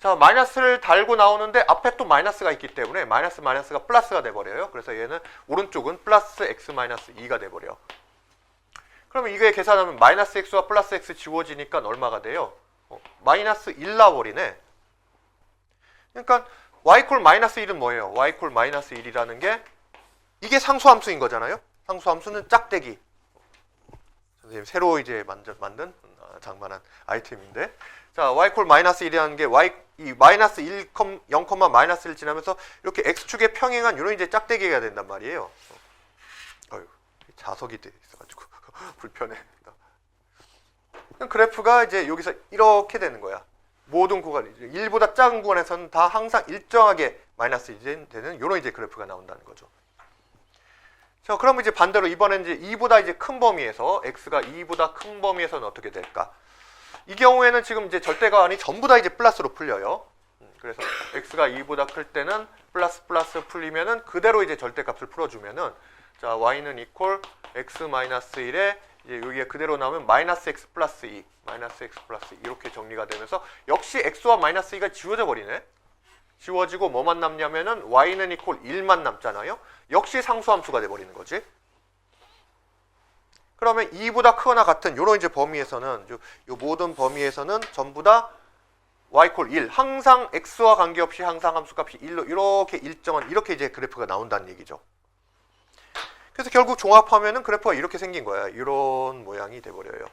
자, 마이너스를 달고 나오는데 앞에 또 마이너스가 있기 때문에 마이너스가 플러스가 돼버려요. 그래서 얘는 오른쪽은 플러스 x 마이너스 2가 돼버려. 그러면 이게 계산하면 마이너스 x와 플러스 x 지워지니까 얼마가 돼요? 마이너스 1 나와버리네. 그러니까 y 콜 마이너스 1은 뭐예요? y 콜 마이너스 1이라는 게 이게 상수함수인 거잖아요. 상수함수는 짝대기. 선생님 새로 이제 만든 장만한 아이템인데 자, y 콜 마이너스 1이라는 게 이 마이너스 1, 0, 마이너스 1 지나면서 이렇게 x축에 평행한 이런 이제 짝대기가 된단 말이에요. 자석이 돼 있어가지고 불편해. 그래프가 이제 여기서 이렇게 되는 거야. 모든 구간, 1보다 작은 구간에서는 다 항상 일정하게 마이너스 1이 되는 이런 이제 그래프가 나온다는 거죠. 자, 그러면 이제 반대로 이번엔 이제 2보다 이제 큰 범위에서 x가 2보다 큰 범위에서는 어떻게 될까? 이 경우에는 지금 이제 절대값이 전부 다 이제 플러스로 풀려요. 그래서 x가 2보다 클 때는 플러스 풀리면은 그대로 이제 절대값을 풀어주면은 자, y는 이퀄 x 마이너스 1에 이제 여기에 그대로 나오면 마이너스 x 플러스 2, 마이너스 x 플러스 2 이렇게 정리가 되면서 역시 x와 마이너스 2가 지워져 버리네. 지워지고 뭐만 남냐면은 y는 이퀄 1만 남잖아요. 역시 상수함수가 돼버리는 거지. 그러면 2보다 크거나 같은 요런 이제 범위에서는 요 모든 범위에서는 전부 다 y 콜 1 항상 x와 관계없이 항상 함수값이 1로 이렇게 일정한 이렇게 이제 그래프가 나온다는 얘기죠. 그래서 결국 종합하면은 그래프가 이렇게 생긴 거야. 이런 모양이 돼버려요.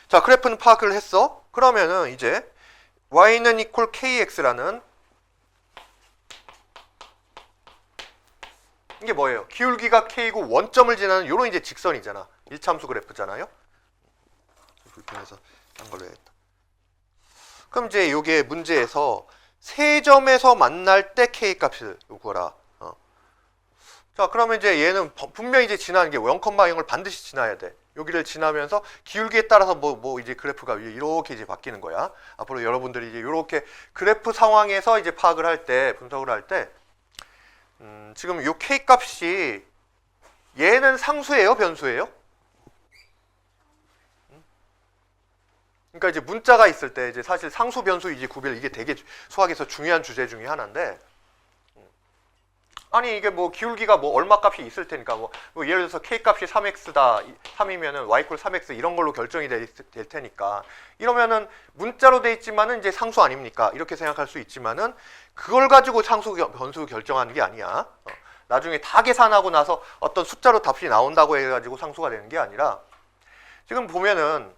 자, 그래프는 파악을 했어. 그러면은 이제 y는 이퀄 kx라는 이게 뭐예요? 기울기가 k고 원점을 지나는 요런 이제 직선이잖아. 일참수 그래프잖아요. 불편해서 딴 걸로 해야겠다. 그럼 이제 요게 문제에서 세 점에서 만날 때 k 값을 구하라. 자, 그러면 이제 얘는 분명히 이제 지나는 게 0,0을 반드시 지나야 돼. 여기를 지나면서 기울기에 따라서 뭐 이제 그래프가 이렇게 이제 바뀌는 거야. 앞으로 여러분들이 이제 이렇게 그래프 상황에서 이제 파악을 할 때, 분석을 할 때, 지금 요 k 값이 얘는 상수예요, 변수예요? 그러니까 이제 문자가 있을 때 이제 사실 상수 변수 이제 구별 이게 되게 수학에서 중요한 주제 중에 하나인데 아니 이게 뭐 기울기가 뭐 얼마 값이 있을 테니까 뭐 예를 들어서 k 값이 3x다 3이면은 y 콜 3x 이런 걸로 결정이 될 테니까 이러면은 문자로 돼 있지만은 이제 상수 아닙니까? 이렇게 생각할 수 있지만은 그걸 가지고 상수 변수 결정하는 게 아니야. 나중에 다 계산하고 나서 어떤 숫자로 답이 나온다고 해가지고 상수가 되는 게 아니라 지금 보면은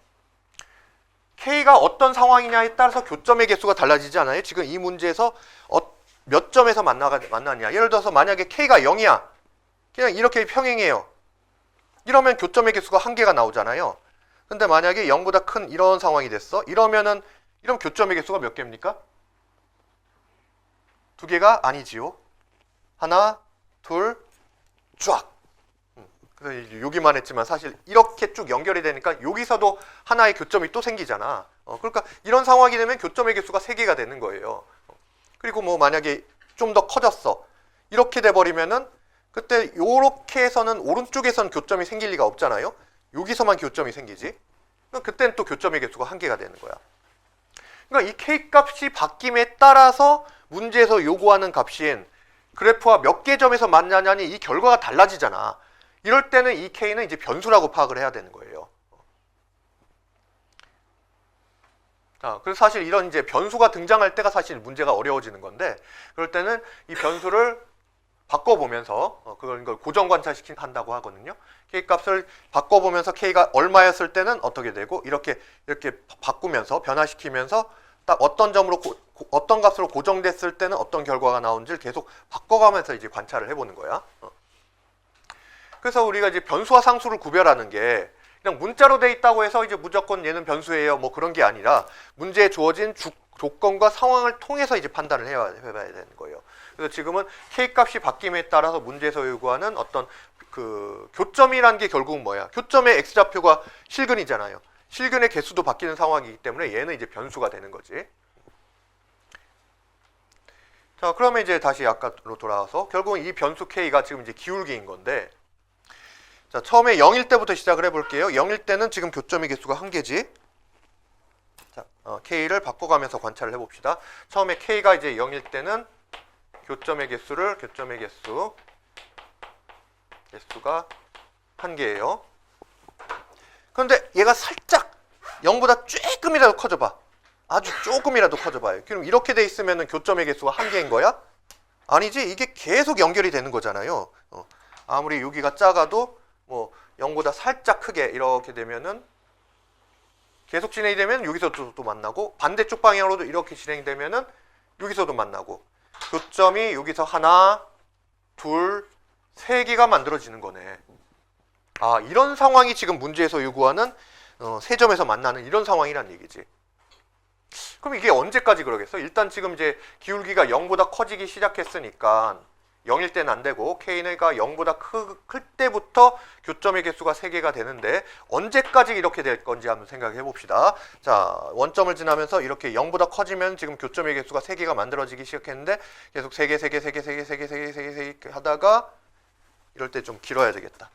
K가 어떤 상황이냐에 따라서 교점의 개수가 달라지지 않아요? 지금 이 문제에서 몇 점에서 만나냐? 예를 들어서 만약에 K가 0이야. 그냥 이렇게 평행해요. 이러면 교점의 개수가 1개가 나오잖아요. 근데 만약에 0보다 큰 이런 상황이 됐어. 이러면 교점의 개수가 몇 개입니까? 2개가 아니지요. 하나, 둘, 쫙. 그래서 여기만 했지만 사실 이렇게 쭉 연결이 되니까 여기서도 하나의 교점이 또 생기잖아. 그러니까 이런 상황이 되면 교점의 개수가 3개가 되는 거예요. 그리고 뭐 만약에 좀 더 커졌어. 이렇게 돼버리면은 그때 요렇게 해서는 오른쪽에선 교점이 생길 리가 없잖아요. 여기서만 교점이 생기지. 그때는 또 교점의 개수가 한 개가 되는 거야. 그러니까 이 K 값이 바뀜에 따라서 문제에서 요구하는 값인 그래프와 몇 개 점에서 만나냐니 이 결과가 달라지잖아. 이럴 때는 이 K는 이제 변수라고 파악을 해야 되는 거예요. 자, 그래서 사실 이런 이제 변수가 등장할 때가 사실 문제가 어려워지는 건데, 그럴 때는 이 변수를 바꿔보면서 그걸 고정 관찰한다고 하거든요. K 값을 바꿔보면서 K가 얼마였을 때는 어떻게 되고 이렇게 바꾸면서 변화시키면서 딱 어떤 점으로 어떤 값으로 고정됐을 때는 어떤 결과가 나오는지를 계속 바꿔가면서 이제 관찰을 해보는 거야. 그래서 우리가 이제 변수와 상수를 구별하는 게 그냥 문자로 돼 있다고 해서 이제 무조건 얘는 변수예요 뭐 그런 게 아니라 문제에 주어진 조건과 상황을 통해서 이제 판단을 해봐야 되는 거예요. 그래서 지금은 K 값이 바뀜에 따라서 문제에서 요구하는 어떤 그 교점이라는 게 결국은 뭐야? 교점의 X좌표가 실근이잖아요. 실근의 개수도 바뀌는 상황이기 때문에 얘는 이제 변수가 되는 거지. 자, 그러면 이제 다시 아까로 돌아와서 결국은 이 변수 K가 지금 이제 기울기인 건데, 자, 처음에 0일 때부터 시작을 해볼게요. 0일 때는 지금 교점의 개수가 한 개지. 자, K를 바꿔가면서 관찰을 해봅시다. 처음에 K가 이제 0일 때는 교점의 개수가 한 개예요. 그런데 얘가 살짝 0보다 조금이라도 커져봐. 아주 조금이라도 커져봐요. 그럼 이렇게 돼 있으면 교점의 개수가 한 개인 거야? 아니지. 이게 계속 연결이 되는 거잖아요. 아무리 여기가 작아도 뭐 0보다 살짝 크게 이렇게 되면은 계속 진행이 되면 여기서도 또 만나고, 반대쪽 방향으로도 이렇게 진행되면은 여기서도 만나고, 교점이 여기서 하나, 둘, 세 개가 만들어지는 거네. 아, 이런 상황이 지금 문제에서 요구하는 세 점에서 만나는 이런 상황이란 얘기지. 그럼 이게 언제까지 그러겠어? 일단 지금 이제 기울기가 0보다 커지기 시작했으니까 0일 때는 안 되고 K가 0보다 클 때부터 교점의 개수가 3개가 되는데 언제까지 이렇게 될 건지 한번 생각해 봅시다. 자, 원점을 지나면서 이렇게 0보다 커지면 지금 교점의 개수가 3개가 만들어지기 시작했는데 계속 3개 하다가 이럴 때 좀 길어야 되겠다.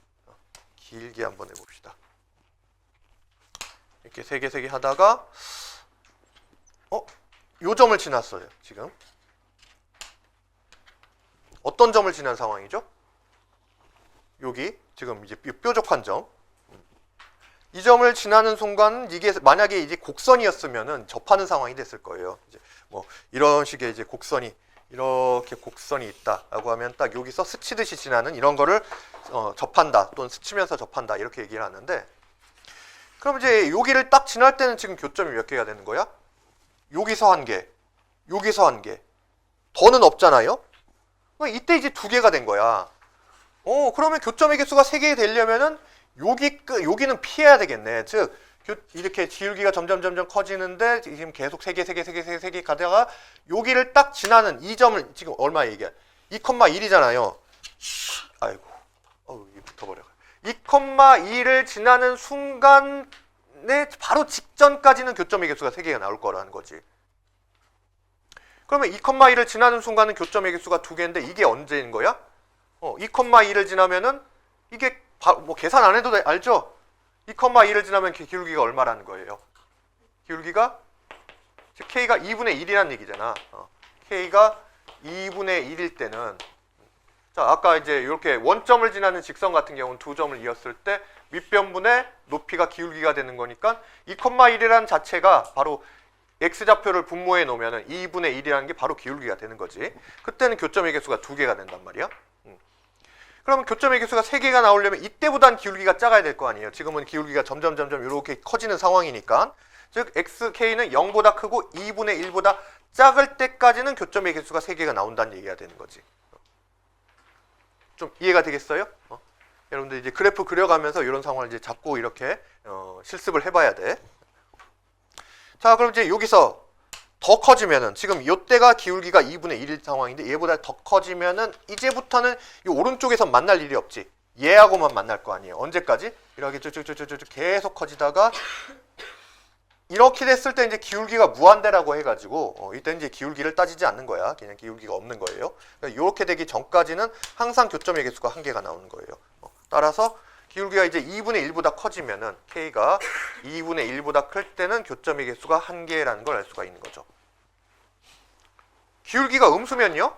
길게 한번 해봅시다. 이렇게 3개 하다가 요 점을 지났어요. 지금 어떤 점을 지난 상황이죠? 여기 지금 이제 뾰족한 점. 이 점을 지나는 순간 이게 만약에 이제 곡선이었으면은 접하는 상황이 됐을 거예요. 이제 뭐 이런 식의 이제 곡선이 이렇게 곡선이 있다라고 하면 딱 여기서 스치듯이 지나는 이런 거를 접한다 또는 스치면서 접한다 이렇게 얘기를 하는데, 그럼 이제 여기를 딱 지날 때는 지금 교점이 몇 개가 되는 거야? 여기서 한 개, 여기서 한 개, 더는 없잖아요. 이때 이제 2개가 된 거야. 그러면 교점의 개수가 3개 되려면은 여기는 피해야 되겠네. 즉 이렇게 기울기가 점점 커지는데 지금 계속 3개 가다가 여기를 딱 지나는 이 점을 지금 얼마 얘기해? 2,1이잖아요. 아이고, 이게 붙어버려. 2,2를 지나는 순간에 바로 직전까지는 교점의 개수가 3개가 나올 거라는 거지. 그러면 2,2를 지나는 순간은 교점의 개수가 2개인데 이게 언제인 거야? 2,2를 지나면은 이게 뭐 계산 안 해도 알죠? 2,2를 지나면 기울기가 얼마라는 거예요? 기울기가 K가 2분의 1이라는 얘기잖아. K가 2분의 1일 때는, 자, 아까 이제 이렇게 원점을 지나는 직선 같은 경우는 2점을 이었을 때 밑변분의 높이가 기울기가 되는 거니까 2,1이라는 자체가 바로 X좌표를 분모해 놓으면 2분의 1이라는 게 바로 기울기가 되는 거지. 그때는 교점의 개수가 2개가 된단 말이야. 그러면 교점의 개수가 3개가 나오려면 이때보단 기울기가 작아야 될 거 아니에요. 지금은 기울기가 점점 이렇게 커지는 상황이니까. 즉 XK는 0보다 크고 2분의 1보다 작을 때까지는 교점의 개수가 3개가 나온다는 얘기가 되는 거지. 좀 이해가 되겠어요? 여러분들 이제 그래프 그려가면서 이런 상황을 이제 자꾸 이렇게 실습을 해봐야 돼. 자, 그럼 이제 여기서 더 커지면은 지금 이때가 기울기가 2분의 1일 상황인데 얘보다 더 커지면은 이제부터는 이 오른쪽에서 만날 일이 없지. 얘하고만 만날 거 아니에요. 언제까지? 이렇게 쭉쭉쭉쭉 계속 커지다가 이렇게 됐을 때 이제 기울기가 무한대라고 해가지고 이때 이제 기울기를 따지지 않는 거야. 그냥 기울기가 없는 거예요. 그러니까 이렇게 되기 전까지는 항상 교점의 개수가 1개가 나오는 거예요. 따라서 기울기가 이제 2분의 1보다 커지면은 K가 2분의 1보다 클 때는 교점의 개수가 1개라는 걸 알 수가 있는 거죠. 기울기가 음수면요?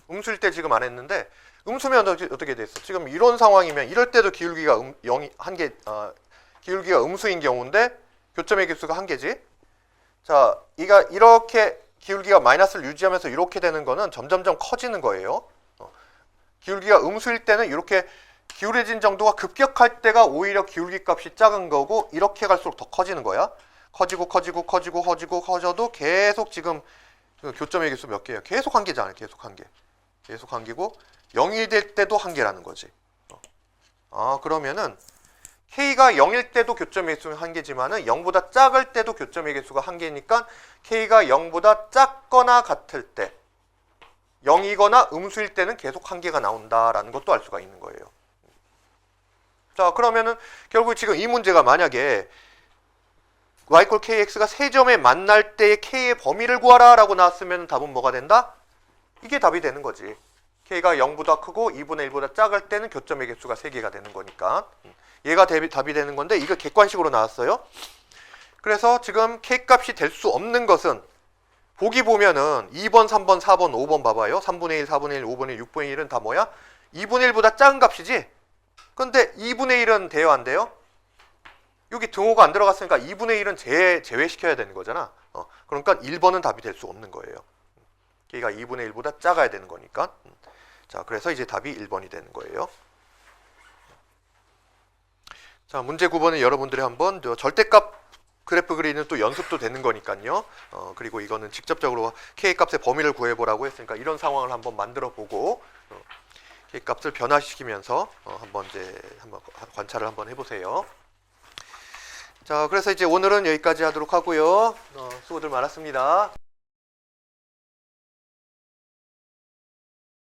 음수일 때 지금 안 했는데 음수면 어떻게 됐어? 지금 이런 상황이면 이럴 때도 기울기가 1개, 기울기가 음수인 경우인데 교점의 개수가 1개지. 자, 이렇게 기울기가 마이너스를 유지하면서 이렇게 되는 거는 점점점 커지는 거예요. 기울기가 음수일 때는 이렇게 기울어진 정도가 급격할 때가 오히려 기울기 값이 작은 거고 이렇게 갈수록 더 커지는 거야. 커져도 계속 지금 교점의 개수 몇 개예요? 계속 1개잖아요. 계속 1개. 계속 1개고 0이 될 때도 1개라는 거지. 그러면은 K가 0일 때도 교점의 개수는 1개지만은 0보다 작을 때도 교점의 개수가 1개니까 K가 0보다 작거나 같을 때 0이거나 음수일 때는 계속 1개가 나온다라는 것도 알 수가 있는 거예요. 자, 그러면은 결국 지금 이 문제가 만약에 y = kx가 세 점에 만날 때의 k의 범위를 구하라 라고 나왔으면 답은 뭐가 된다? 이게 답이 되는 거지. k가 0보다 크고 2분의 1보다 작을 때는 교점의 개수가 3개가 되는 거니까 얘가 답이 되는 건데 이거 객관식으로 나왔어요. 그래서 지금 k 값이 될 수 없는 것은 보기 보면은 2번, 3번, 4번, 5번 봐봐요. 3분의 1, 4분의 1, 5분의 1, 6분의 1은 다 뭐야? 2분의 1보다 작은 값이지? 근데 2분의 1은 돼요, 안 돼요? 여기 등호가 안 들어갔으니까 2분의 1은 제외시켜야 되는 거잖아. 그러니까 1번은 답이 될 수 없는 거예요. 걔가 2분의 1보다 작아야 되는 거니까. 자, 그래서 이제 답이 1번이 되는 거예요. 자, 문제 9번은 여러분들이 한번 절대값 그래프 그리는 또 연습도 되는 거니까요. 그리고 이거는 직접적으로 K값의 범위를 구해보라고 했으니까 이런 상황을 한번 만들어 보고 K값을 변화시키면서 한번 관찰을 한번 해보세요. 자, 그래서 이제 오늘은 여기까지 하도록 하고요. 수고들 많았습니다.